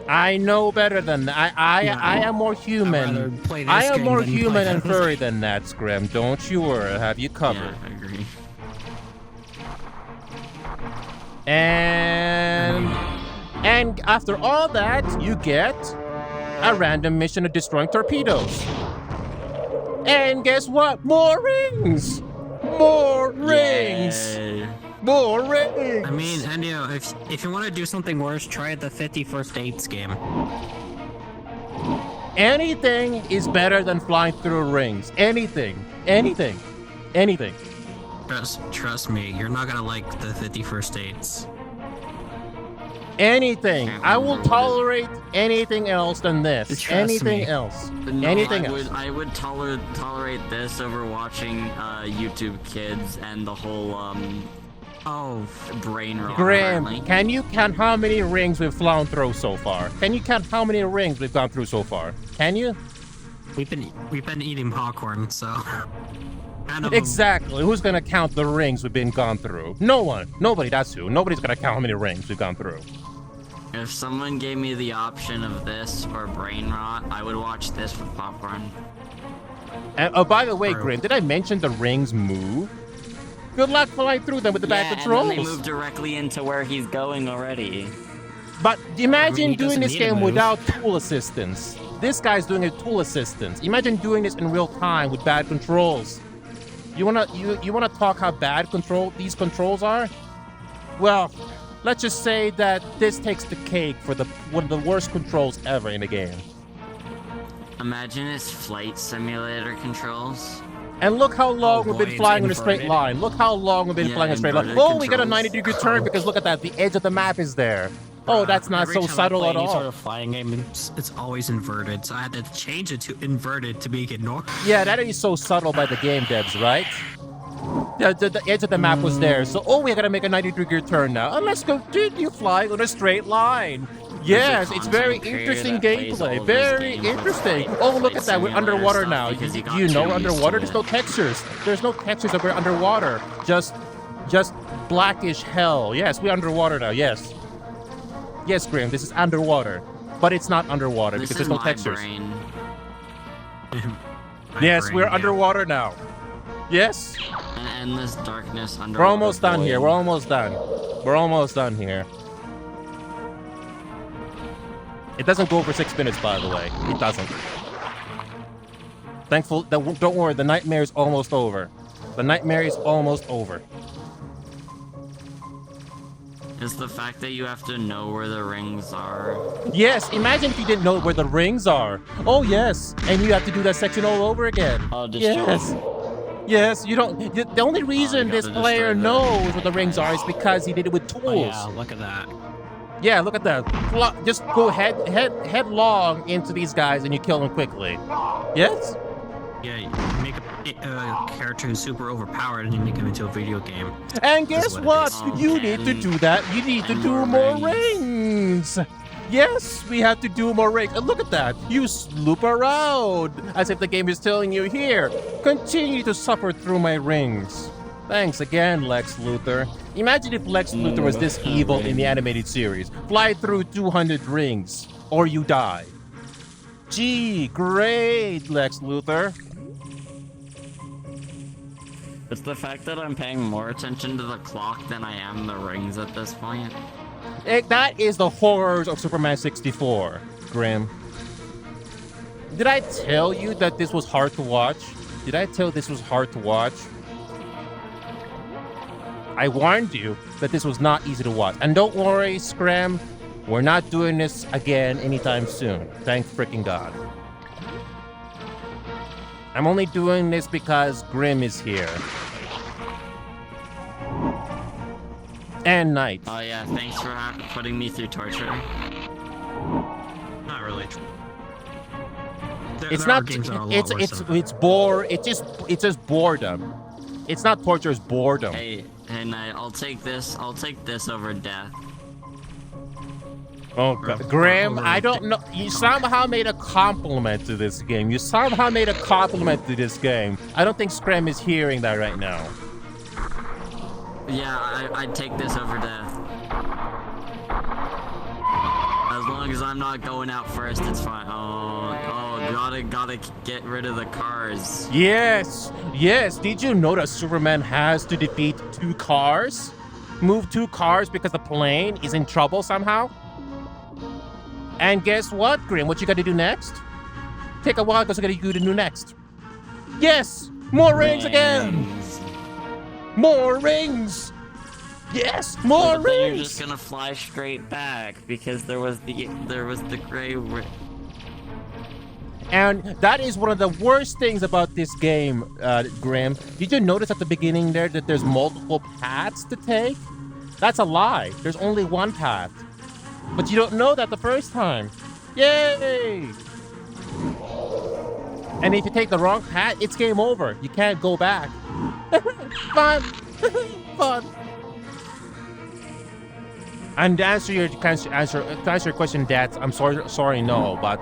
Speaker 1: I know better than that. I am more
Speaker 3: I'd rather
Speaker 1: human.
Speaker 3: play this
Speaker 1: I am
Speaker 3: game
Speaker 1: more
Speaker 3: than
Speaker 1: human
Speaker 3: play
Speaker 1: and
Speaker 3: those.
Speaker 1: furry than that, Scrim. Don't you worry. I have you covered.
Speaker 4: Yeah, I agree.
Speaker 1: And after all that, you get a random mission of destroying torpedoes. And guess what? More rings! More rings!
Speaker 4: Yay.
Speaker 1: More rings!
Speaker 3: I mean, and you know, if you want to do something worse, try the 50 First Dates game.
Speaker 1: Anything is better than flying through rings. Anything. Anything. Anything.
Speaker 3: Trust me, you're not gonna like the 50 First Dates.
Speaker 1: Anything.
Speaker 4: Can't
Speaker 1: I will
Speaker 4: remember what
Speaker 1: tolerate anything else than this.
Speaker 3: Trust
Speaker 1: Anything
Speaker 3: me.
Speaker 1: else.
Speaker 4: No,
Speaker 1: Anything
Speaker 4: I
Speaker 1: else.
Speaker 4: would, I would tolerate this over watching YouTube Kids and the whole
Speaker 3: Oh,
Speaker 4: brain rot.
Speaker 1: Graham,
Speaker 4: apparently.
Speaker 1: can you count how many rings we've flown through so far? Can you count how many rings we've gone through so far? Can you?
Speaker 3: we've been eating popcorn, so. Kind of
Speaker 1: Exactly. Who's gonna count the rings we've been gone through? No one. Nobody. That's who. Nobody's gonna count how many rings we've gone through.
Speaker 4: If someone gave me the option of this or brain rot, I would watch this with popcorn.
Speaker 1: And oh, by the way,
Speaker 3: True.
Speaker 1: Grim, did I mention the rings move? Good luck flying through them with the back
Speaker 4: And
Speaker 1: controls.
Speaker 4: then they move directly into where he's going already.
Speaker 1: But imagine
Speaker 3: he
Speaker 1: doing
Speaker 3: doesn't
Speaker 1: this
Speaker 3: need to
Speaker 1: game
Speaker 3: move.
Speaker 1: without tool assistance. This guy's doing a tool assistance. Imagine doing this in real time with bad controls. You wanna talk how bad these controls are? Well, let's just say that this takes the cake for one of the worst controls ever in a game.
Speaker 4: Imagine his flight simulator controls.
Speaker 1: And look how long
Speaker 3: Oh
Speaker 1: we've
Speaker 3: boy,
Speaker 1: been
Speaker 3: it's
Speaker 1: flying in a straight
Speaker 3: inverted.
Speaker 1: line. Look how long we've been
Speaker 4: Yeah,
Speaker 1: flying in a straight line.
Speaker 4: inverted
Speaker 1: Oh, we got a
Speaker 4: controls.
Speaker 1: 90-degree turn because look at that. The edge of the map is there. Oh, that's not
Speaker 3: Every
Speaker 1: so
Speaker 3: time I
Speaker 1: subtle
Speaker 3: play
Speaker 1: at
Speaker 3: any
Speaker 1: all.
Speaker 3: sort of flying game, it's always inverted, so I had to change it to inverted to make it normal.
Speaker 1: Yeah, that is so subtle by the game devs, right? The edge of the map was there, so we gotta make a 90-degree turn now. And let's go, dude, you fly on a straight line. Yes, it's very
Speaker 4: content
Speaker 1: interesting
Speaker 4: creator that plays all
Speaker 1: gameplay.
Speaker 4: of his
Speaker 1: Very
Speaker 4: games with,
Speaker 1: interesting.
Speaker 4: like,
Speaker 1: Oh, look
Speaker 4: flight
Speaker 1: at that, we're
Speaker 4: simulator
Speaker 1: underwater
Speaker 4: stuff
Speaker 1: now.
Speaker 4: because he got
Speaker 1: You know
Speaker 4: too
Speaker 1: we're
Speaker 4: used
Speaker 1: underwater?
Speaker 4: to
Speaker 1: There's no
Speaker 4: it.
Speaker 1: textures. There's no textures that we're underwater. Just blackish hell. Yes, we're underwater now, yes. Yes, Graham, this is underwater. But it's not underwater
Speaker 4: This
Speaker 1: because
Speaker 4: is
Speaker 1: there's no
Speaker 4: my
Speaker 1: textures.
Speaker 4: brain.
Speaker 1: Yes, we're underwater now. Yes?
Speaker 4: And endless darkness under.
Speaker 1: We're almost done here. We're almost done. We're almost done here. It doesn't go for 6 minutes, by the way. It doesn't. Don't worry, the nightmare is almost over. The nightmare is almost over.
Speaker 4: It's the fact that you have to know where the rings are.
Speaker 1: Yes, imagine if you didn't know where the rings are. Oh, yes. And you have to do that section all over again.
Speaker 4: Oh, just
Speaker 1: Yes. Yes, you don't. The only reason
Speaker 4: you
Speaker 1: this
Speaker 4: gotta
Speaker 1: player
Speaker 4: destroy
Speaker 1: knows where the rings are is because he did it with tools.
Speaker 3: Oh yeah, look at that.
Speaker 1: Yeah, look at that. Just go headlong into these guys and you kill them quickly. Yes?
Speaker 3: Yeah, you make a character who's super overpowered and you make him into a video game.
Speaker 1: And guess
Speaker 3: what it
Speaker 1: what?
Speaker 3: is.
Speaker 1: You need to do that. You need to
Speaker 4: and
Speaker 1: do
Speaker 4: more
Speaker 1: more
Speaker 4: rings.
Speaker 1: rings. Yes, we have to do more rings. And look at that. You loop around as if the game is telling you here. Continue to suffer through my rings. Thanks again, Lex Luthor. Imagine if Lex Luthor was this evil in the animated series. Fly through 200 rings, or you die. Gee, great, Lex Luthor.
Speaker 4: It's the fact that I'm paying more attention to the clock than I am the rings at this point.
Speaker 1: That is the horrors of Superman 64, Grim. Did I tell you that this was hard to watch? Did I tell this was hard to watch? I warned you that this was not easy to watch. And don't worry, Scram, we're not doing this again anytime soon. Thank freaking God.
Speaker 7: I'm only doing this because Grim is here. And Knight.
Speaker 4: Oh yeah, thanks for putting me through torture.
Speaker 3: Not really.
Speaker 7: It's
Speaker 3: there are
Speaker 7: not.
Speaker 3: games that are a lot worse than that.
Speaker 7: It's just boredom. It's not torture. It's boredom.
Speaker 4: Hey, Knight, I'll take this over death.
Speaker 7: Oh, God. Graham, I don't know. You somehow made a compliment to this game. You somehow made a compliment to this game. I don't think Scram is hearing that right now.
Speaker 4: Yeah, I'd take this over death. As long as I'm not going out first, it's fine. Gotta get rid of the cars.
Speaker 7: Yes. Did you know that Superman has to defeat 2 cars? Move 2 cars because the plane is in trouble somehow? And guess what, Grim? What you gotta do next? Take a while because what you gotta do next. Yes! More rings again! More rings! Yes! More
Speaker 4: But then
Speaker 7: rings!
Speaker 4: you're just gonna fly straight back because there was the gray.
Speaker 7: And that is one of the worst things about this game, Grim. Did you notice at the beginning there that there's multiple paths to take? That's a lie. There's only one path. But you don't know that the first time. Yay! And if you take the wrong path, it's game over. You can't go back. Fun! Fun! And to answer your question, Dad, I'm sorry, no, but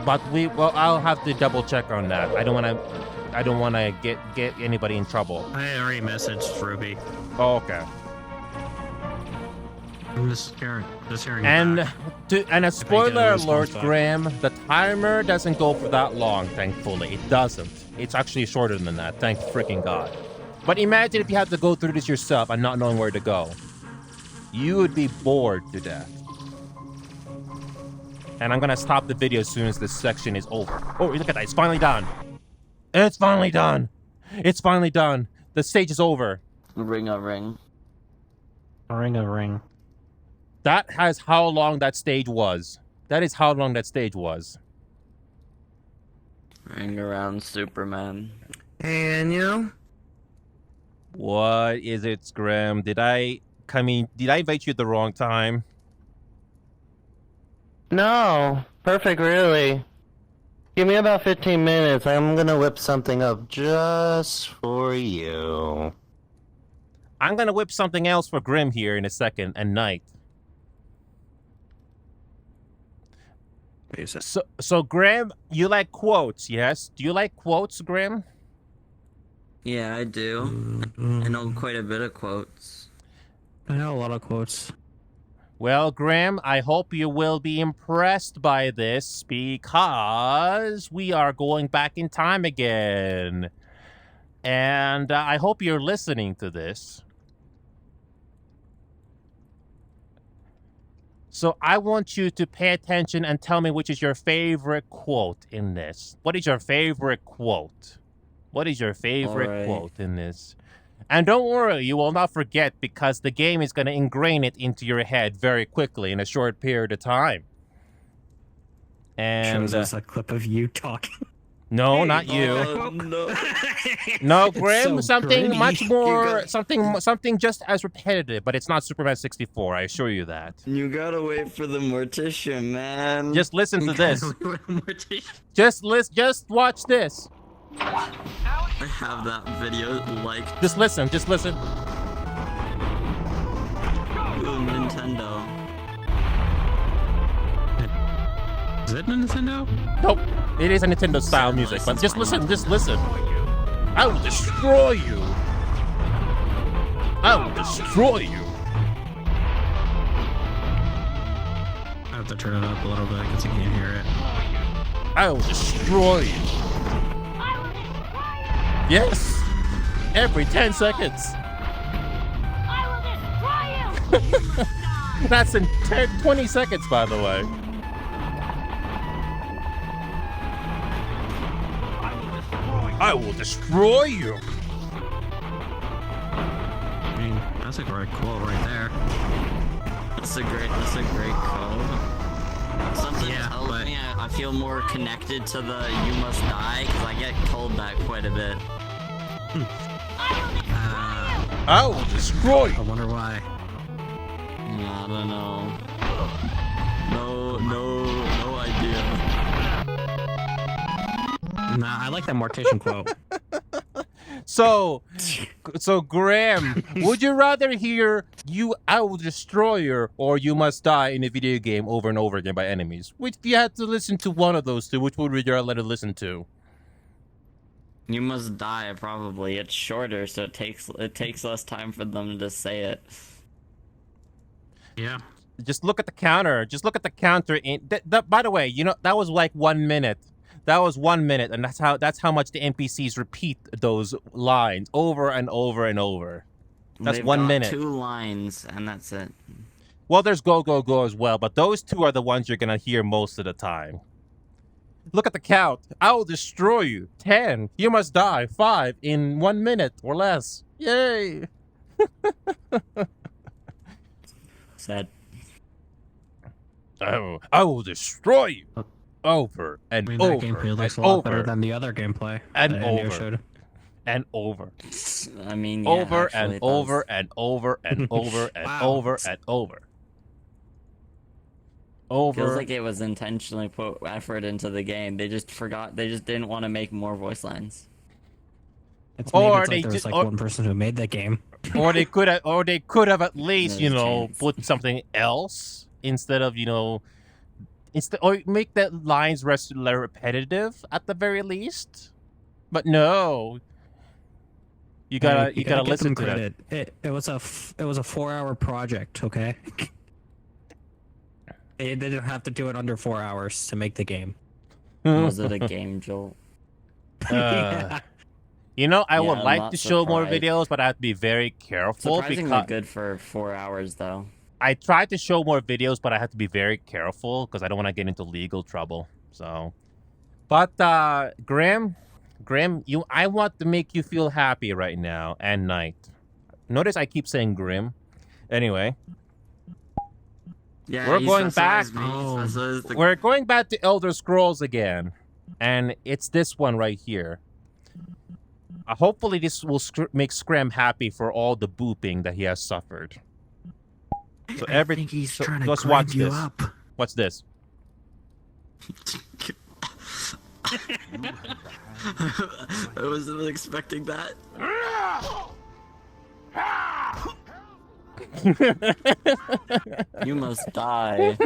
Speaker 7: I'll have to double check on that. I don't wanna get anybody in trouble.
Speaker 3: I already messaged Ruby.
Speaker 7: Oh, okay.
Speaker 3: I'm just hearing
Speaker 7: And
Speaker 3: back.
Speaker 7: and a spoiler
Speaker 3: response
Speaker 7: alert,
Speaker 3: back.
Speaker 7: Graham, the timer doesn't go for that long, thankfully. It doesn't. It's actually shorter than that, thank freaking God. But imagine if you had to go through this yourself and not knowing where to go. You would be bored to death. And I'm gonna stop the video as soon as this section is over. Oh, look at that, it's finally done. It's finally done. It's finally done. The stage is over.
Speaker 4: Ring a ring.
Speaker 3: Ring a ring.
Speaker 7: That has how long that stage was. That is how long that stage was.
Speaker 4: Ring around Superman.
Speaker 6: And you know,
Speaker 7: What is it, Scram? Did I invite you at the wrong time?
Speaker 6: no, perfect, really. Give me about 15 minutes. I'm gonna whip something up just for you.
Speaker 7: I'm gonna whip something else for Grim here in a second, and Knight. So Grim, you like quotes, yes? Do you like quotes, Grim?
Speaker 4: Yeah, I do. I know quite a bit of quotes.
Speaker 3: I know a lot of quotes.
Speaker 7: Well, Grim, I hope you will be impressed by this because we are going back in time again. And I hope you're listening to this. So I want you to pay attention and tell me which is your favorite quote in this. What is your favorite quote? What is your favorite
Speaker 4: Alright.
Speaker 7: quote in this? And don't worry, you will not forget because the game is going to ingrain it into your head very quickly in a short period of time. And
Speaker 3: Shows us a clip of you talking.
Speaker 7: no, not you.
Speaker 4: Oh, no.
Speaker 7: No, Grim,
Speaker 3: so
Speaker 7: something
Speaker 3: gritty.
Speaker 7: much more, something just as repetitive, but it's not Superman 64, I assure you that.
Speaker 4: You gotta wait for the mortician, man.
Speaker 7: Just listen to this. Just watch this.
Speaker 4: I have that video liked.
Speaker 7: Just listen.
Speaker 4: Ooh, Nintendo.
Speaker 3: Is it Nintendo?
Speaker 7: Nope. It is a Nintendo style music, but just listen. I will destroy you. I will destroy you.
Speaker 3: I have to turn it up a little bit because you can't hear it.
Speaker 7: I will destroy you. Yes. Every 10 seconds. That's in 20 seconds, by the way. I will destroy you.
Speaker 3: I mean, that's a great quote right there.
Speaker 4: That's a great quote. Something
Speaker 3: Yeah,
Speaker 4: tells
Speaker 3: but-
Speaker 4: me I feel more connected to the "you must die" because I get told that quite a bit.
Speaker 7: I will destroy
Speaker 3: I
Speaker 7: you.
Speaker 3: wonder why.
Speaker 4: I don't know. No idea.
Speaker 3: Nah, I like that Mortician quote.
Speaker 7: So Graham, would you rather hear "you I will destroy you" or "you must die" in a video game over and over again by enemies? Which if you had to listen to one of those two, which would you rather listen to?
Speaker 4: You must die. Probably it's shorter, so it takes less time for them to say it.
Speaker 3: Yeah.
Speaker 7: Just look at the counter. Just look at the counter. By the way, you know that was like 1 minute. That was 1 minute, and that's how much the NPCs repeat those lines over and over and over. That's
Speaker 4: They've
Speaker 7: 1
Speaker 4: got
Speaker 7: minute.
Speaker 4: 2 lines, and that's it.
Speaker 7: Well, there's go go go as well, but those two are the ones you're gonna hear most of the time. Look at the count. I will destroy you. 10. You must die. 5 in 1 minute or less. Yay!
Speaker 4: Sad.
Speaker 7: I will destroy you. Over and
Speaker 3: I mean, that
Speaker 7: over
Speaker 3: gameplay looks
Speaker 7: and
Speaker 3: a lot better
Speaker 7: over
Speaker 3: than the other gameplay.
Speaker 7: and
Speaker 3: that Indio
Speaker 7: over.
Speaker 3: showed.
Speaker 7: and over.
Speaker 4: I mean, yeah,
Speaker 7: Over
Speaker 4: actually
Speaker 7: and
Speaker 4: it
Speaker 7: over
Speaker 4: does.
Speaker 7: and over and over and
Speaker 3: Wow.
Speaker 7: over and over. Over.
Speaker 4: Feels like it was intentionally put effort into the game. They just forgot. They just didn't want to make more voice lines.
Speaker 3: It's
Speaker 7: Or
Speaker 3: maybe it's
Speaker 7: they
Speaker 3: like there was
Speaker 7: just-
Speaker 3: like
Speaker 7: or-
Speaker 3: one person who made that game.
Speaker 7: or they could have at least,
Speaker 4: There's a chance.
Speaker 7: put something else instead of, or make the lines repetitive at the very least. But no. You gotta
Speaker 3: Hey,
Speaker 7: gotta
Speaker 3: give
Speaker 7: listen
Speaker 3: them
Speaker 7: to that.
Speaker 3: credit. It was a 4-hour project. Okay. They didn't have to do it under 4 hours to make the game.
Speaker 4: Was it a game, Joel?
Speaker 7: I would
Speaker 4: Yeah,
Speaker 7: like
Speaker 4: not
Speaker 7: to show more
Speaker 4: surprised.
Speaker 7: videos, but I have to be very careful
Speaker 4: Surprisingly
Speaker 7: because
Speaker 4: good for 4 hours, though.
Speaker 7: I tried to show more videos, but I have to be very careful because I don't want to get into legal trouble. So, but Graham, I want to make you feel happy right now and Knight. Notice I keep saying Grim. Anyway,
Speaker 4: Yeah,
Speaker 7: We're
Speaker 4: he
Speaker 7: going
Speaker 4: specialized
Speaker 7: back-
Speaker 4: me, he
Speaker 3: Oh.
Speaker 4: specialized the-
Speaker 7: we're going back to Elder Scrolls again, and it's this one right here. Hopefully, this will make Scram happy for all the booping that he has suffered. So
Speaker 3: I think he's trying to
Speaker 7: let's
Speaker 3: grind
Speaker 7: watch
Speaker 3: you
Speaker 7: this.
Speaker 3: up.
Speaker 7: What's this?
Speaker 4: I wasn't expecting that. You must die.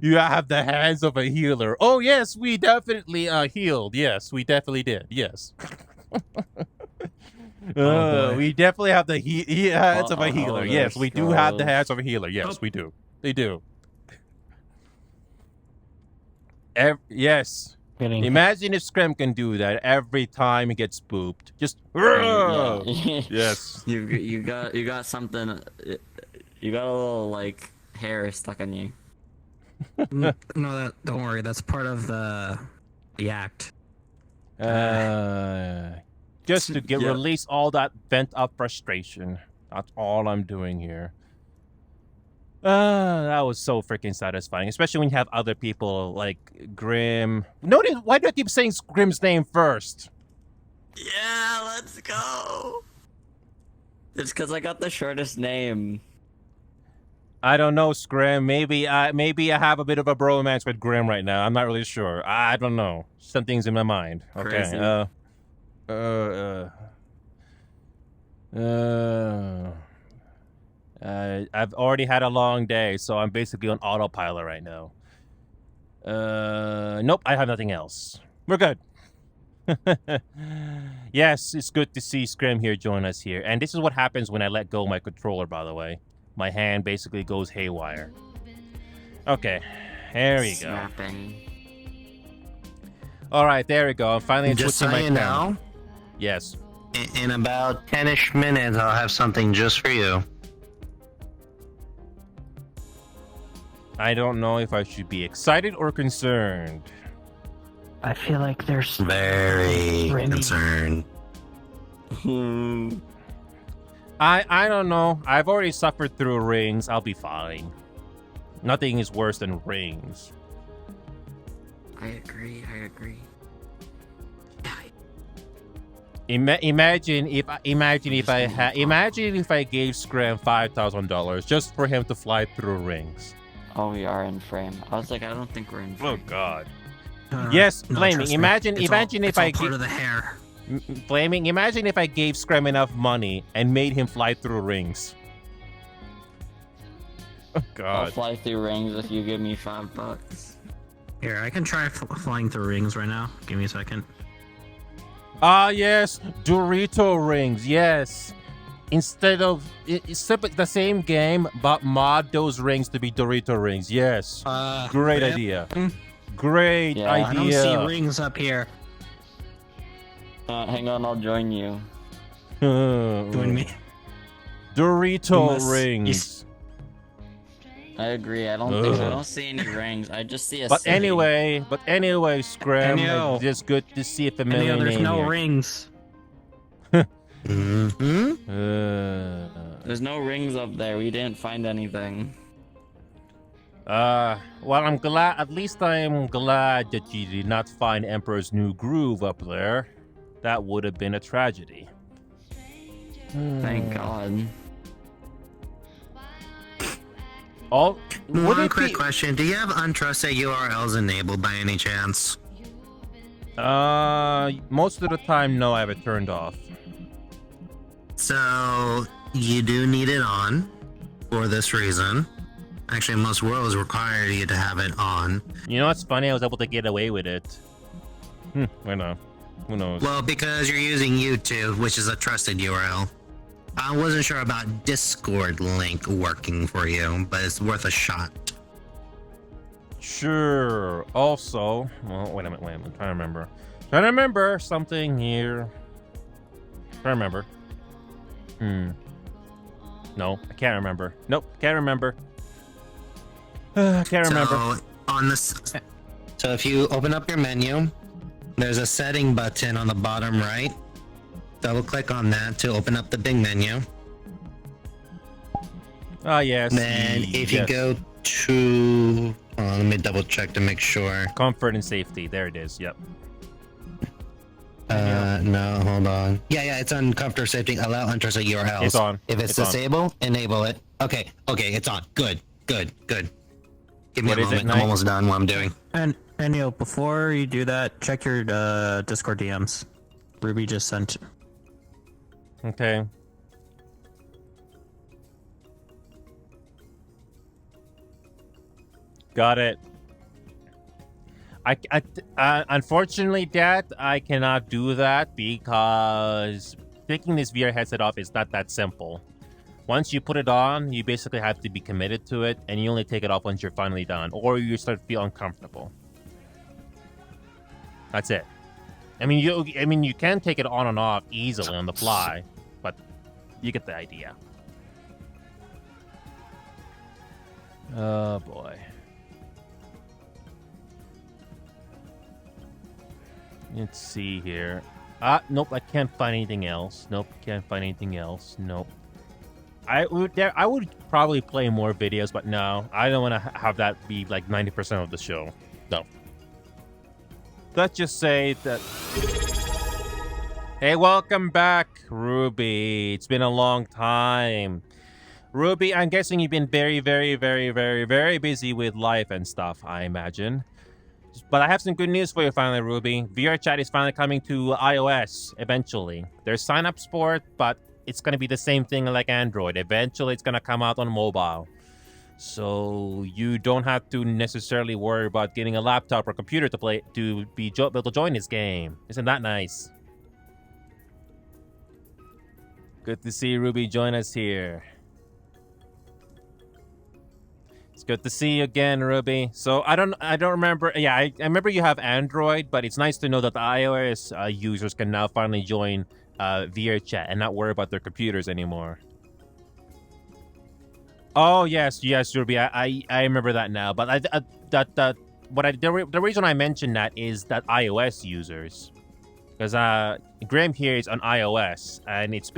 Speaker 7: You have the hands of a healer. Oh yes, we definitely healed. Yes, we definitely did. Yes.
Speaker 3: boy.
Speaker 7: We definitely have the hands of a healer.
Speaker 4: Elder
Speaker 7: Yes, we do have the
Speaker 4: Scrolls.
Speaker 7: hands of a healer. Yes, we do. They do. Yes.
Speaker 3: Getting
Speaker 7: Imagine if Scram can do that every time he gets spooked. Just
Speaker 4: Yeah.
Speaker 7: yes.
Speaker 4: You got something. You got a little like hair stuck on you.
Speaker 3: no, don't worry. That's part of the act.
Speaker 7: Just to
Speaker 4: Yeah.
Speaker 7: release all that pent up frustration. That's all I'm doing here. That was so freaking satisfying, especially when you have other people like Grim. Notice why do I keep saying Grim's name first?
Speaker 4: Yeah, let's go. It's because I got the shortest name.
Speaker 7: I don't know, Scrim. Maybe I have a bit of a bromance with Grim right now. I'm not really sure. I don't know. Something's in my mind. Okay.
Speaker 4: Crazy.
Speaker 7: I've already had a long day, so I'm basically on autopilot right now. Nope, I have nothing else. We're good. Yes, it's good to see Scrim here join us here. And this is what happens when I let go of my controller, by the way. My hand basically goes haywire. Okay, there we go.
Speaker 4: Snapping.
Speaker 7: All right, there we go. I'm finally
Speaker 6: Just so
Speaker 7: switching
Speaker 6: you
Speaker 7: my camera.
Speaker 6: know,
Speaker 7: Yes.
Speaker 6: in about 10-ish minutes, I'll have something just for you.
Speaker 7: I don't know if I should be excited or concerned.
Speaker 3: I feel like there's
Speaker 6: Very
Speaker 3: Remy.
Speaker 6: concerned.
Speaker 7: I don't know. I've already suffered through rings. I'll be fine. Nothing is worse than rings.
Speaker 4: I agree.
Speaker 7: Imagine if I gave Scram $5,000 just for him to fly through rings.
Speaker 4: Oh, we are in frame. I was like, I don't think we're in frame.
Speaker 7: Oh God. Yes,
Speaker 3: no,
Speaker 7: Flaming.
Speaker 3: trust me.
Speaker 7: Imagine
Speaker 3: It's all part of the hair.
Speaker 7: Flaming. Imagine if I gave Scram enough money and made him fly through rings. Oh
Speaker 4: I'll
Speaker 7: God.
Speaker 4: fly through rings if you give me $5.
Speaker 3: Here, I can try flying through rings right now. Give me a second.
Speaker 7: Ah, yes, Dorito rings. Yes. Instead of it's the same game, but mod those rings to be Dorito rings. Yes. Great
Speaker 3: Yep.
Speaker 7: idea. Great
Speaker 4: Yeah.
Speaker 7: idea.
Speaker 3: I don't see rings up here.
Speaker 4: Hang on, I'll join you.
Speaker 3: Join me.
Speaker 7: Dorito
Speaker 3: Unless
Speaker 7: rings.
Speaker 4: I agree. I don't see any rings. I just see a
Speaker 7: But
Speaker 4: city.
Speaker 7: anyway, Scram,
Speaker 3: Enyo.
Speaker 7: like, just good to see a familiar
Speaker 3: There's
Speaker 7: name
Speaker 3: no
Speaker 7: here.
Speaker 3: rings.
Speaker 6: Mm-hmm.
Speaker 4: There's no rings up there. We didn't find anything.
Speaker 7: Well, I'm glad. At least I'm glad that you did not find Emperor's New Groove up there. That would have been a tragedy.
Speaker 4: Thank God.
Speaker 7: Oh, would
Speaker 6: One
Speaker 7: it
Speaker 6: quick
Speaker 7: be?
Speaker 6: question. Do you have untrusted URLs enabled by any chance?
Speaker 7: Most of the time, no, I have it turned off.
Speaker 6: So, you do need it on for this reason. Actually, most worlds require you to have it on.
Speaker 7: You know what's funny? I was able to get away with it. I know. Who knows?
Speaker 6: Well, because you're using YouTube, which is a trusted URL. I wasn't sure about Discord link working for you, but it's worth a shot.
Speaker 7: Sure. Also, well, wait a minute. I'm trying to remember something here. Trying to remember. No, I can't remember. Nope, can't remember. Can't remember.
Speaker 6: So, on this, so if you open up your menu, there's a setting button on the bottom right. Double click on that to open up the big menu.
Speaker 7: Ah, yes.
Speaker 6: Then if you go to, let me double check to make sure.
Speaker 7: Comfort and safety. There it is. Yep.
Speaker 6: No, hold on. Yeah, it's on comfort safety. Allow untrusted URLs.
Speaker 7: It's on.
Speaker 6: If it's disabled, enable it. Okay, it's on. Good. Give me
Speaker 7: What
Speaker 6: a
Speaker 7: is it,
Speaker 6: moment.
Speaker 7: Knight?
Speaker 6: I'm almost done what I'm doing.
Speaker 3: And Neil, before you do that, check your Discord DMs. Ruby just sent.
Speaker 7: Okay. Got it. Unfortunately, Dad, I cannot do that because taking this VR headset off is not that simple. Once you put it on, you basically have to be committed to it, and you only take it off once you're finally done, or you start to feel uncomfortable. That's it. I mean, you can take it on and off easily on the fly, but you get the idea. Oh boy. Let's see here. Nope, I can't find anything else. Nope, can't find anything else. Nope. I would probably play more videos, but no, I don't want to have that be like 90% of the show. No. Let's just say that. Hey, welcome back, Ruby. It's been a long time. Ruby, I'm guessing you've been very, very, very, very, very busy with life and stuff, I imagine. But I have some good news for you finally, Ruby. VR chat is finally coming to iOS eventually. There's sign-up support, but it's going to be the same thing like Android. Eventually, it's going to come out on mobile. So you don't have to necessarily worry about getting a laptop or computer to be able to join this game. Isn't that nice? Good to see Ruby join us here. It's good to see you again, Ruby. So I don't remember. Yeah, I remember you have Android, but it's nice to know that the iOS users can now finally join VR chat and not worry about their computers anymore. Oh yes, Ruby. I remember that now. But the reason I mentioned that is that iOS users, because Graham here is on iOS, and it's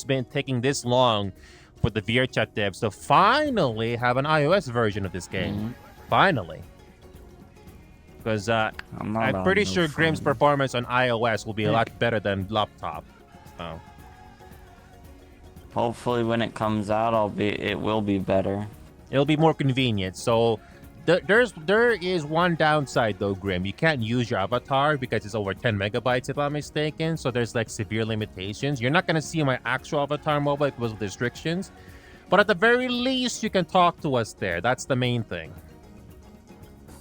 Speaker 7: been taking this long for the VRChat devs to finally have an iOS version of this game. Finally. Because I'm pretty sure Grim's performance on iOS will be a lot better than laptop. Oh.
Speaker 4: Hopefully when it comes out, it will be better.
Speaker 7: It'll be more convenient. So there is one downside though, Grim. You can't use your avatar because it's over 10 megabytes if I'm mistaken. So there's like severe limitations. You're not gonna see my actual avatar mobile because of the restrictions. But at the very least, you can talk to us there. That's the main thing.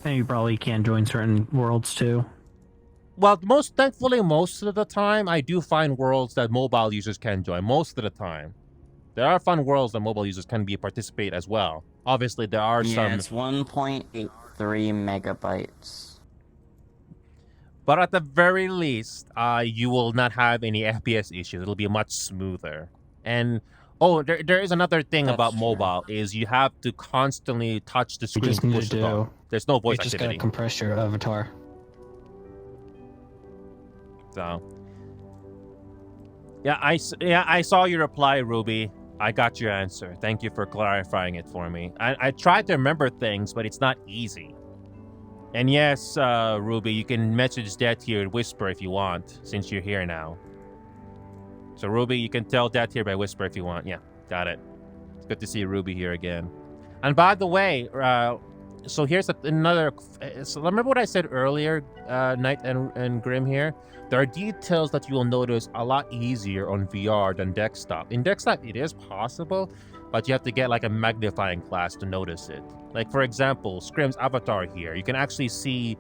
Speaker 3: And you probably can't join certain worlds too.
Speaker 7: Well, thankfully, most of the time, I do find worlds that mobile users can join. Most of the time. There are fun worlds that mobile users can participate as well. Obviously, there are some...
Speaker 4: Yeah, it's 1.83 megabytes.
Speaker 7: But at the very least, you will not have any FPS issues. It'll be much smoother. And, there is another thing about mobile, is you have to constantly touch the screen to push it on. There's no voice activity.
Speaker 3: You just gotta compress your avatar.
Speaker 7: So... Yeah, I saw your reply, Ruby. I got your answer. Thank you for clarifying it for me. I tried to remember things, but it's not easy. And yes, Ruby, you can message Death here and Whisper if you want, since you're here now. So Ruby, you can tell Death here by Whisper if you want. Yeah, got it. It's good to see Ruby here again. And by the way, so here's another... So remember what I said earlier, Knight and Grim here? There are details that you will notice a lot easier on VR than desktop. In desktop, it is possible, but you have to get like a magnifying glass to notice it. Like, for example, Scrim's avatar here. You can actually see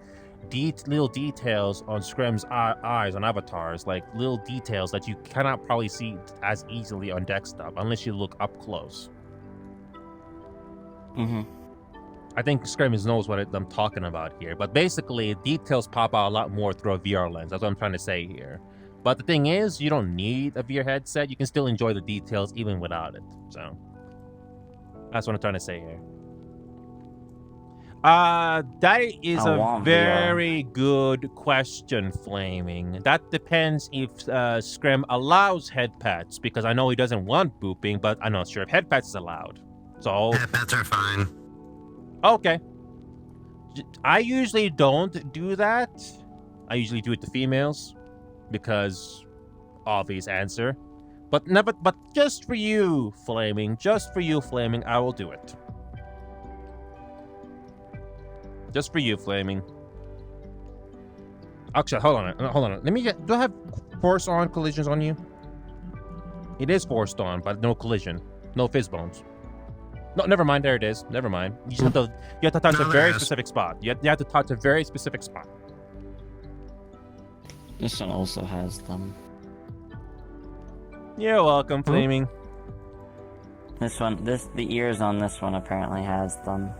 Speaker 7: little details on Scrim's eyes on avatars, like little details that you cannot probably see as easily on desktop unless you look up close. I think Scrim knows what I'm talking about here, but basically details pop out a lot more through a VR lens. That's what I'm trying to say here. But the thing is, you don't need a VR headset. You can still enjoy the details even without it. So that's what I'm trying to say here. That is a very good question, Flaming. That depends if Scrim allows headpads, because I know he doesn't want booping, but I'm not sure if headpads is allowed. So
Speaker 6: Headpads are fine.
Speaker 7: Okay. I usually don't do that. I usually do it to females because obvious answer. But just for you, Flaming, I will do it. Just for you, Flaming. Actually, hold on. Do I have force on collisions on you? It is forced on, but no collision. No fizz bones. No, never mind. There it is. Never mind. You just have to touch a very specific spot. You have to touch a very specific spot.
Speaker 4: This one also has them.
Speaker 7: You're welcome, Flaming.
Speaker 4: The ears on this one apparently has them.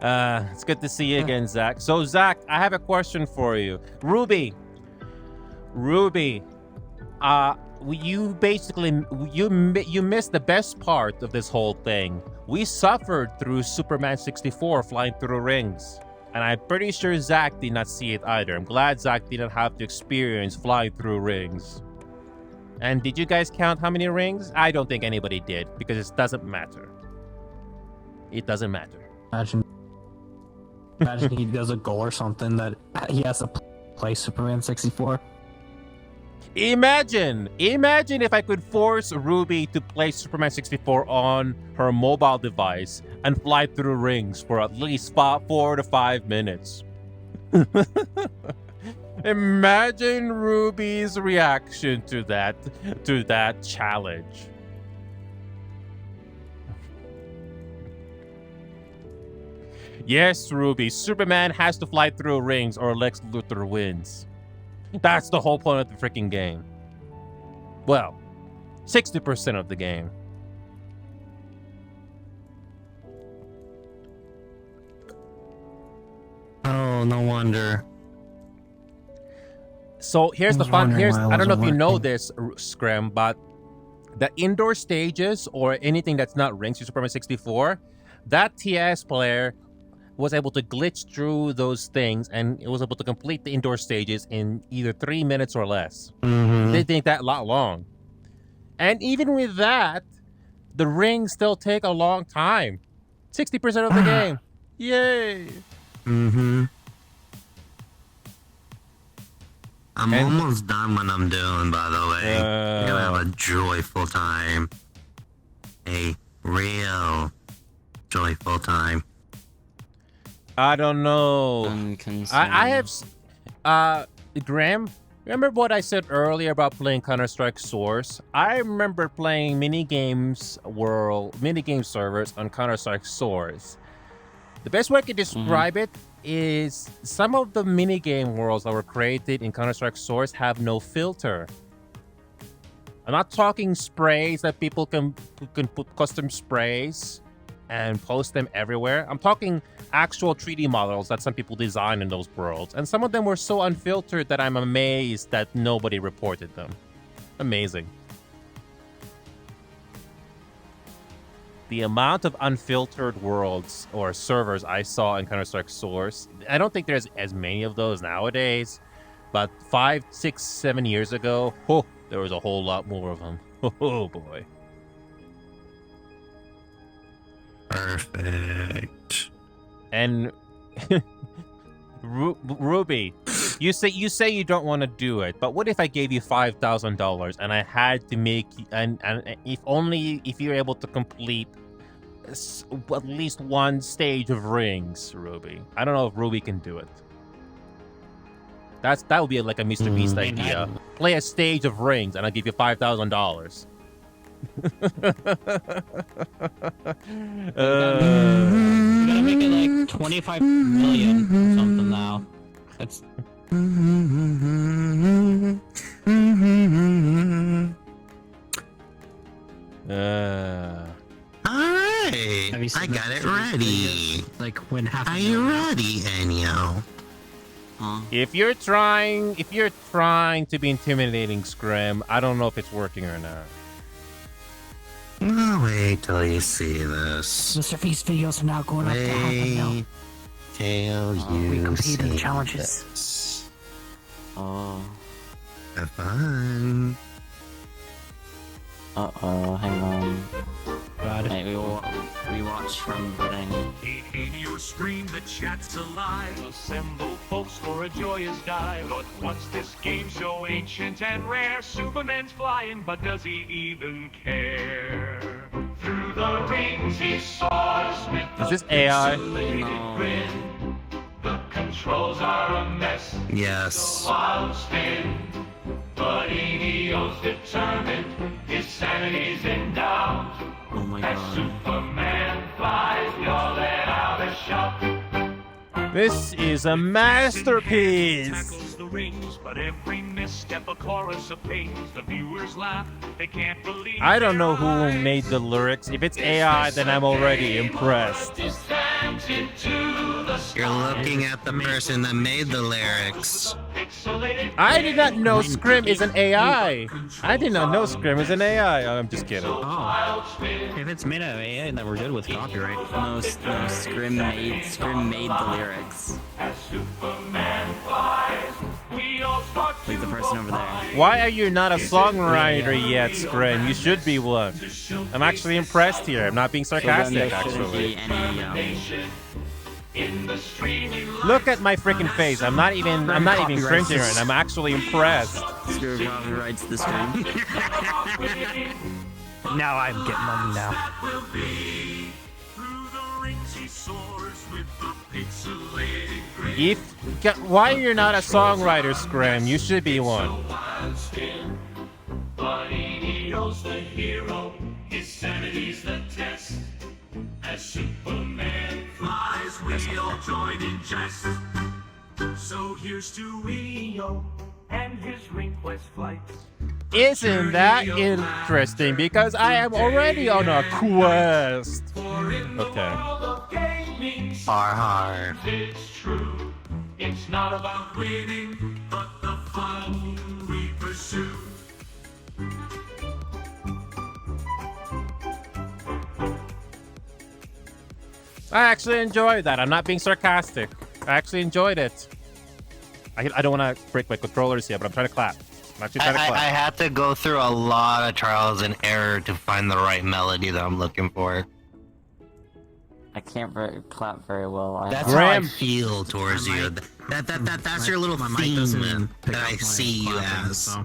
Speaker 7: It's good to see you again, Zach. So, Zach, I have a question for you. Ruby, you basically you missed the best part of this whole thing. We suffered through Superman 64 flying through rings, and I'm pretty sure Zach did not see it either. I'm glad Zach didn't have to experience flying through rings. And did you guys count how many rings? I don't think anybody did, because it doesn't matter. It doesn't matter.
Speaker 3: Imagine he does a goal or something that he has to play Superman 64.
Speaker 7: Imagine if I could force Ruby to play Superman 64 on her mobile device and fly through rings for at least 4 to 5 minutes. Imagine Ruby's reaction to that challenge. Yes, Ruby, Superman has to fly through rings or Lex Luthor wins. That's the whole point of the freaking game. Well, 60% of the game.
Speaker 6: Oh, no wonder.
Speaker 7: So here's the fun. I don't know if you know this, Scrim, but the indoor stages or anything that's not rings to Superman 64, that TS player was able to glitch through those things and it was able to complete the indoor stages in either 3 minutes or less. They think that a lot long. And even with that, the rings still take a long time. 60% of the game. Yay!
Speaker 6: Mm-hmm. I'm
Speaker 7: And-
Speaker 6: almost done what I'm doing, by the way. I'm gonna have a joyful time. A real joyful time.
Speaker 7: I don't know. I have Graham, remember what I said earlier about playing Counter-Strike Source? I remember playing minigame servers on Counter-Strike Source. The best way I can describe it is some of the minigame worlds that were created in Counter-Strike Source have no filter. I'm not talking sprays that people can put custom sprays and post them everywhere. I'm talking actual 3D models that some people design in those worlds. And some of them were so unfiltered that I'm amazed that nobody reported them. Amazing. The amount of unfiltered worlds or servers I saw in Counter-Strike Source, I don't think there's as many of those nowadays. But 5, 6, 7 years ago, there was a whole lot more of them. Oh boy.
Speaker 6: Perfect.
Speaker 7: And Ruby, you say you don't want to do it, but what if I gave you $5,000 and I had to make and if you're able to complete at least one stage of rings, Ruby? I don't know if Ruby can do it. That would be like a Mr. Beast idea. Play a stage of rings and I'll give you $5,000.
Speaker 3: You gotta make it like 25 million or something now. That's
Speaker 6: Alright,
Speaker 3: Have you seen
Speaker 6: I got it
Speaker 3: those
Speaker 6: ready.
Speaker 3: videos? Like when half.
Speaker 6: Are you ready, Enyo?
Speaker 7: If you're trying to be intimidating, Scrim, I don't know if it's working or not.
Speaker 6: I'll wait till you see this.
Speaker 8: Mr. Beast videos are now going up to half a mil.
Speaker 6: Wait till you
Speaker 8: We compete in
Speaker 6: see
Speaker 8: challenges.
Speaker 6: this.
Speaker 4: Oh.
Speaker 6: Have fun.
Speaker 4: Uh-oh, hang on.
Speaker 3: God.
Speaker 4: Wait, we watch from the thing.
Speaker 5: In your stream, the chat's alive. Assemble folks for a joyous dive. But what's this game so ancient and rare? Superman's flying, but does he even care? Through the rings he soars with
Speaker 7: Is this AI?
Speaker 4: No.
Speaker 5: grin. The controls are a mess.
Speaker 6: Yes.
Speaker 5: Wild spin. But Enio's determined. His sanity's in doubt.
Speaker 4: Oh my
Speaker 5: As
Speaker 4: god.
Speaker 5: Superman flies, you're let out a shout.
Speaker 7: This is a masterpiece.
Speaker 5: Tackles the rings, but every misstep a chorus of pains. The viewers laugh, they can't believe.
Speaker 7: I don't know who made the lyrics. If it's AI, then I'm already impressed.
Speaker 6: You're looking at the person that made the lyrics.
Speaker 7: I did not know Scrim is an AI. I did not know Scrim is an AI. Oh, I'm just kidding.
Speaker 3: Oh, if it's made out of AI, then we're good with copyright.
Speaker 4: No, Scrim made the lyrics. Like the person over there.
Speaker 7: Why are you not a songwriter yet, Scrim? You should be one. I'm actually impressed here. I'm not being sarcastic, actually. Look at my freaking face. I'm not even cringing right now. I'm actually impressed.
Speaker 4: Screw copyrights the stream.
Speaker 8: Now I'm getting money now.
Speaker 7: Why you're not a songwriter, Scrim? You should be one.
Speaker 5: But Enio's the hero, his sanity's the test. As Superman flies, we all join in jest. So here's to Enio and his ring quest flight.
Speaker 7: Isn't that interesting? Because I am already on a quest. Okay.
Speaker 6: Har.
Speaker 5: It's true. It's not about winning, but the fun we pursue.
Speaker 7: I actually enjoyed that. I'm not being sarcastic. I actually enjoyed it. I don't want to break my controllers here, but I'm trying to clap. Not too bad.
Speaker 6: I had to go through a lot of trials and error to find the right melody that I'm looking for.
Speaker 4: I can't clap very well.
Speaker 6: That's how I
Speaker 7: Graham.
Speaker 6: feel towards
Speaker 3: My
Speaker 6: you.
Speaker 3: mic-
Speaker 6: That's your little
Speaker 3: my mic
Speaker 6: theme
Speaker 3: doesn't pick
Speaker 6: that
Speaker 3: up
Speaker 6: I
Speaker 3: my
Speaker 6: see you
Speaker 3: clapping,
Speaker 6: as.
Speaker 3: so.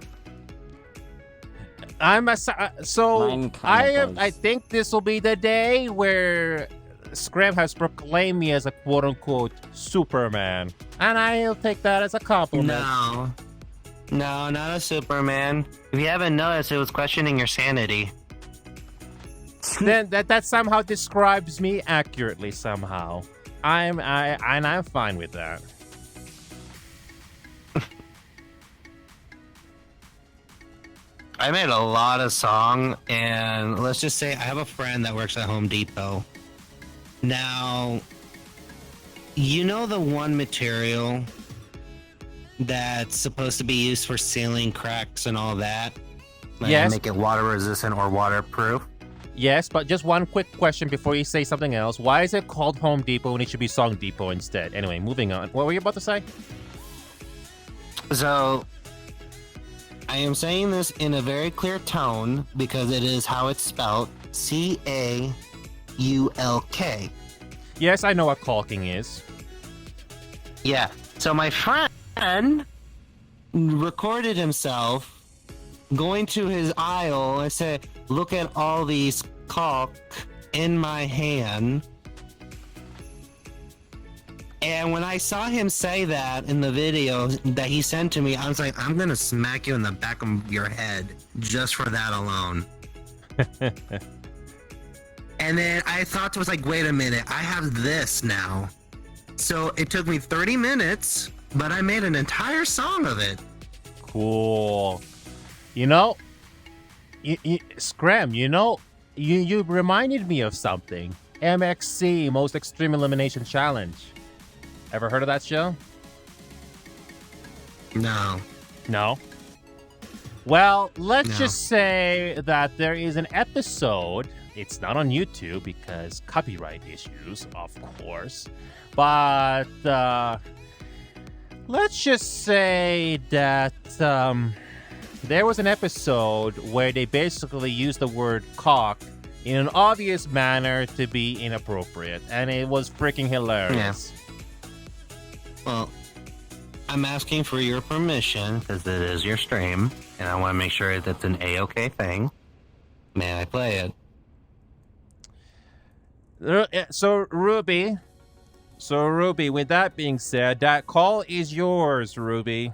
Speaker 7: So
Speaker 4: Mine kinda
Speaker 7: I
Speaker 4: does.
Speaker 7: think this will be the day where Scram has proclaimed me as a quote unquote Superman, and I'll take that as a compliment.
Speaker 6: No, not a Superman. If you haven't noticed, it was questioning your sanity.
Speaker 7: Then that somehow describes me accurately somehow. I'm fine with that.
Speaker 6: I made a lot of song, and let's just say I have a friend that works at Home Depot. Now, you know the one material that's supposed to be used for sealing cracks and all that? Like
Speaker 7: Yes.
Speaker 6: Make it water resistant or waterproof?
Speaker 7: Yes, but just one quick question before you say something else. Why is it called Home Depot when it should be Song Depot instead? Anyway, moving on. What were you about to say?
Speaker 6: So, I am saying this in a very clear tone because it is how it's spelled. Caulk.
Speaker 7: Yes, I know what caulking is.
Speaker 6: Yeah. So my friend recorded himself going to his aisle and said, "Look at all these caulk in my hand." And when I saw him say that in the video that he sent to me, I was like, I'm gonna smack you in the back of your head just for that alone. And then I thought to myself, like, wait a minute, I have this now. So it took me 30 minutes, but I made an entire song of it.
Speaker 7: Cool. You know, Scram, you reminded me of something. MXC, Most Extreme Elimination Challenge. Ever heard of that show?
Speaker 6: No.
Speaker 7: No. Well, let's
Speaker 6: No.
Speaker 7: just say that there is an episode. It's not on YouTube because copyright issues, of course. But let's just say that there was an episode where they basically used the word cock in an obvious manner to be inappropriate, and it was freaking hilarious.
Speaker 6: Well, I'm asking for your permission because it is your stream, and I want to make sure that's an A-OK thing. May I play it?
Speaker 7: So Ruby, with that being said, that call is yours, Ruby.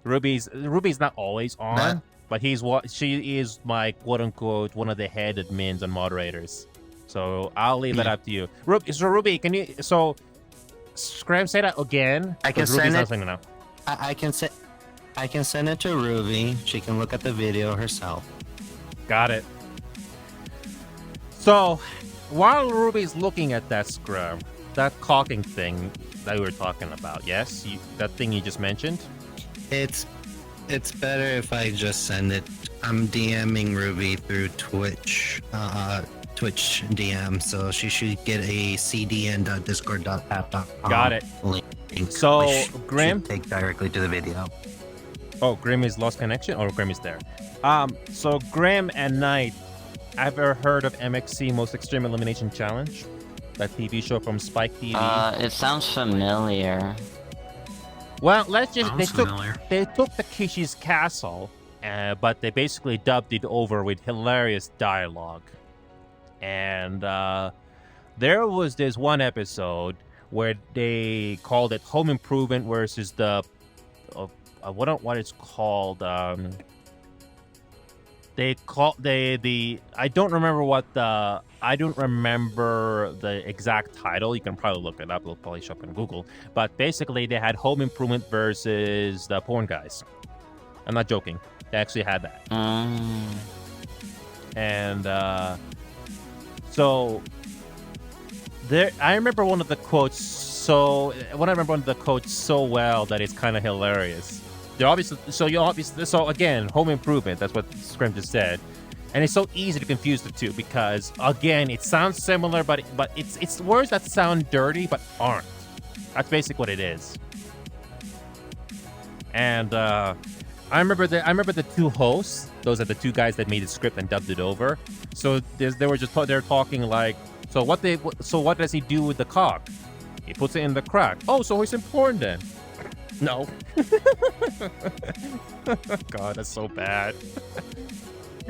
Speaker 7: Ruby's not always on,
Speaker 6: That-
Speaker 7: but she is my quote unquote one of the head admins and moderators. So I'll leave it
Speaker 6: Yeah.
Speaker 7: up to you. Ruby, can you Scram, say that again?
Speaker 6: I can
Speaker 7: 'Cause Ruby's
Speaker 6: send
Speaker 7: not
Speaker 6: it.
Speaker 7: saying it now.
Speaker 6: I can send it to Ruby. She can look at the video herself.
Speaker 7: Got it. So, while Ruby's looking at that Scrum, that caulking thing that we were talking about, yes? That thing you just mentioned?
Speaker 6: It's better if I just send it. I'm DMing Ruby through Twitch DM, so she should get a cdn.discord.app.com
Speaker 7: Got it.
Speaker 6: link.
Speaker 7: So,
Speaker 6: which
Speaker 7: Grim?
Speaker 6: should take directly to the video.
Speaker 7: Oh, Grim is lost connection? Or Grim is there. So Grim and Knight, have you ever heard of MXC Most Extreme Elimination Challenge? That TV show from Spike TV?
Speaker 4: It sounds familiar.
Speaker 7: Well, let's just
Speaker 3: Sounds familiar.
Speaker 7: they took Takeshi's Castle, but they basically dubbed it over with hilarious dialogue. And there was this one episode where they called it Home Improvement versus the what it's called. They I don't remember the exact title. You can probably look it up. It'll probably show up on Google. But basically, they had Home Improvement versus the porn guys. I'm not joking. They actually had that. And so there, I remember one of the quotes so well that it's kind of hilarious. So again, Home Improvement. That's what Scrim just said, and it's so easy to confuse the two because again, it sounds similar, but it's words that sound dirty but aren't. That's basically what it is. And I remember the two hosts. Those are the two guys that made the script and dubbed it over. So they're talking like, so what does he do with the cock? He puts it in the crack. Oh, so he's important then. No. God, that's so bad.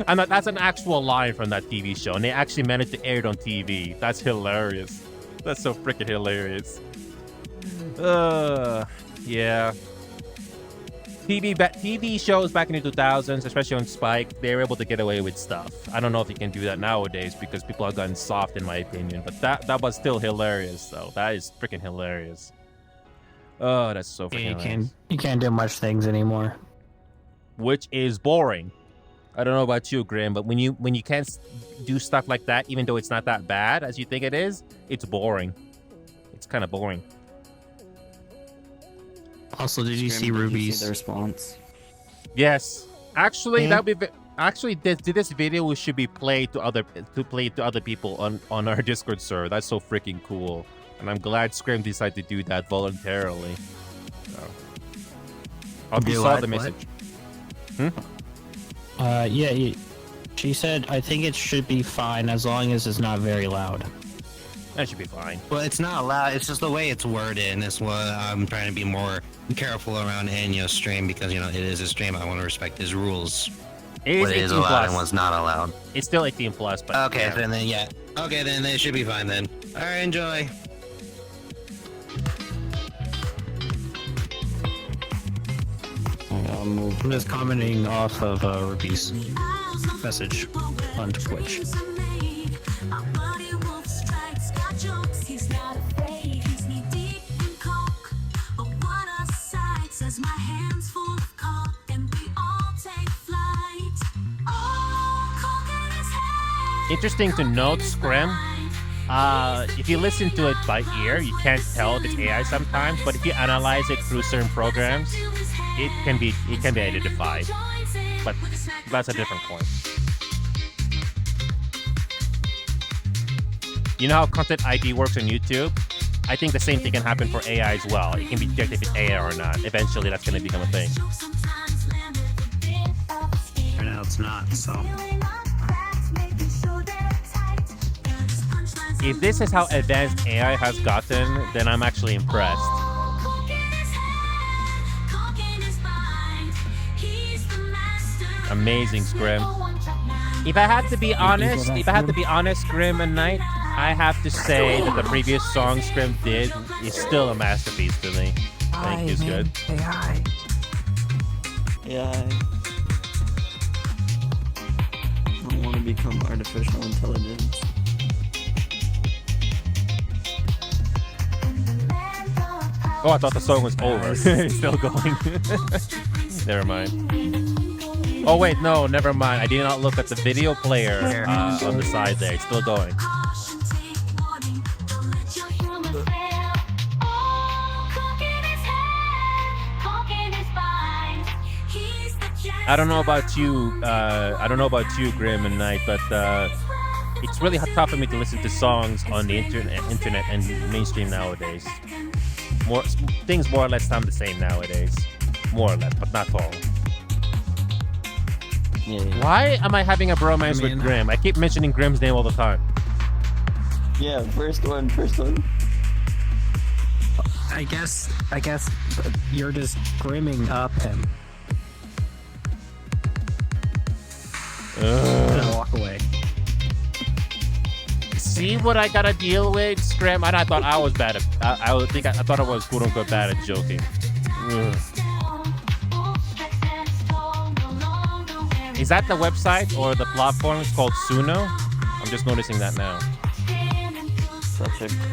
Speaker 7: And that's an actual line from that TV show, and they actually managed to air it on TV. That's hilarious. That's so freaking hilarious. Yeah. TV shows back in the 2000s, especially on Spike, they were able to get away with stuff. I don't know if you can do that nowadays because people have gotten soft, in my opinion. But that was still hilarious, though. That is freaking hilarious. Oh, that's so freaking hilarious.
Speaker 3: You can't do much things anymore.
Speaker 7: Which is boring. I don't know about you, Grim, but when you can't do stuff like that, even though it's not that bad as you think it is, it's boring. It's kind of boring.
Speaker 3: Also, did you see Ruby's
Speaker 4: the response?
Speaker 7: Yes, actually, this video should be played to other people on our Discord server. That's so freaking cool, and I'm glad Scrim decided to do that voluntarily. So, you saw the message.
Speaker 3: Yeah. She said, I think it should be fine as long as it's not very loud.
Speaker 7: That should be fine.
Speaker 6: Well, it's not loud. It's just the way it's worded, and it's what I'm trying to be more careful around Enyo's stream because, it is a stream. I want to respect his rules.
Speaker 7: It is 18
Speaker 6: allowed
Speaker 7: plus.
Speaker 6: and what's not allowed.
Speaker 7: It's still 18 plus, but
Speaker 6: Okay,
Speaker 7: yeah.
Speaker 6: then yeah. Okay, then it should be fine then. All right, enjoy.
Speaker 3: I'm just commenting off of Ruby's message on Twitch.
Speaker 7: Interesting to note, Scrim. If you listen to it by ear, you can't tell if it's AI sometimes. But if you analyze it through certain programs, it can be identified. But that's a different point. You know how content ID works on YouTube? I think the same thing can happen for AI as well. It can be checked if it's AI or not. Eventually, that's going to become a thing.
Speaker 3: Right now, it's not. So.
Speaker 7: If this is how advanced AI has gotten, then I'm actually impressed. Amazing, Scrim. If I had to be honest, Scrim and Knight, I have to say that the previous song Scrim did is still a masterpiece to me. I think it's good.
Speaker 8: AI.
Speaker 4: Yeah. I don't want to become artificial intelligence.
Speaker 7: Oh, I thought the song was over. It's still going. Never mind. Oh, wait, no, never mind. I did not look at the video player on the side there. It's still going. I don't know about you, Grim and Knight, but it's really tough for me to listen to songs on the internet and mainstream nowadays. Things more or less sound the same nowadays. More or less, but not all.
Speaker 4: Yeah.
Speaker 7: Why am I having a bromance with Grim? I keep mentioning Grim's name all the time.
Speaker 4: Yeah, first one.
Speaker 3: I guess you're just grimming up him. And walk away.
Speaker 7: See what I gotta deal with, Scram? I thought I was bad at. I thought I was quote unquote bad at joking. Ugh. Is that the website or the platform? It's called Suno. I'm just noticing that now.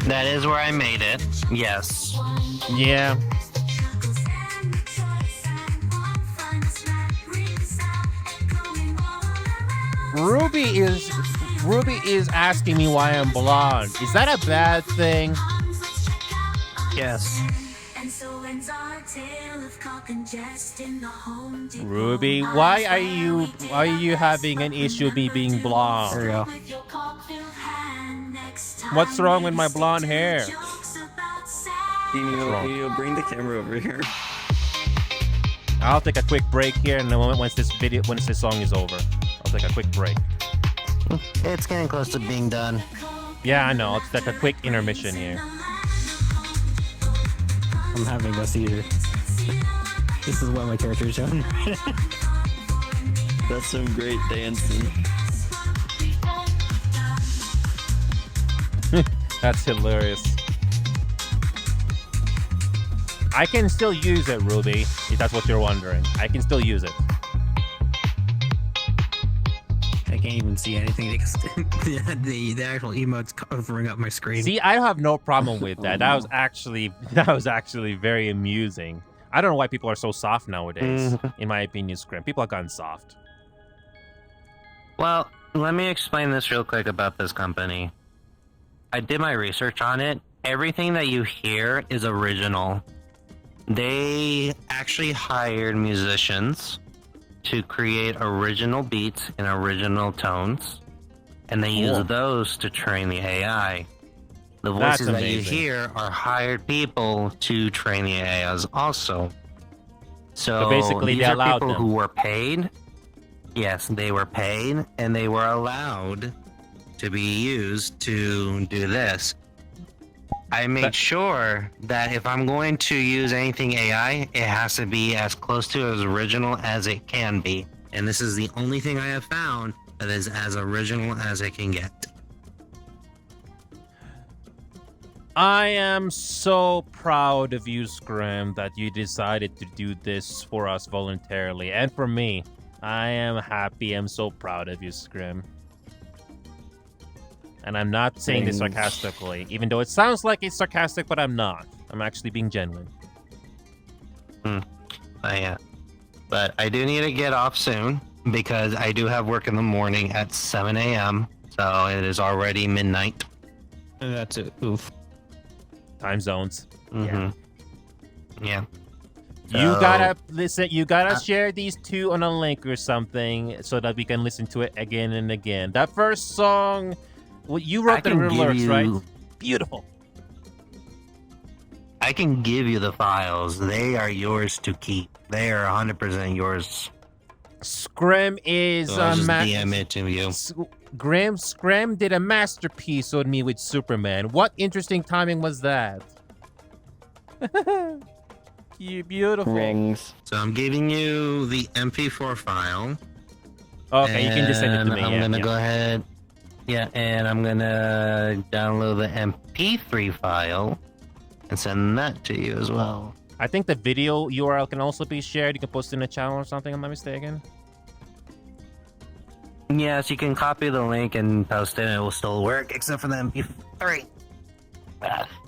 Speaker 6: That is where I made it. Yes.
Speaker 7: Yeah. Ruby is asking me why I'm blonde. Is that a bad thing?
Speaker 3: Yes.
Speaker 7: Ruby, why are you having an issue with me being blonde?
Speaker 3: There you go.
Speaker 7: What's wrong with my blonde hair?
Speaker 4: Dino, bring the camera over here.
Speaker 7: I'll take a quick break here, and then once this song is over, I'll take a quick break.
Speaker 6: It's getting close to being done.
Speaker 7: Yeah, I know. It's like a quick intermission here.
Speaker 3: I'm having a seizure. This is what my character is showing.
Speaker 9: That's some great dancing.
Speaker 7: That's hilarious. I can still use it, Ruby, if that's what you're wondering. I can still use it.
Speaker 3: I can't even see anything because the actual emote's covering up my screen.
Speaker 7: See, I have no problem with that. That was actually very amusing. I don't know why people are so soft nowadays. In my opinion, Scrim. People have gotten soft.
Speaker 6: Well, let me explain this real quick about this company. I did my research on it. Everything that you hear is original. They actually hired musicians to create original beats and original tones, and they use those to train the AI. The voices that you hear are hired people to train the AIs also. So
Speaker 7: basically
Speaker 6: these
Speaker 7: they
Speaker 6: are
Speaker 7: allowed
Speaker 6: people
Speaker 7: them.
Speaker 6: who were paid. Yes, they were paid, and they were allowed to be used to do this. I made sure that if I'm going to use anything AI, it has to be as close to as original as it can be. And this is the only thing I have found that is as original as it can get.
Speaker 7: I am so proud of you, Scrim, that you decided to do this for us voluntarily. And for me, I am happy. I'm so proud of you, Scrim. And I'm not saying this sarcastically, even though it sounds like it's sarcastic, but I'm not. I'm actually being genuine.
Speaker 6: Yeah. But I do need to get off soon because I do have work in the morning at 7 a.m. So it is already midnight.
Speaker 3: That's it. Oof.
Speaker 7: Time zones.
Speaker 6: Yeah.
Speaker 7: You gotta listen. You gotta share these two on a link or something so that we can listen to it again and again. That first song, well, you wrote the lyrics, right? Beautiful.
Speaker 6: I can give you the files. They are yours to keep. They are 100% yours.
Speaker 7: Scrim is
Speaker 6: So I'll just DM it to you.
Speaker 7: Scrim did a masterpiece on me with Superman. What interesting timing was that? You beautiful.
Speaker 9: Rings.
Speaker 6: So I'm giving you the MP4 file.
Speaker 7: Okay, you can just send it to me.
Speaker 6: I'm gonna go ahead. Yeah, and I'm gonna download the MP3 file and send that to you as well.
Speaker 7: I think the video URL can also be shared. You can post it in a channel or something. I'm not mistaken.
Speaker 6: Yes, you can copy the link and post it, and it will still work, except for the MP3.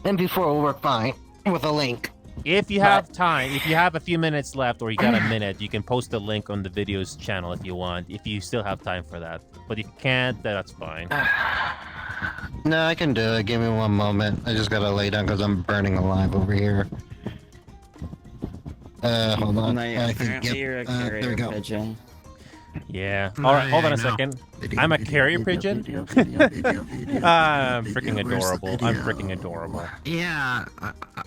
Speaker 6: MP4 will work fine with a link.
Speaker 7: If you have time, if you have a few minutes left, or you got a minute, you can post a link on the video's channel if you want. If you still have time for that, but if you can't, that's fine.
Speaker 6: No, I can do it. Give me one moment. I just gotta lay down because I'm burning alive over here. Hold on.
Speaker 9: Apparently you're a carrier
Speaker 6: there we go.
Speaker 9: pigeon.
Speaker 7: Yeah. All right, hold on a second. I'm a carrier pigeon. I'm freaking adorable. I'm freaking adorable.
Speaker 6: Yeah.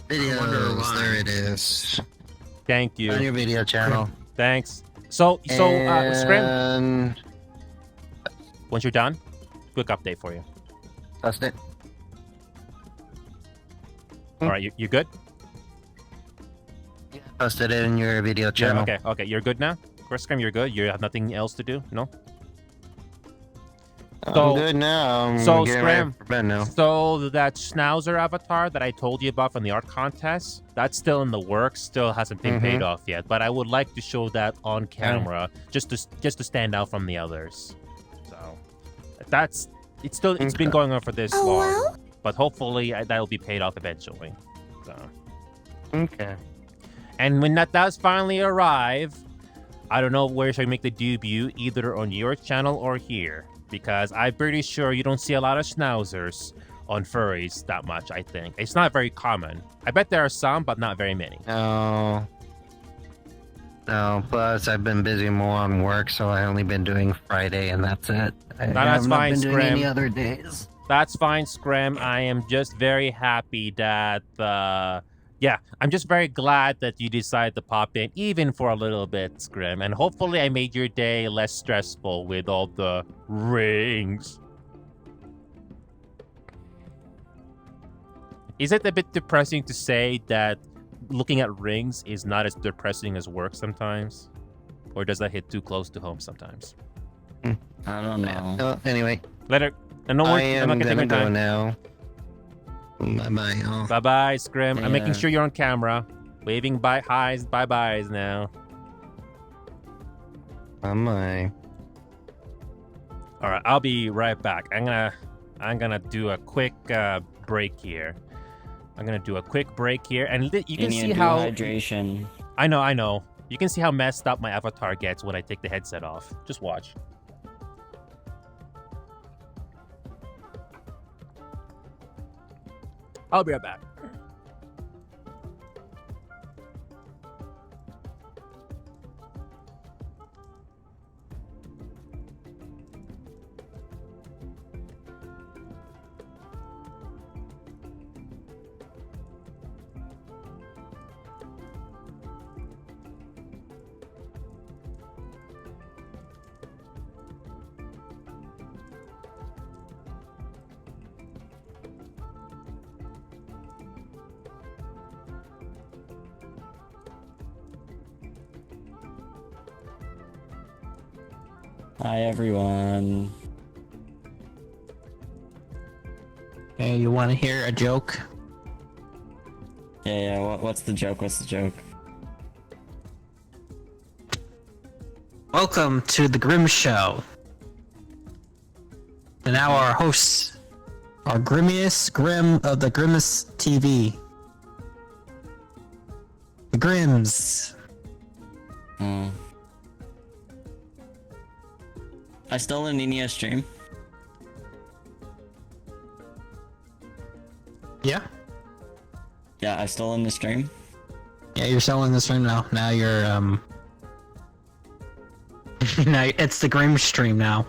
Speaker 6: Videos. There it is.
Speaker 7: Thank you.
Speaker 6: On your video channel.
Speaker 7: Thanks. So, Scrim,
Speaker 6: And
Speaker 7: once you're done, quick update for you.
Speaker 6: that's it.
Speaker 7: All right, you good?
Speaker 6: Posted it in your video
Speaker 7: Yeah.
Speaker 6: channel.
Speaker 7: Okay. You're good now. Scrim, you're good. You have nothing else to do. No.
Speaker 6: I'm good now. I'm
Speaker 7: so
Speaker 6: getting ready
Speaker 7: Scram,
Speaker 6: for bed now.
Speaker 7: So that Schnauzer avatar that I told you about from the art contest, that's still in the works. Still hasn't been paid off yet. But I would like to show that on camera, just to stand out from the others. So it's been going on for this long, but hopefully that'll be paid off eventually. So.
Speaker 6: Okay.
Speaker 7: And when that does finally arrive, I don't know where should I make the debut, either on your channel or here, because I'm pretty sure you don't see a lot of schnauzers on furries that much, I think. It's not very common. I bet there are some, but not very many.
Speaker 6: No, plus I've been busy more on work, so I've only been doing Friday, and that's it.
Speaker 7: That's fine,
Speaker 6: been doing any
Speaker 7: Scram.
Speaker 6: other days.
Speaker 7: That's fine, Scram. I am just very happy that yeah, I'm just very glad that you decided to pop in, even for a little bit, Scrim. And hopefully I made your day less stressful with all the rings. Is it a bit depressing to say that looking at rings is not as depressing as work sometimes? Or does that hit too close to home sometimes?
Speaker 4: I don't know.
Speaker 6: Well, anyway,
Speaker 7: Let it. No,
Speaker 6: I
Speaker 7: we're
Speaker 6: am
Speaker 7: not
Speaker 6: gonna
Speaker 7: getting
Speaker 6: go
Speaker 7: time.
Speaker 6: now. Bye-bye. Oh.
Speaker 7: Bye bye, Scrim. I'm making
Speaker 4: Yeah.
Speaker 7: sure you're on camera. Waving bye highs, bye byes now.
Speaker 6: Bye-bye.
Speaker 7: Alright, I'll be right back. I'm gonna do a quick break here. I'm gonna do a quick break here, and you can see how
Speaker 4: hydration.
Speaker 7: I know. You can see how messed up my avatar gets when I take the headset off. Just watch. I'll be right back.
Speaker 4: Hi everyone.
Speaker 3: Hey, you want to hear a joke?
Speaker 4: Yeah. What's the joke? What's the joke?
Speaker 3: Welcome to the Grimm Show. And now our hosts are Grimmiest Grimm of the Grimmest TV. The Grimms.
Speaker 4: I still in Nina stream.
Speaker 3: Yeah?
Speaker 4: Yeah, I still in the stream.
Speaker 3: Yeah, you're selling this room now. Now you're, now it's the Grimm stream now.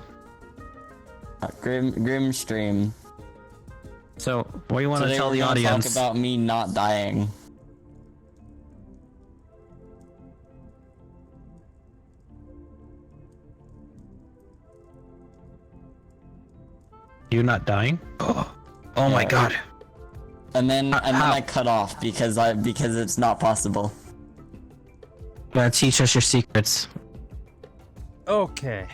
Speaker 4: Grim stream.
Speaker 3: So, what do you want to
Speaker 4: Today
Speaker 3: tell
Speaker 4: we're
Speaker 3: the
Speaker 4: gonna
Speaker 3: audience?
Speaker 4: talk about me not dying.
Speaker 3: You not dying? Oh my
Speaker 4: Yeah.
Speaker 3: god.
Speaker 4: And then
Speaker 3: How?
Speaker 4: I cut off because it's not possible.
Speaker 3: Gotta teach us your secrets.
Speaker 7: Okay.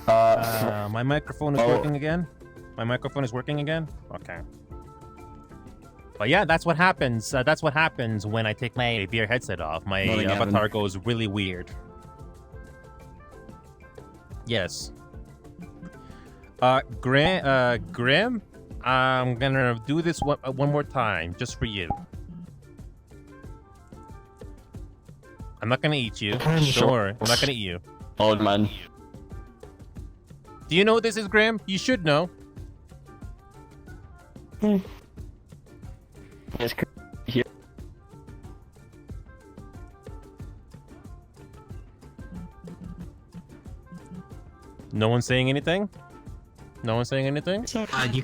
Speaker 7: My microphone is
Speaker 4: Oh.
Speaker 7: working again. My microphone is working again. Okay. But yeah, that's what happens. That's what happens when I take my VR headset off. My
Speaker 4: Nothing
Speaker 7: avatar
Speaker 4: happened.
Speaker 7: goes really weird. Yes. Grim, I'm gonna do this one more time, just for you. I'm not gonna eat you. Don't worry, I'm not gonna eat you.
Speaker 4: Old man.
Speaker 7: Do you know what this is, Grim? You should know.
Speaker 4: Yes, here.
Speaker 7: No one's saying anything? No one's saying anything?
Speaker 3: You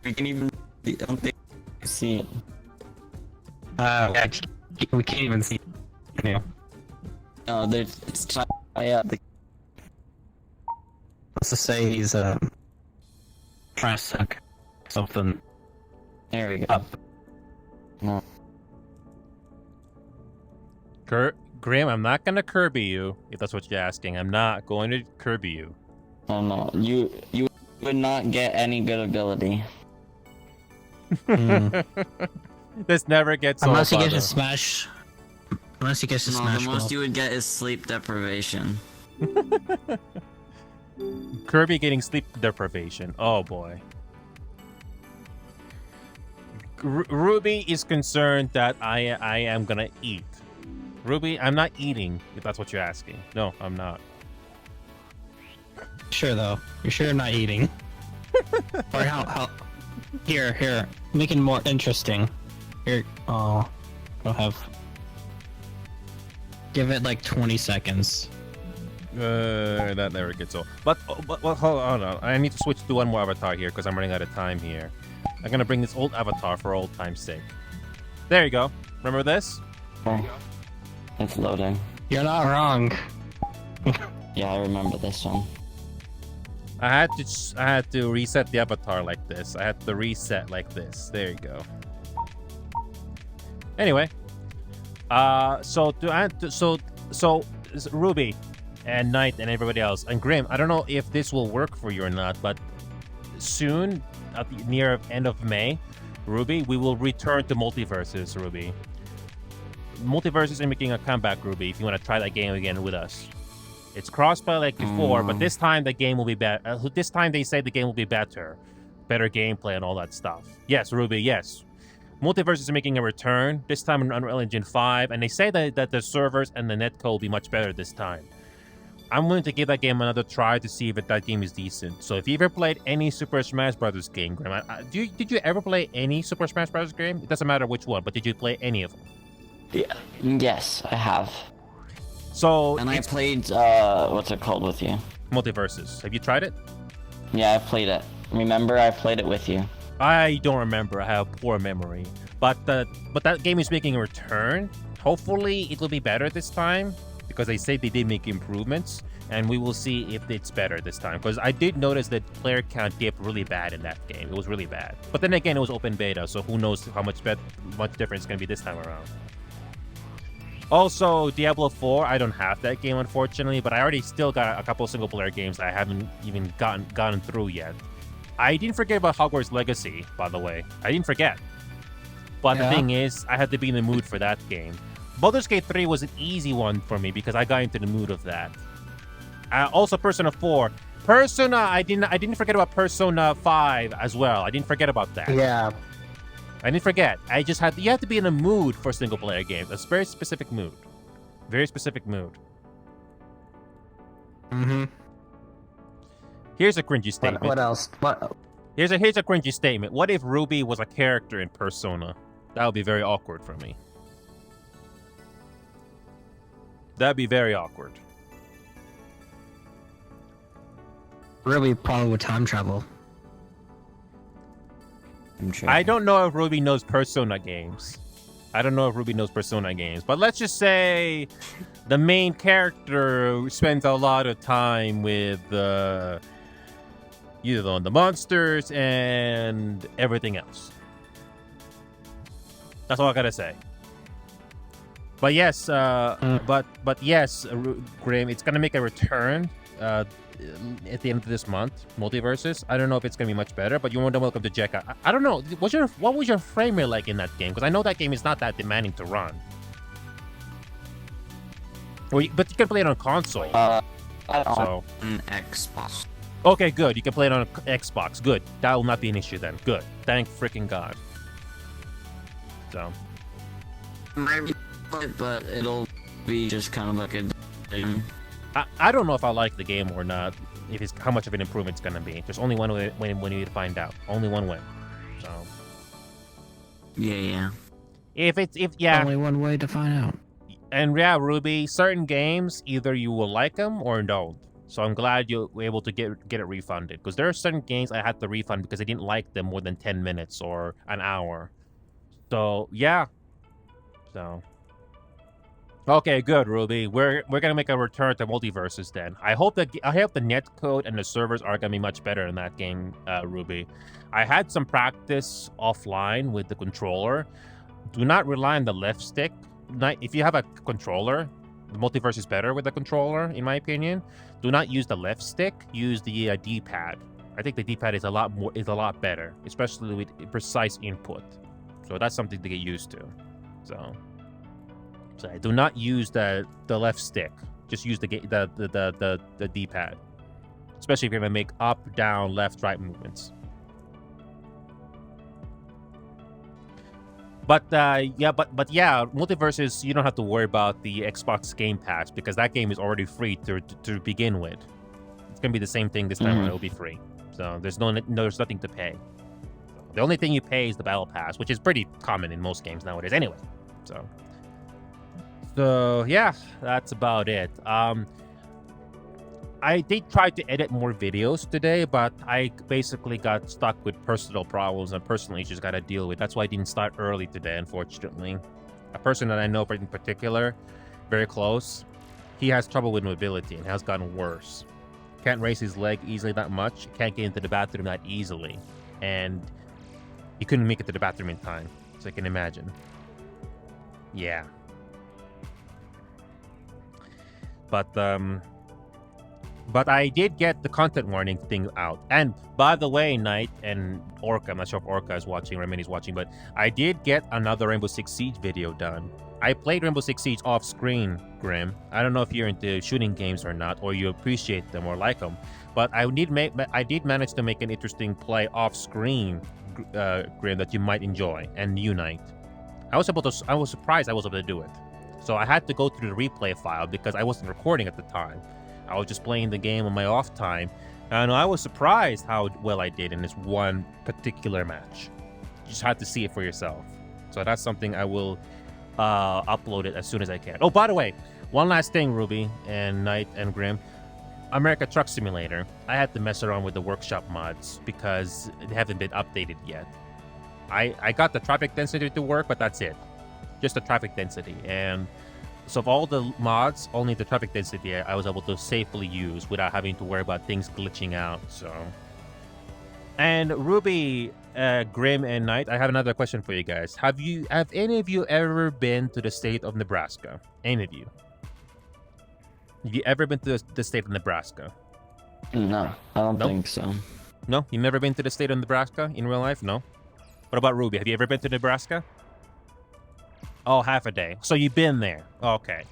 Speaker 4: We can even. I don't think see it.
Speaker 3: we can't even see you.
Speaker 4: No, there's. It's yeah.
Speaker 3: Let's just say he's trying to suck something
Speaker 4: There we go.
Speaker 3: up.
Speaker 4: No.
Speaker 7: Graham, I'm not gonna Kirby you, if that's what you're asking. I'm not going to Kirby you.
Speaker 4: Oh no. You would not get any good ability.
Speaker 7: This never gets old,
Speaker 3: Unless he gets
Speaker 7: Father.
Speaker 3: to smash. Unless he gets to
Speaker 4: No,
Speaker 3: smash.
Speaker 4: the most
Speaker 3: Ball.
Speaker 4: you would get is sleep deprivation.
Speaker 7: Kirby getting sleep deprivation. Oh boy. Ruby is concerned that I am gonna eat. Ruby, I'm not eating, if that's what you're asking. No, I'm not.
Speaker 3: Sure though. You're sure you're not eating. Or how? Here. Make it more interesting. Here. Oh, I'll have. Give it like 20 seconds.
Speaker 7: That never gets old. But hold on. I need to switch to one more avatar here because I'm running out of time here. I'm gonna bring this old avatar for old time's sake. There you go. Remember this?
Speaker 4: Okay. It's loading.
Speaker 3: You're not wrong.
Speaker 4: Yeah, I remember this one.
Speaker 7: I had to reset the avatar like this. I had to reset like this. There you go. Anyway, so Ruby and Knight and everybody else and Grim, I don't know if this will work for you or not, but soon, at the near end of May, Ruby, we will return to Multiverses, Ruby. Multiverses is making a comeback, Ruby, if you want to try that game again with us. It's cross-play like before, but this time the game will be better. This time they say the game will be better. Better gameplay and all that stuff. Yes, Ruby, yes. Multiverses is making a return, this time in Unreal Engine 5, and they say that the servers and the netcode will be much better this time. I'm willing to give that game another try to see if that game is decent. So if you ever played any Super Smash Bros. Game, Grim, did you ever play any Super Smash Bros. Game? It doesn't matter which one, but did you play any of them?
Speaker 4: Yeah. Yes, I have.
Speaker 7: So
Speaker 4: and I played what's it called with you?
Speaker 7: Multiverses. Have you tried it?
Speaker 4: Yeah, I played it. Remember, I played it with you.
Speaker 7: I don't remember. I have poor memory. But that game is making a return. Hopefully, it will be better this time because they say they did make improvements, and we will see if it's better this time. Because I did notice that player count dipped really bad in that game. It was really bad. But then again, it was open beta, so who knows how much different it's going to be this time around. Also, Diablo 4, I don't have that game, unfortunately, but I already still got a couple single-player games that I haven't even gotten through yet. I didn't forget about Hogwarts Legacy, by the way. I didn't forget. But the thing is, I had to be in the mood for that game. Baldur's Gate 3 was an easy one for me because I got into the mood of that. Also, Persona 4. Persona, I didn't forget about Persona 5 as well. I didn't forget about that.
Speaker 3: Yeah.
Speaker 7: I didn't forget. You have to be in the mood for single-player games. It's a very specific mood. Very specific mood.
Speaker 3: Mm-hmm.
Speaker 7: Here's a cringy statement.
Speaker 3: What else?
Speaker 7: Here's a cringy statement. What if Ruby was a character in Persona? That would be very awkward for me. That'd be very awkward.
Speaker 3: Ruby probably would time travel.
Speaker 7: I don't know if Ruby knows Persona games. But let's just say the main character spends a lot of time with the monsters and everything else. That's all I gotta say. But yes, yes, Grim, it's gonna make a return at the end of this month, Multiverses. I don't know if it's gonna be much better, but you're more than welcome to check out. I don't know. What was your frame rate like in that game? Because I know that game is not that demanding to run. But you can play it on console.
Speaker 4: On
Speaker 7: Xbox. Okay, good. You can play it on Xbox. Good. That will not be an issue then. Good. Thank freaking God. So.
Speaker 4: But it'll be just kind of like a game.
Speaker 7: I don't know if I like the game or not. If it's how much of an improvement it's gonna be. There's only one way when you need to find out. Only one way. So.
Speaker 4: Yeah.
Speaker 7: If
Speaker 3: Only one way to find out.
Speaker 7: And yeah, Ruby, certain games either you will like them or don't. So I'm glad you were able to get it refunded, because there are certain games I had to refund because I didn't like them more than 10 minutes or an hour. So yeah. So. Okay, good, Ruby. We're gonna make a return to Multiverses then. I hope the netcode and the servers are gonna be much better in that game, Ruby. I had some practice offline with the controller. Do not rely on the left stick. If you have a controller, the Multiverse is better with the controller, in my opinion. Do not use the left stick. Use the D-pad. I think the D-pad is a lot better, especially with precise input. So that's something to get used to. So do not use the left stick. Just use the D-pad, especially if you're gonna make up, down, left, right movements. But yeah, Multiverses, you don't have to worry about the Xbox Game Pass because that game is already free to begin with. It's gonna be the same thing this time around. It'll be free, so there's nothing to pay. The only thing you pay is the Battle Pass, which is pretty common in most games nowadays, anyway. So yeah, that's about it. I did try to edit more videos today, but I basically got stuck with personal problems and personal issues got to deal with. That's why I didn't start early today, unfortunately. A person that I know in particular, very close, he has trouble with mobility and has gotten worse. Can't raise his leg easily that much, can't get into the bathroom that easily, and he couldn't make it to the bathroom in time, so you can imagine. Yeah. But I did get the content warning thing out. And by the way, Knight and Orca, I'm not sure if Orca is watching, Remedi's watching, but I did get another Rainbow Six Siege video done. I played Rainbow Six Siege off screen, Grim. I don't know if you're into shooting games or not, or you appreciate them or like them, but I did manage to make an interesting play off screen, Grim, that you might enjoy, and unite. I was surprised I was able to do it. So I had to go through the replay file because I wasn't recording at the time. I was just playing the game on my off time, and I was surprised how well I did in this one particular match. You just had to see it for yourself. So that's something I will upload it as soon as I can. Oh, by the way, one last thing, Ruby and Knight and Grim. America Truck Simulator. I had to mess around with the workshop mods because they haven't been updated yet. I got the traffic density to work, but that's it. Just the traffic density. And so of all the mods, only the traffic density I was able to safely use without having to worry about things glitching out. So, and Ruby, Grim, and Knight, I have another question for you guys. Have any of you ever been to the state of Nebraska? Any of you? Have you ever been to the state of Nebraska?
Speaker 4: No, I don't think so.
Speaker 7: No, you've never been to the state of Nebraska in real life? No. What about Ruby? Have you ever been to Nebraska? Oh, half a day. So you've been there. Okay.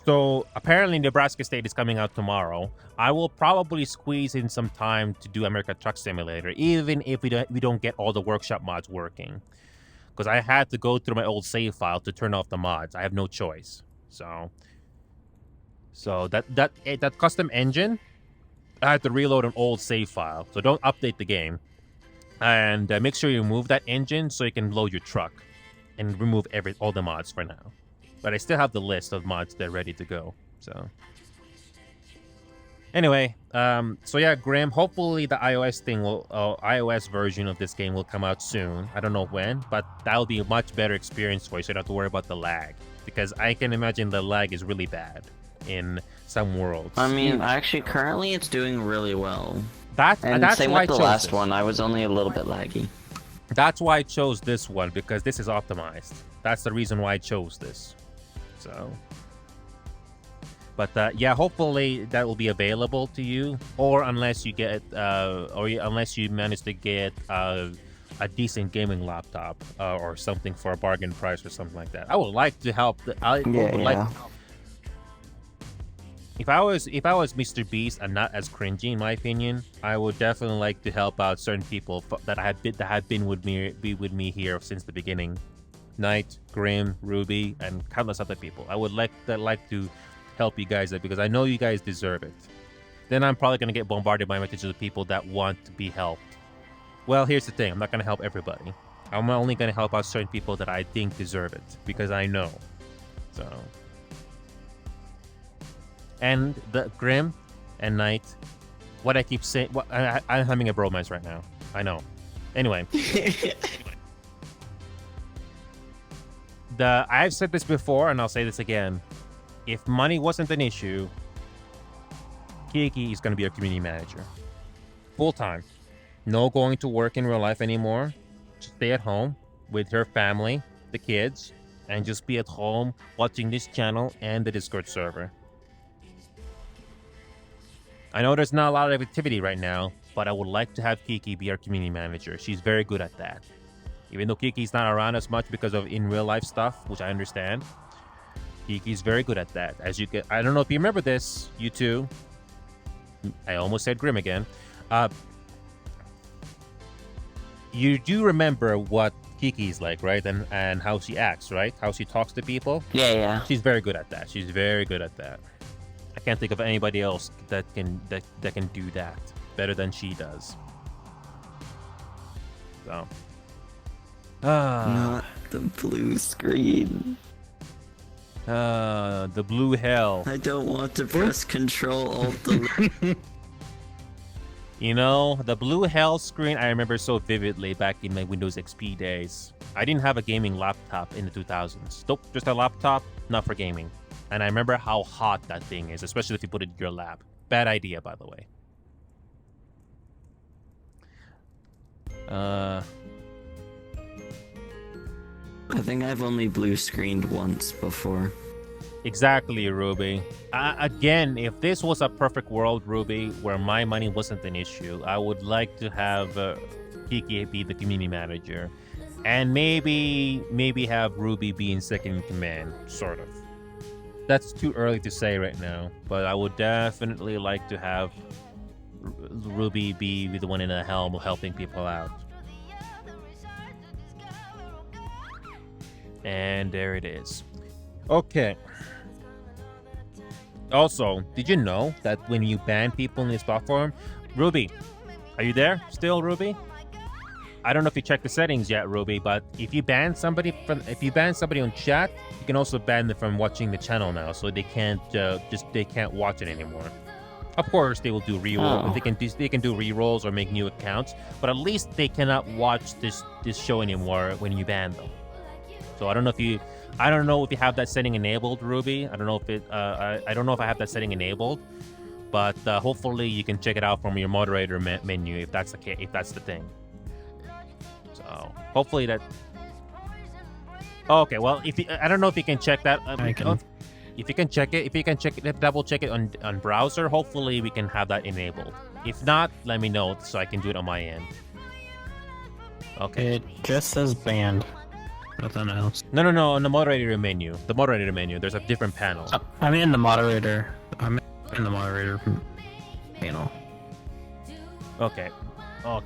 Speaker 7: So apparently Nebraska State is coming out tomorrow. I will probably squeeze in some time to do America Truck Simulator, even if we don't get all the workshop mods working. Because I had to go through my old save file to turn off the mods. I have no choice. So that custom engine, I had to reload an old save file. So don't update the game. And make sure you remove that engine so you can load your truck. And remove all the mods for now. But I still have the list of mods that are ready to go. So anyway, so yeah, Graham, hopefully the iOS version of this game will come out soon. I don't know when, but that'll be a much better experience for you, so you don't have to worry about the lag. Because I can imagine the lag is really bad in some worlds.
Speaker 4: I mean, actually, currently it's doing really well.
Speaker 7: That's
Speaker 4: same
Speaker 7: why
Speaker 4: with the last one. I was only a little bit laggy.
Speaker 7: That's why I chose this one, because this is optimized. That's the reason why I chose this. So, but yeah, hopefully that will be available to you, or unless you get, unless you manage to get a decent gaming laptop or something for a bargain price or something like that. I would like to help. If I was Mr. Beast and not as cringy, in my opinion, I would definitely like to help out certain people that have been with me here since the beginning. Knight, Grim, Ruby, and countless other people. I would like to help you guys out because I know you guys deserve it. Then I'm probably gonna get bombarded by messages of people that want to be helped. Well, here's the thing: I'm not gonna help everybody. I'm only gonna help out certain people that I think deserve it because I know. So. And the Grim and Knight, what I keep saying, I'm having a bromance right now. I know. Anyway, I've said this before, and I'll say this again. If money wasn't an issue, Kiki is going to be our community manager, full time. No going to work in real life anymore. Just stay at home with her family, the kids, and just be at home watching this channel and the Discord server. I know there's not a lot of activity right now, but I would like to have Kiki be our community manager. She's very good at that. Even though Kiki's not around as much because of in real life stuff, which I understand, Kiki's very good at that. As you get, I don't know if you remember this, you two. I almost said Grim again. You do remember what Kiki's like, right? And how she acts, right? How she talks to people.
Speaker 4: Yeah.
Speaker 7: She's very good at that. She's very good at that. I can't think of anybody else that can do that better than she does. So.
Speaker 4: Not the blue screen.
Speaker 1: The blue hell.
Speaker 4: I don't want to press Control Alt Delete.
Speaker 1: You know, the blue hell screen I remember so vividly back in my Windows XP days. I didn't have a gaming laptop in the 2000s. Nope, just a laptop, not for gaming. And I remember how hot that thing is, especially if you put it in your lap. Bad idea, by the way.
Speaker 4: I think I've only blue screened once before.
Speaker 1: Exactly, Ruby. Again, if this was a perfect world, Ruby, where my money wasn't an issue, I would like to have Kiki be the community manager. And maybe have Ruby be in second in command, sort of. That's too early to say right now, but I would definitely like to have Ruby be the one in the helm helping people out. And there it is. Okay. Also, did you know that when you ban people in this platform, Ruby, are you there still, Ruby? I don't know if you checked the settings yet, Ruby, but if you ban somebody on chat, you can also ban them from watching the channel now, so they can't watch it anymore. Of course, they will do reroll. They can do rerolls or make new accounts, but at least they cannot watch this show anymore when you ban them. So I don't know if you have that setting enabled, Ruby. I don't know if I have that setting enabled, but hopefully you can check it out from your moderator menu if that's the thing. So hopefully that. Okay, well, I don't know if you can check that. If you can check it, double check it on browser. Hopefully we can have that enabled. If not, let me know so I can do it on my end. Okay.
Speaker 3: It just says banned. Nothing else.
Speaker 1: No. On the moderator menu. There's a different panel.
Speaker 3: I'm in the moderator. Panel.
Speaker 1: Okay.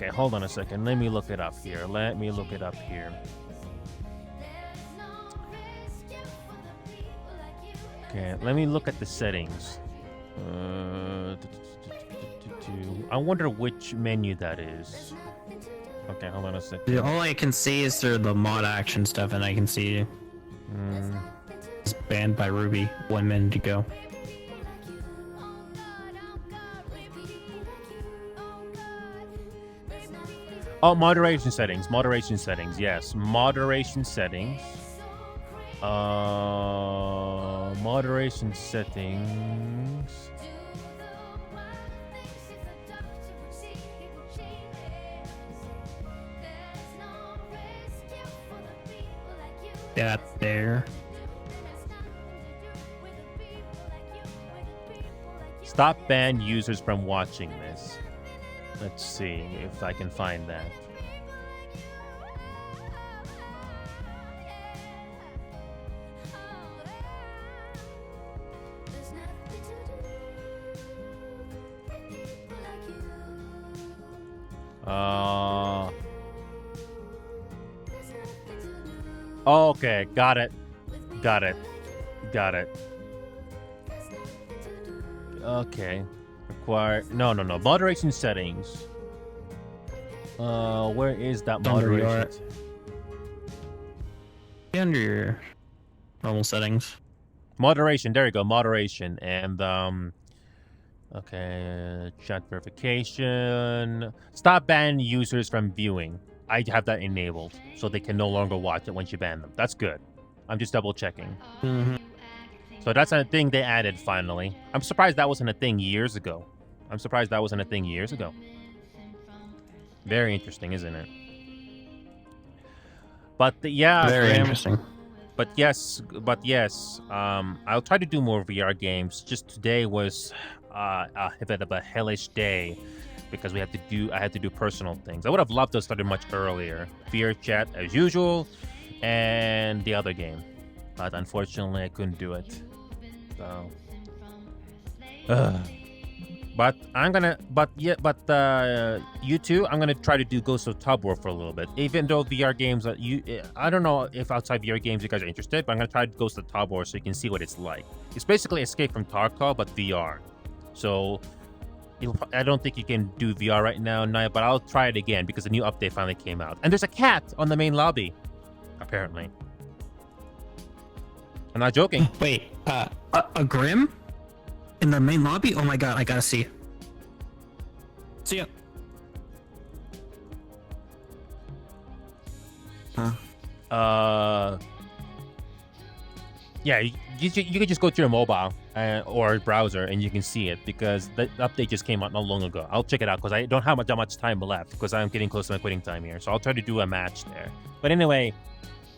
Speaker 1: Hold on a second. Let me look it up here. Okay, let me look at the settings. I wonder which menu that is. Okay, hold on a second.
Speaker 3: All I can see is through the mod action stuff, and I can see it's banned by Ruby 1 minute ago.
Speaker 1: Oh, moderation settings. Yes, moderation settings. Moderation settings.
Speaker 3: That there.
Speaker 1: Stop ban users from watching this. Let's see if I can find that. Okay, got it. Okay. No. Moderation settings. Where is that moderation?
Speaker 3: Under your normal settings.
Speaker 1: Moderation, there you go, moderation. And, okay, chat verification. Stop ban users from viewing. I have that enabled, so they can no longer watch it once you ban them. That's good. I'm just double checking. So that's a thing they added finally. I'm surprised that wasn't a thing years ago. Very interesting, isn't it? But yeah,
Speaker 3: very interesting.
Speaker 1: But yes. I'll try to do more VR games. Just today was a bit of a hellish day because I had to do personal things. I would have loved to have started much earlier. VR chat as usual, and the other game, but unfortunately I couldn't do it. So, but you two, I'm gonna try to do Ghost of Tub World for a little bit. Even though VR games, I don't know if outside VR games you guys are interested, but I'm gonna try Ghost of Tub World so you can see what it's like. It's basically Escape from Tarkov, but VR. So I don't think you can do VR right now, but I'll try it again because the new update finally came out. And there's a cat on the main lobby, apparently.
Speaker 7: I'm not joking.
Speaker 3: Wait, a Grim in the main lobby? Oh my god, I gotta see. See ya.
Speaker 7: Yeah, you could just go to your mobile or browser and you can see it because the update just came out not long ago. I'll check it out because I don't have that much time left because I'm getting close to my quitting time here. So I'll try to do a match there. But anyway,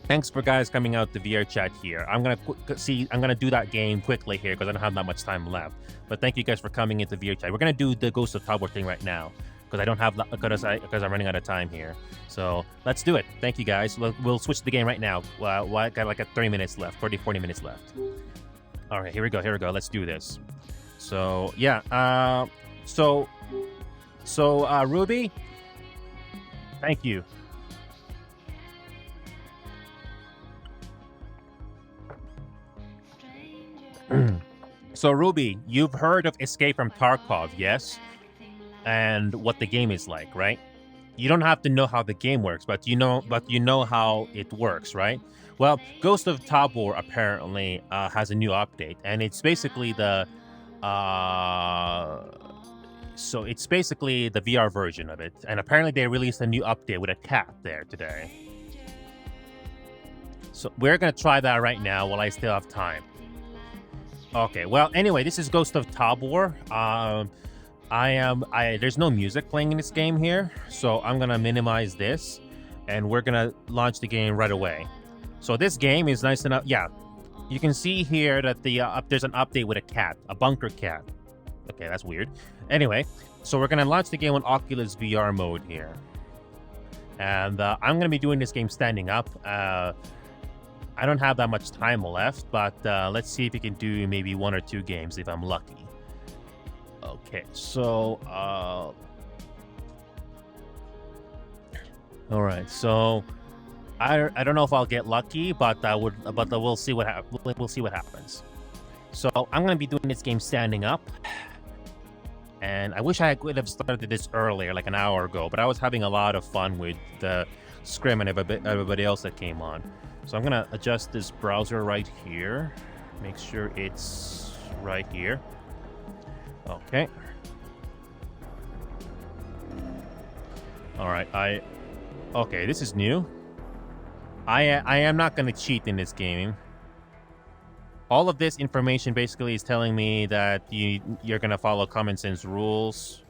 Speaker 7: thanks for guys coming out to VR chat here. I'm gonna do that game quickly here because I don't have that much time left. But thank you guys for coming into VR chat. We're gonna do the Ghost of Tabor thing right now because I don't have because I'm running out of time here. So let's do it. Thank you guys. We'll switch the game right now. Got like 30 minutes left, 40 minutes left. All right, here we go. Let's do this. So yeah. So Ruby, thank you. So Ruby, you've heard of Escape from Tarkov, yes? And what the game is like, right? You don't have to know how the game works, but you know how it works, right? Well, Ghost of Tabor apparently has a new update, and it's basically the it's basically the VR version of it. And apparently they released a new update with a cat there today. So we're gonna try that right now while I still have time. Okay, well, anyway, this is Ghost of Tabor. There's no music playing in this game here, so I'm gonna minimize this, and we're gonna launch the game right away. So this game is nice enough. Yeah, you can see here that there's an update with a cat, a bunker cat. Okay, that's weird. Anyway, so we're gonna launch the game on Oculus VR mode here, and I'm gonna be doing this game standing up. I don't have that much time left, but let's see if we can do maybe 1 or 2 games if I'm lucky. Okay, so all right, so I don't know if I'll get lucky, but we'll see what happens. So I'm gonna be doing this game standing up, and I wish I could have started this earlier, like an hour ago, but I was having a lot of fun with the Scrim and everybody else that came on. So I'm gonna adjust this browser right here, make sure it's right here. Okay. All right. Okay, this is new. I am not gonna cheat in this game. All of this information basically is telling me that you're gonna follow common sense rules.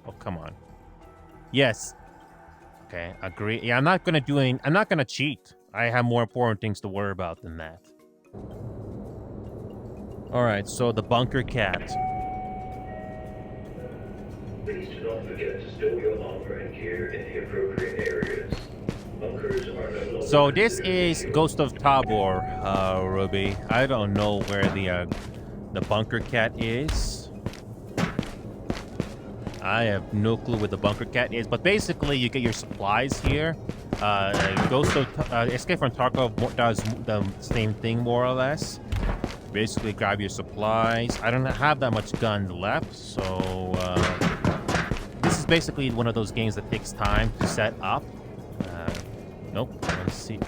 Speaker 7: Oh, come on. Yes. Okay, agree. Yeah, I'm not gonna cheat. I have more important things to worry about than that. All right, so the bunker cat.
Speaker 10: Please do not forget to stow your armor and gear in the appropriate areas. Bunkers are no longer.
Speaker 7: So this is Ghost of Tabor, Ruby. I don't know where the bunker cat is. I have no clue where the bunker cat is, but basically you get your supplies here. Ghost of Escape from Tarkov does the same thing more or less. Basically, grab your supplies. I don't have that much guns left, so this is basically one of those games that takes time to set up. Nope. I don't see.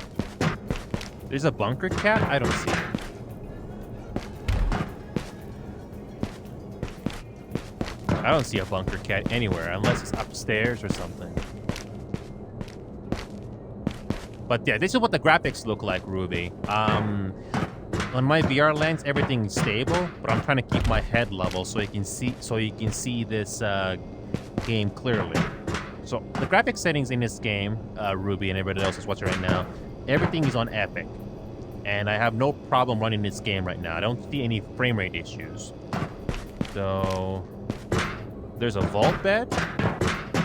Speaker 7: There's a bunker cat. I don't see it. I don't see a bunker cat anywhere unless it's upstairs or something. But yeah, this is what the graphics look like, Ruby. On my VR lens, everything is stable, but I'm trying to keep my head level so you can see this game clearly. So the graphics settings in this game, Ruby and everybody else is watching right now, everything is on Epic, and I have no problem running this game right now. I don't see any frame rate issues. So there's a vault bed.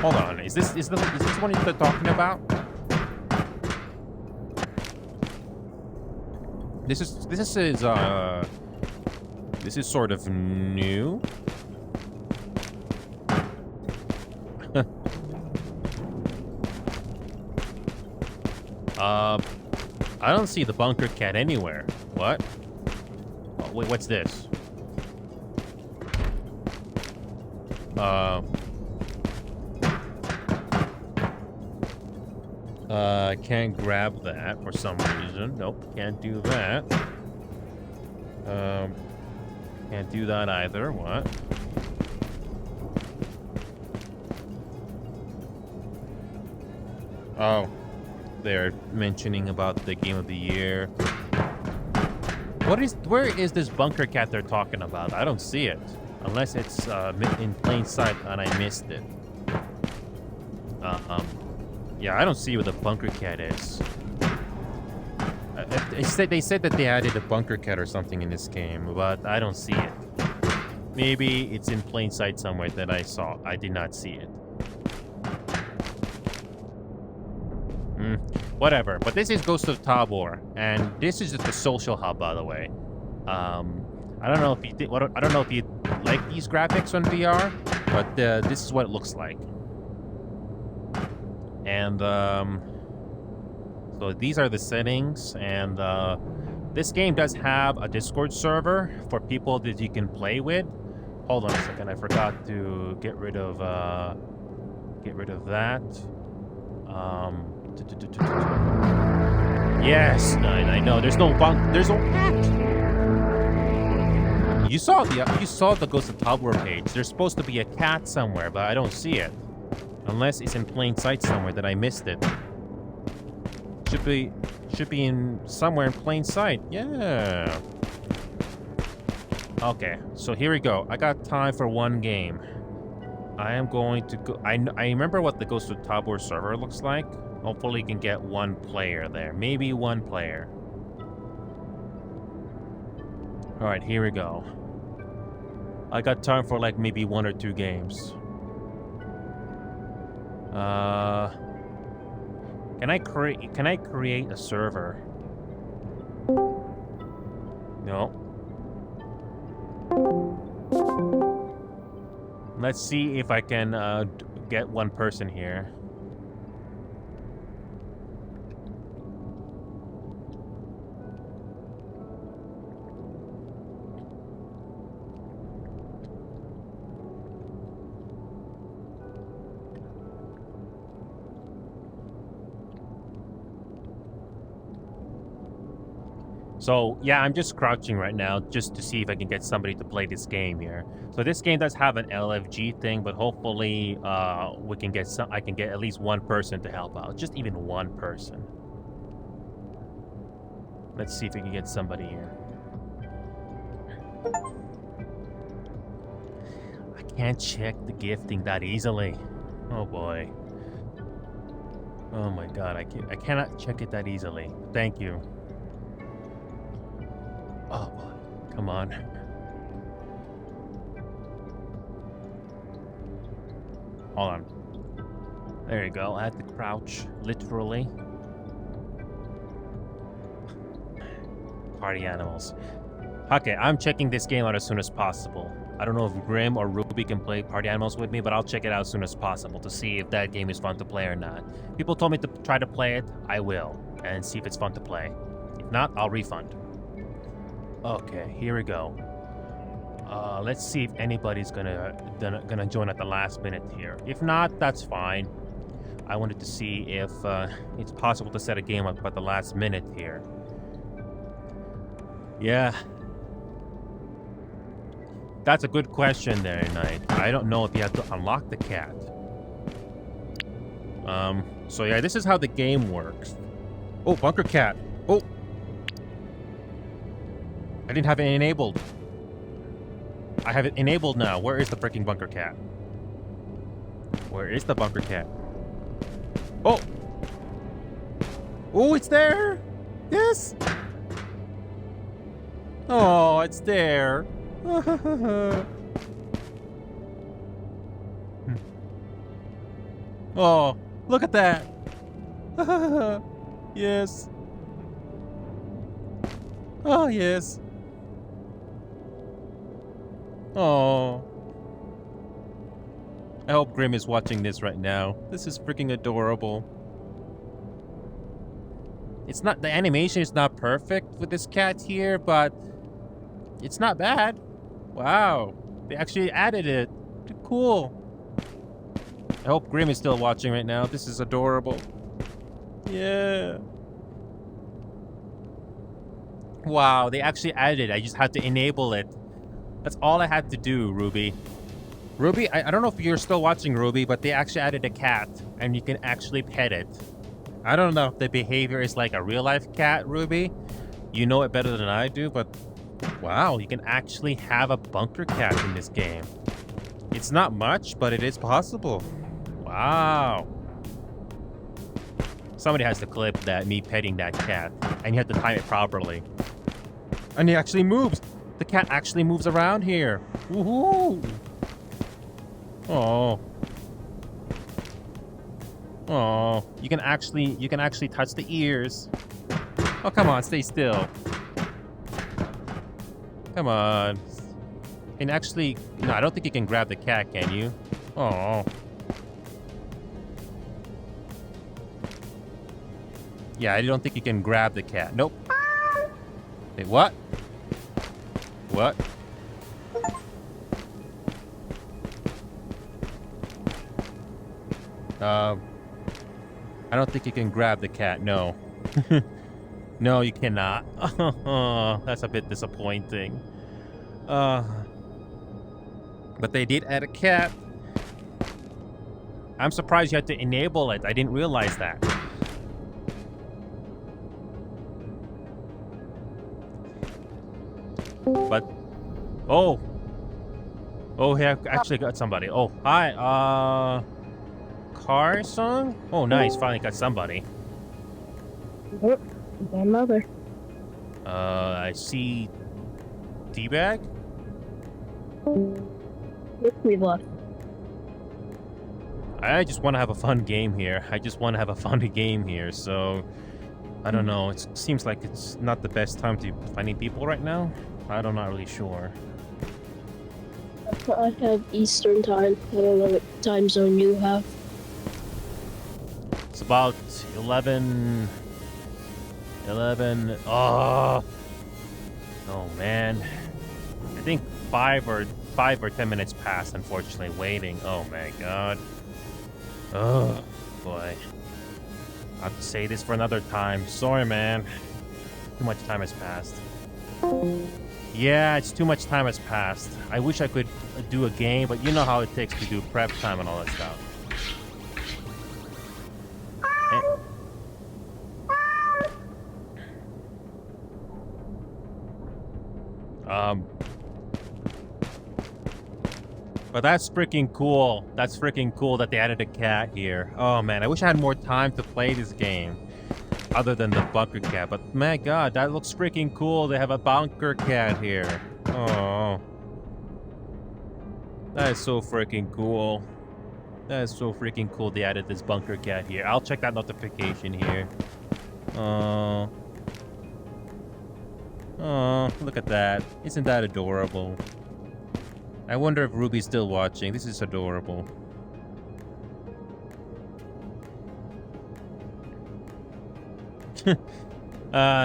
Speaker 7: Hold on, is this one you're talking about? This is sort of new. I don't see the bunker cat anywhere. What? Oh, wait, what's this? Can't grab that for some reason. Nope, can't do that. Can't do that either. What? Oh, they're mentioning about the game of the year. Where is this bunker cat they're talking about? I don't see it. Unless it's in plain sight and I missed it. Yeah, I don't see where the bunker cat is. They said that they added a bunker cat or something in this game, but I don't see it. Maybe it's in plain sight somewhere that I saw. I did not see it. Whatever. But this is Ghost of Tabor, and this is just a social hub, by the way. I don't know if you did. I don't know if you like these graphics on VR, but this is what it looks like. And so these are the settings, and this game does have a Discord server for people that you can play with. Hold on a second, I forgot to get rid of that. Yes, I know. There's no cat. You saw the Ghost of Tabor page. There's supposed to be a cat somewhere, but I don't see it. Unless it's in plain sight somewhere that I missed it. Should be in somewhere in plain sight. Yeah. Okay, so here we go. I got time for one game. I am going to go. I remember what the Ghost of Tabor server looks like. Hopefully, you can get one player there. Maybe one player. All right, here we go. I got time for like maybe 1 or 2 games. Can I create a server? No. Let's see if I can get one person here. So, yeah, I'm just crouching right now just to see if I can get somebody to play this game here. So this game does have an LFG thing, but hopefully I can get at least one person to help out. Just even one person. Let's see if we can get somebody here. I can't check the gifting that easily. Oh boy. Oh my god, I cannot check it that easily. Thank you. Oh boy, come on. Hold on. There you go, I had to crouch, literally. Party animals. Okay, I'm checking this game out as soon as possible. I don't know if Grim or Ruby can play Party Animals with me, but I'll check it out as soon as possible to see if that game is fun to play or not. People told me to try to play it, I will, and see if it's fun to play. If not, I'll refund. Okay, here we go. Let's see if anybody's gonna join at the last minute here. If not, that's fine. I wanted to see if it's possible to set a game up at the last minute here. Yeah. That's a good question there, Knight. I don't know if you have to unlock the cat. So yeah, this is how the game works. Oh, bunker cat. Oh. I didn't have it enabled. I have it enabled now. Where is the freaking bunker cat? Where is the bunker cat? Oh! Oh, it's there! Yes! Oh, it's there. Oh, look at that. Yes. Oh, yes. Oh. I hope Grim is watching this right now. This is freaking adorable. It's not, the animation is not perfect with this cat here, but it's not bad. Wow. They actually added it. Cool. I hope Grim is still watching right now. This is adorable. Yeah. Wow, they actually added it. I just had to enable it. That's all I had to do, Ruby. Ruby, I don't know if you're still watching, Ruby, but they actually added a cat, and you can actually pet it. I don't know if the behavior is like a real-life cat, Ruby. You know it better than I do, but wow, you can actually have a bunker cat in this game. It's not much, but it is possible. Wow. Somebody has to clip that, me petting that cat, and you have to time it properly. And he actually moves. The cat actually moves around here. Woohoo! Oh. Oh, you can actually touch the ears. Oh, come on, stay still. Come on. And actually, no, I don't think you can grab the cat, can you? Oh. Yeah, I don't think you can grab the cat. Nope. Wait, what? What? I don't think you can grab the cat, no. No, you cannot. That's a bit disappointing. But they did add a cat. I'm surprised you had to enable it. I didn't realize that. But, oh, yeah, actually got somebody. Oh, hi, car song? Oh, nice, finally got somebody.
Speaker 11: Yep, my mother.
Speaker 7: I see D-Bag?
Speaker 11: We left.
Speaker 7: I just want to have a fun game here. So I don't know. It seems like it's not the best time to be finding people right now. I'm not really sure.
Speaker 11: I have Eastern time. I don't know what time zone you have.
Speaker 7: It's about 11. Oh man. I think 5 or 10 minutes passed, unfortunately, waiting. Oh my god. Oh boy. I'll have to say this for another time. Sorry, man. Too much time has passed. Yeah, it's too much time has passed. I wish I could do a game, but you know how it takes to do prep time and all that stuff. But that's freaking cool. That's freaking cool that they added a cat here. Oh man, I wish I had more time to play this game. Other than the bunker cat. But my god, that looks freaking cool. They have a bunker cat here. Oh. That is so freaking cool. That is so freaking cool they added this bunker cat here. I'll check that notification here. Oh. Oh, look at that. Isn't that adorable? I wonder if Ruby's still watching. This is adorable.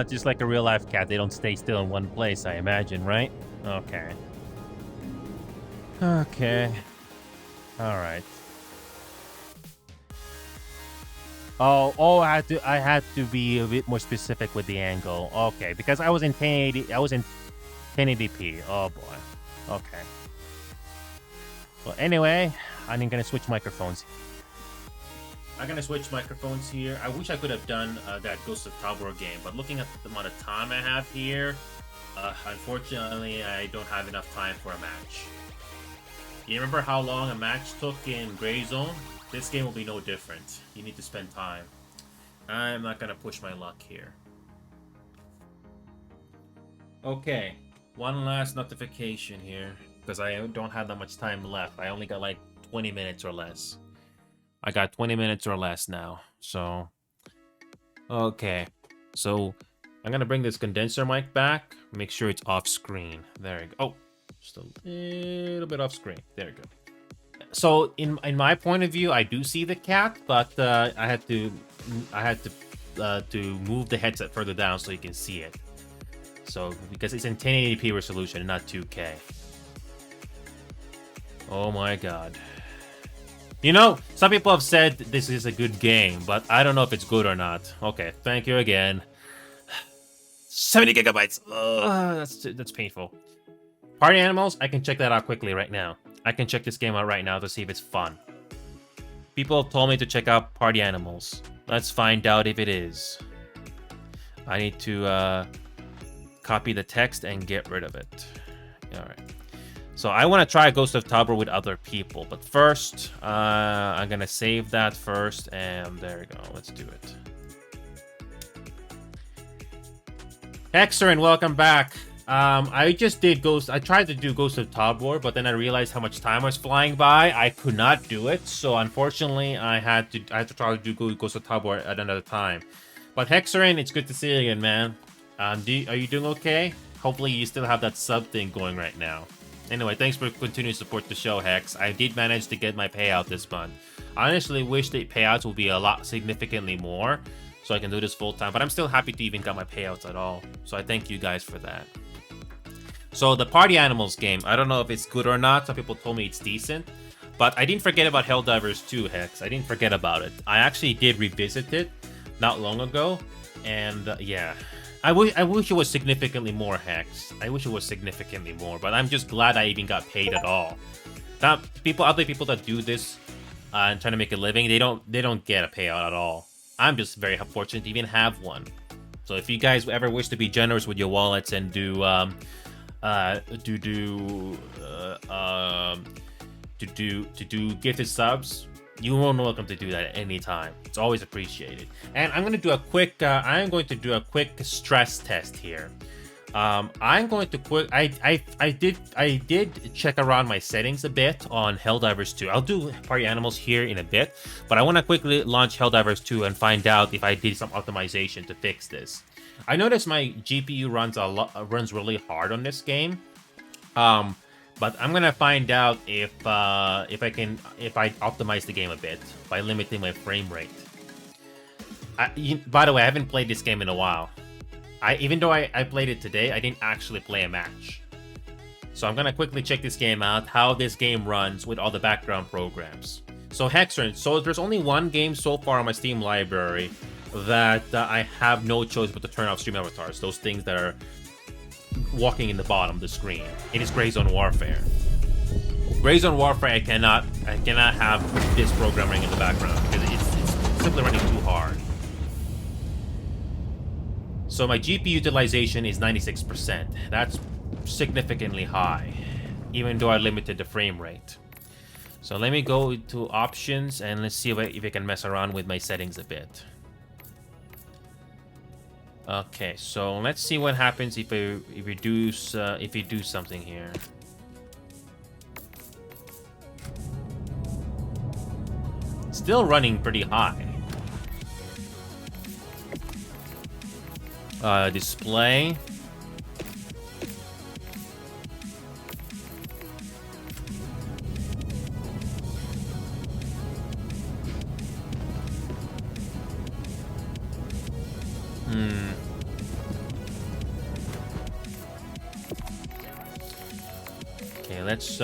Speaker 7: Just like a real life cat, they don't stay still in one place, I imagine, right? Okay. Okay. Alright. Oh, I had to be a bit more specific with the angle. Okay, because I was in 1080, I was in 1080p. Oh boy. Okay. Well, anyway, I'm gonna switch microphones. I'm gonna switch microphones here. I wish I could have done that Ghost of Tower game, but looking at the amount of time I have here, unfortunately, I don't have enough time for a match. You remember how long a match took in Gray Zone? This game will be no different. You need to spend time. I'm not gonna push my luck here. Okay, one last notification here, because I don't have that much time left. I only got like 20 minutes or less. I got 20 minutes or less now, so... Okay, so I'm gonna bring this condenser mic back. Make sure it's off screen. There we go. Oh, just a little bit off screen. There we go. So in my point of view, I do see the cat, but I had to move the headset further down so you can see it. So because it's in 1080p resolution and not 2K. Oh my god. You know, some people have said this is a good game, but I don't know if it's good or not. Okay, thank you again.
Speaker 1: 70 gigabytes. Ugh, that's painful. Party Animals, I can check that out quickly right now. I can check this game out right now to see if it's fun. People told me to check out Party Animals. Let's find out if it is. I need to copy the text and get rid of it. Alright. So I want to try Ghost of Tabor with other people. But first, I'm going to save that first. And there we go. Let's do it. Hexerin, welcome back. I just did Ghost. I tried to do Ghost of Tabor, but then I realized how much time was flying by. I could not do it, so unfortunately, I had to try to do Ghost of Tabor at another time. But Hexerin, it's good to see you again, man. Are you doing okay? Hopefully, you still have that sub thing going right now. Anyway, thanks for continuing to support the show, Hex. I did manage to get my payout this month. I honestly wish the payouts would be a lot significantly more, so I can do this full time. But I'm still happy to even get my payouts at all. So I thank you guys for that. So the Party Animals game, I don't know if it's good or not. Some people told me it's decent. But I didn't forget about Helldivers 2, Hex. I didn't forget about it. I actually did revisit it not long ago. And yeah, I wish it was significantly more, Hex. I wish it was significantly more. But I'm just glad I even got paid at all. Now, other people that do this and trying to make a living, they don't get a payout at all. I'm just very fortunate to even have one. So if you guys ever wish to be generous with your wallets and do gifted subs, you're more than welcome to do that at any time. It's always appreciated. And I'm going to do a quick stress test here. I'm going to I did check around my settings a bit on Helldivers 2. I'll do Party Animals here in a bit, but I want to quickly launch Helldivers 2 and find out if I did some optimization to fix this. I noticed my GPU runs really hard on this game, but I'm gonna find out if I optimize the game a bit by limiting my frame rate. By the way, I haven't played this game in a while. Even though I played it today, I didn't actually play a match. So I'm gonna quickly check this game out, how this game runs with all the background programs. So Hexerin, so there's only one game so far on my Steam library that I have no choice but to turn off stream avatars, those things that are walking in the bottom of the screen. It is Grey Zone Warfare. Grey Zone Warfare, I cannot have this program running in the background because it's simply running too hard. So my GPU utilization is 96%. That's significantly high, even though I limited the frame rate. So let me go to options and let's see if I can mess around with my settings a bit. Okay, so let's see what happens if we do something here. Still running pretty high. Display. Okay, let's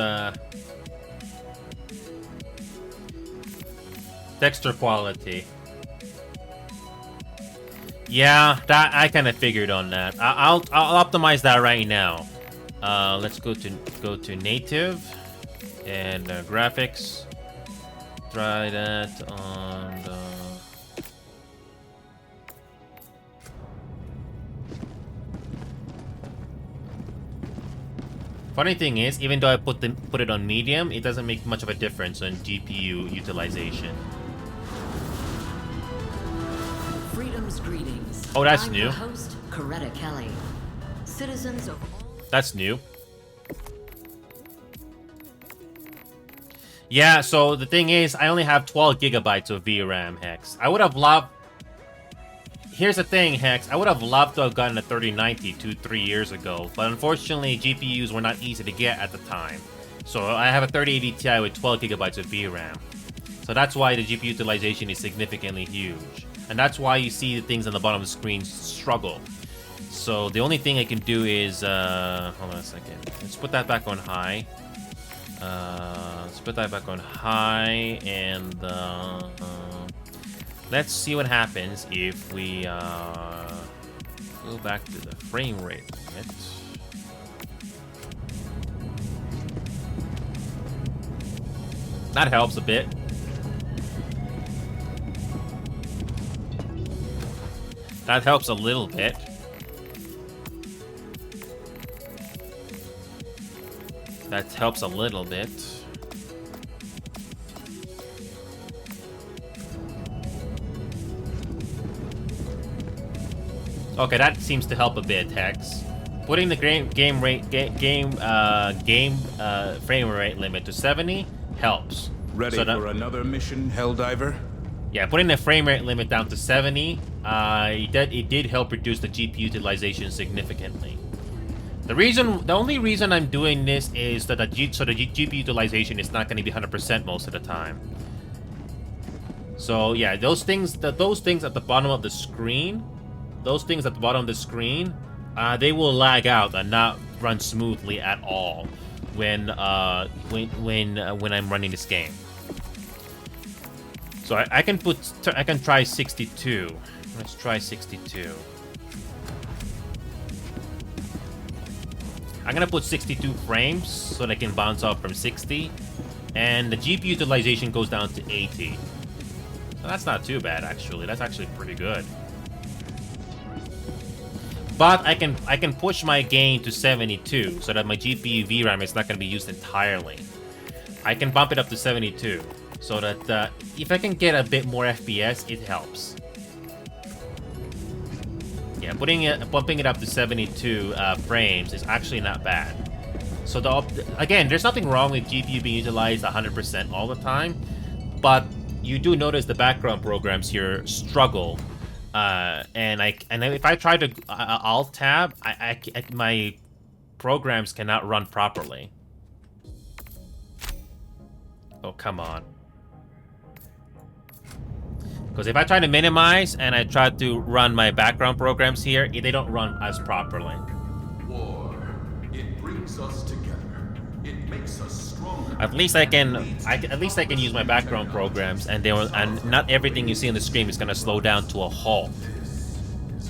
Speaker 1: texture quality. Yeah, that I kind of figured on that. I'll optimize that right now. Let's go to native and graphics. Try that on the. Funny thing is, even though I put it on medium, it doesn't make much of a difference on GPU utilization.
Speaker 12: Freedom's greetings.
Speaker 1: Oh, that's
Speaker 12: I'm
Speaker 1: new.
Speaker 12: Your host, Coretta Kelly. Citizens of
Speaker 1: That's new. Yeah, so the thing is, I only have 12 gigabytes of VRAM, Hex. I would have loved... Here's the thing, Hex. I would have loved to have gotten a 3090 2-3 years ago, but unfortunately, GPUs were not easy to get at the time. So I have a 3080 Ti with 12 gigabytes of VRAM. So that's why the GPU utilization is significantly huge. And that's why you see the things on the bottom of the screen struggle. So the only thing I can do is... hold on a second. Let's put that back on high. Let's put that back on high, and let's see what happens if we go back to the frame rate limit. That helps a bit. That helps a little bit. That helps a little bit. Okay, that seems to help a bit, Hex. Putting the frame rate limit to 70 helps.
Speaker 13: Ready for another mission, Helldiver?
Speaker 1: Yeah, putting the frame rate limit down to 70, it did help reduce the GPU utilization significantly. The only reason I'm doing this is that the GPU utilization is not going to be 100% most of the time. So yeah, those things at the bottom of the screen, they will lag out and not run smoothly at all when I'm running this game. So I can try 62. Let's try 62. I'm gonna put 62 frames so that I can bounce off from 60, and the GPU utilization goes down to 80. So that's not too bad, actually. That's actually pretty good. But I can push my gain to 72 so that my GPU VRAM is not gonna be used entirely. I can bump it up to 72 so that if I can get a bit more FPS, it helps. Yeah, bumping it up to 72 frames is actually not bad. So again, there's nothing wrong with GPU being utilized 100% all the time, but you do notice the background programs here struggle. And if I try to Alt Tab, my programs cannot run properly. Oh, come on. Because if I try to minimize and I try to run my background programs here, they don't run as properly.
Speaker 13: War. It brings us together. It makes us stronger.
Speaker 1: At least I can use my background programs, and not everything you see on the screen is gonna slow down to a halt.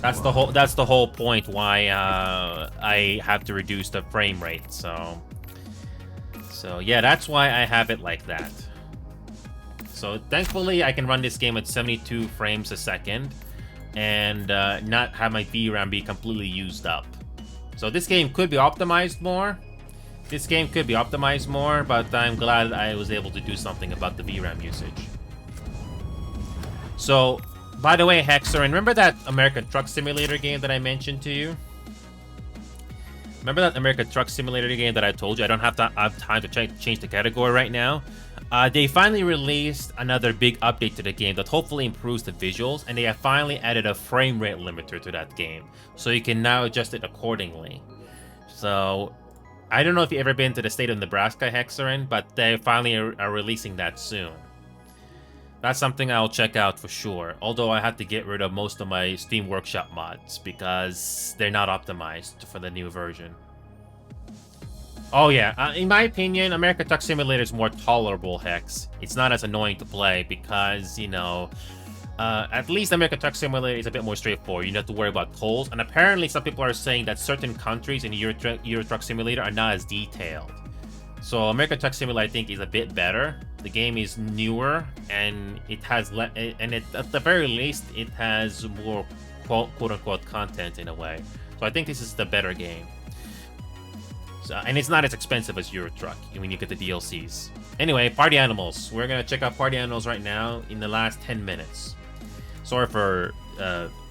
Speaker 1: That's the whole point why I have to reduce the frame rate. So yeah, that's why I have it like that. So thankfully, I can run this game at 72 frames a second and not have my VRAM be completely used up. So this game could be optimized more. But I'm glad I was able to do something about the VRAM usage. So, by the way, Hexer, remember that American Truck Simulator game that I mentioned to you? Remember that American Truck Simulator game that I told you I don't have time to change the category right now? They finally released another big update to the game that hopefully improves the visuals, and they have finally added a frame rate limiter to that game, so you can now adjust it accordingly. So, I don't know if you've ever been to the state of Nebraska, Hexerin, but they finally are releasing that soon. That's something I'll check out for sure, although I had to get rid of most of my Steam Workshop mods because they're not optimized for the new version. Oh yeah, in my opinion, American Truck Simulator is more tolerable, Hex. It's not as annoying to play because, you know, at least American Truck Simulator is a bit more straightforward. You don't have to worry about tolls, and apparently some people are saying that certain countries in Euro Truck Simulator are not as detailed. So American Truck Simulator, I think, is a bit better. The game is newer, and it has at the very least, it has more quote-unquote content in a way. So I think this is the better game. So, and it's not as expensive as Euro Truck when you get the DLCs. Anyway, Party Animals. We're gonna check out Party Animals right now in the last 10 minutes. Sorry for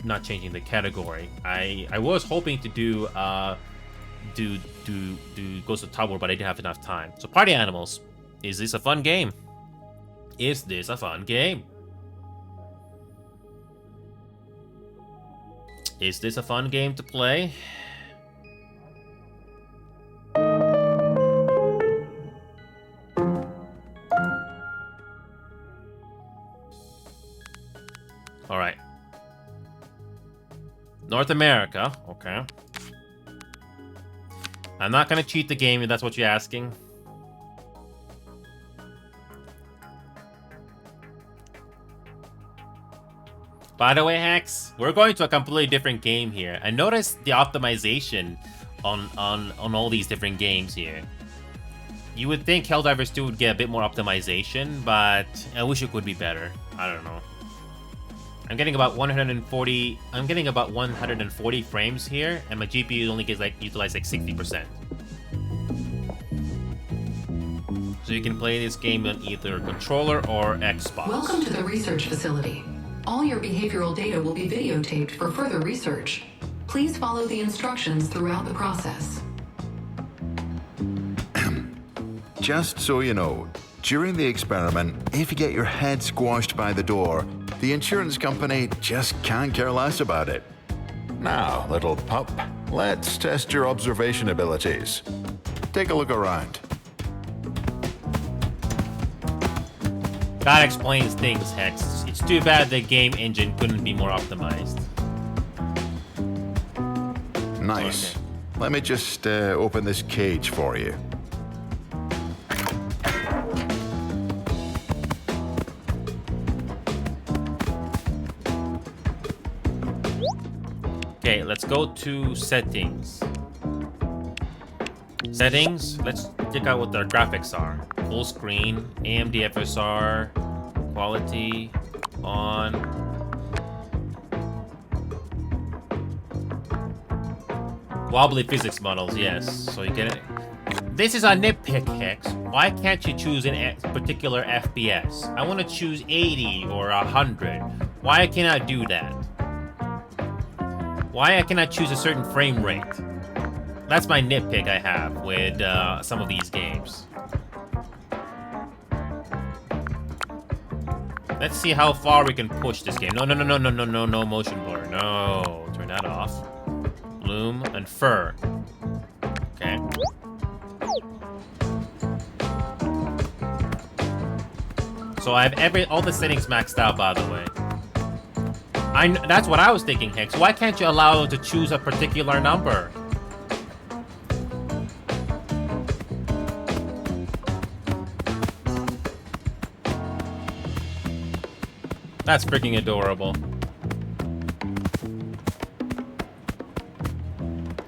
Speaker 1: not changing the category. I was hoping to do Ghost of Tower, but I didn't have enough time. So Party Animals. Is this a fun game? Is this a fun game? Is this a fun game to play? Alright. North America. Okay. I'm not gonna cheat the game if that's what you're asking. By the way, Hex, we're going to a completely different game here. I noticed the optimization on all these different games here. You would think Helldivers 2 would get a bit more optimization, but I wish it would be better. I don't know. I'm getting about 140. I'm getting about 140 frames here, and my GPU only gets utilized 60%. So you can play this game on either controller or Xbox.
Speaker 14: Welcome to the research facility. All your behavioral data will be videotaped for further research. Please follow the instructions throughout the process.
Speaker 15: Just so you know, during the experiment, if you get your head squashed by the door, the insurance company just can't care less about it. Now, little pup, let's test your observation abilities. Take a look around.
Speaker 1: That explains things, Hex. It's too bad the game engine couldn't be more optimized.
Speaker 15: Nice.
Speaker 1: Okay.
Speaker 15: Let me just open this cage for you.
Speaker 1: Okay, let's go to settings. Settings, let's check out what our graphics are. Full screen, AMD FSR, quality, on. Wobbly physics models, yes. So you get it. This is a nitpick, Hex. Why can't you choose a particular FPS? I want to choose 80 or 100. Why can't I do that? Why can I choose a certain frame rate? That's my nitpick I have with some of these games. Let's see how far we can push this game. No motion blur. No, turn that off. Bloom and fur. Okay. So I have all the settings maxed out, by the way. That's what I was thinking, Hex. Why can't you allow to choose a particular number? That's freaking adorable.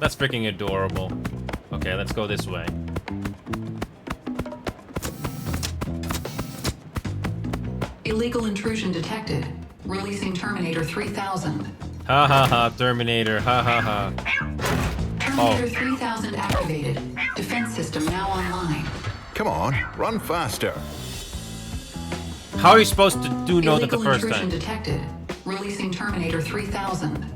Speaker 1: That's freaking adorable. Okay, let's go this way.
Speaker 14: Illegal intrusion detected. Releasing Terminator 3000.
Speaker 1: Ha ha ha, Terminator, ha ha ha.
Speaker 14: Terminator 3000 activated. Defense system now online.
Speaker 15: Come on, run faster.
Speaker 1: How are you supposed to know that the first
Speaker 14: Illegal
Speaker 1: time?
Speaker 14: intrusion detected. Releasing Terminator 3000.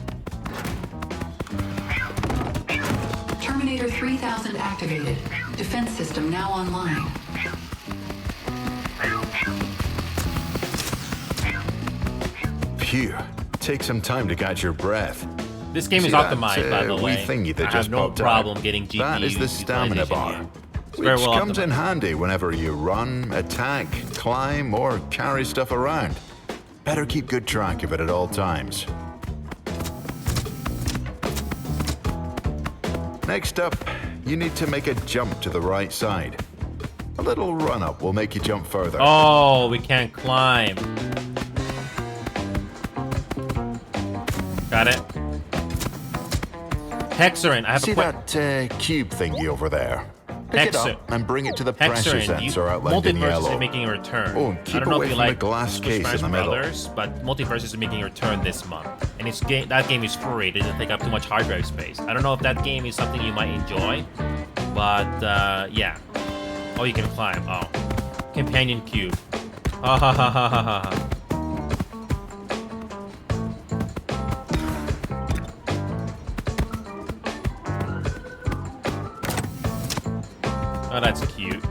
Speaker 14: Terminator 3000 activated. Defense system now online.
Speaker 15: Phew. Take some time to catch your breath.
Speaker 1: This game
Speaker 15: See
Speaker 1: is
Speaker 15: that,
Speaker 1: optimized, by the
Speaker 15: wee
Speaker 1: way.
Speaker 15: thingy that
Speaker 1: I
Speaker 15: just
Speaker 1: have no
Speaker 15: popped out?
Speaker 1: problem getting GPU
Speaker 15: That is the stamina
Speaker 1: utilization
Speaker 15: bar,
Speaker 1: here. It's
Speaker 15: which
Speaker 1: very well
Speaker 15: comes in
Speaker 1: optimized.
Speaker 15: handy whenever you run, attack, climb, or carry stuff around. Better keep good track of it at all times. Next up, you need to make a jump to the right side. A little run-up will make you jump further.
Speaker 1: Oh, we can't climb. Got it. Hexerin, I have
Speaker 15: See
Speaker 1: a quick...
Speaker 15: that cube thingy over there? Pick it up and bring it to the pressure sensor outlined in
Speaker 1: Multiverse
Speaker 15: yellow.
Speaker 1: is making a return.
Speaker 15: Oh, and
Speaker 1: I
Speaker 15: keep
Speaker 1: don't know
Speaker 15: away
Speaker 1: if you
Speaker 15: from the
Speaker 1: like
Speaker 15: glass
Speaker 1: Super
Speaker 15: case
Speaker 1: Smash
Speaker 15: in the middle.
Speaker 1: Brothers, but Multiverse is making a return this month. And that game is free. It doesn't take up too much hard drive space. I don't know if that game is something you might enjoy, but yeah. Oh, you can climb. Oh. Companion cube. Ha ha ha ha ha ha. Oh, that's cute.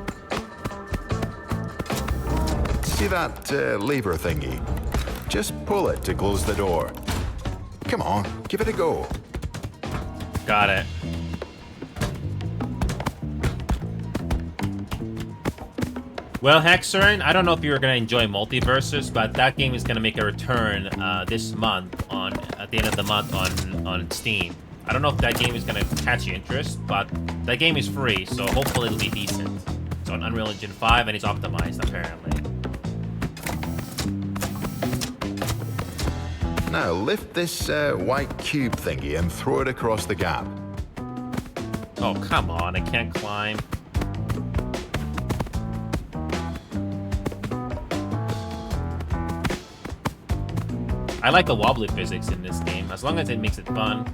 Speaker 15: See that lever thingy? Just pull it to close the door. Come on, give it a go.
Speaker 1: Got it. Well, Hexerin, I don't know if you're gonna enjoy Multiverses, but that game is gonna make a return this month at the end of the month on Steam. I don't know if that game is gonna catch your interest, but that game is free, so hopefully it'll be decent. It's on Unreal Engine 5 and it's optimized apparently.
Speaker 15: Now lift this white cube thingy and throw it across the gap.
Speaker 1: Oh, come on, I can't climb. I like the wobbly physics in this game, as long as it makes it fun.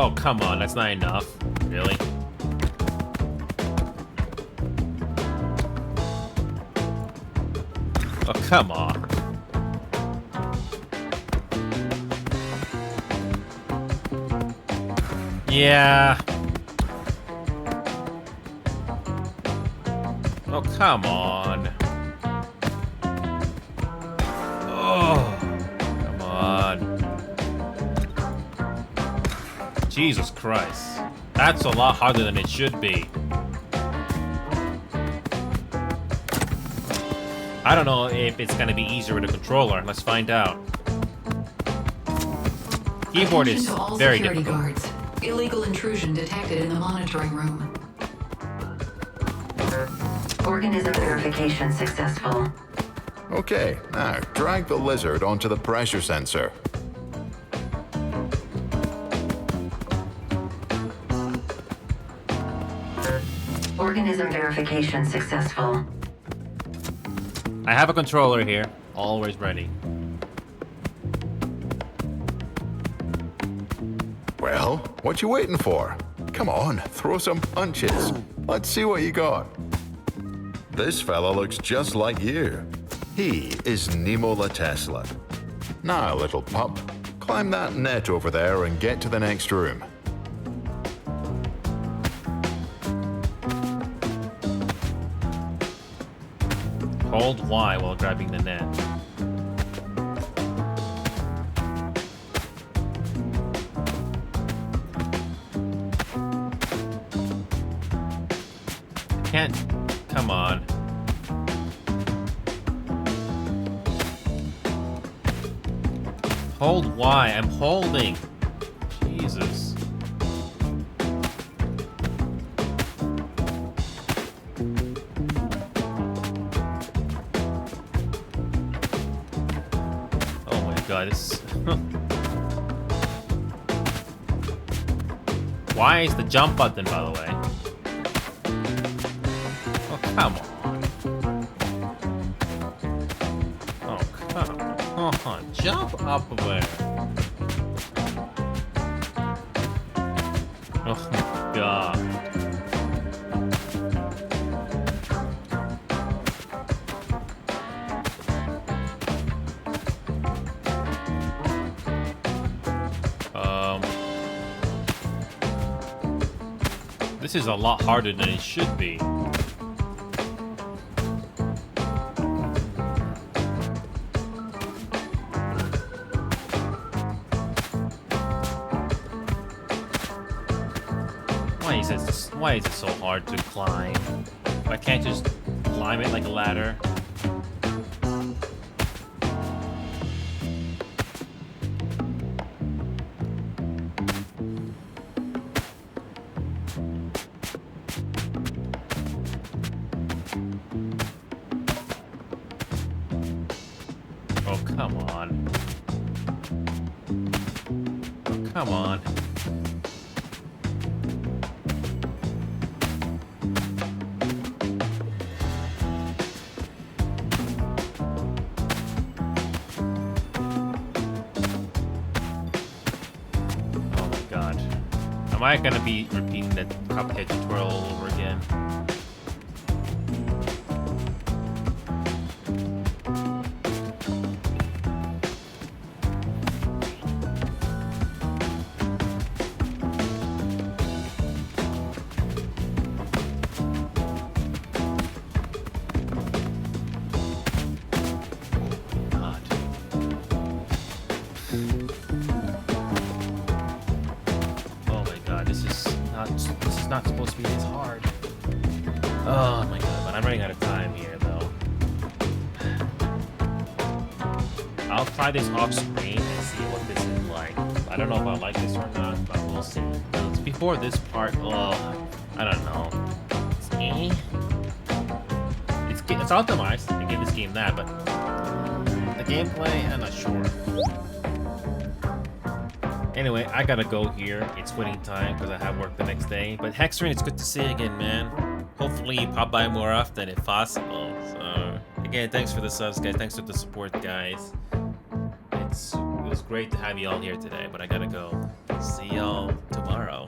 Speaker 1: Oh, come on, that's not enough. Really? Oh, come on. Yeah. Oh, come on. Oh, come on. Jesus Christ. That's a lot harder than it should be. I don't know if it's gonna be easier with a controller. Let's find out. Keyboard is
Speaker 14: Attention to all
Speaker 12: Oh,
Speaker 1: very
Speaker 14: security
Speaker 1: difficult.
Speaker 14: guards. Illegal intrusion detected in the monitoring room.
Speaker 16: Organism verification successful.
Speaker 15: Okay, now drag the lizard onto the pressure sensor.
Speaker 16: Organism verification successful.
Speaker 1: I have a controller here, always ready.
Speaker 15: Well, what you waiting for? Come on, throw some punches. Let's see what you got. This fella looks just like you. He is Nemo La Tesla. Now, little pup, climb that net over there and get to the next room.
Speaker 1: Hold Y while grabbing the net. Can't. Come on. Hold Y. I'm holding. Jesus. Oh my god, this. Why is the jump button, by the way? Oh, come on. Oh, come on. Jump up there. Oh my god. This is a lot harder than it should be. Why is it so hard to climb? I can't just climb it like a ladder. Oh, come on. Oh, come on. Oh my god. Am I gonna be repeating that Cuphead tutorial all over again? This is not supposed to be this hard. Oh my god, but I'm running out of time here, though. I'll try this off screen and see what this is like. I don't know if I like this or not, but we'll see. It's before this part. Oh, I don't know. It's it's optimized. I give this game that, but the gameplay, I'm not sure. Anyway, I gotta go here. It's quitting time because I have work the next day. But Hexrin, it's good to see you again, man. Hopefully you pop by more often if possible. So again, thanks for the subs, guys. Thanks for the support, guys. It was great to have you all here today, but I gotta go. See y'all tomorrow.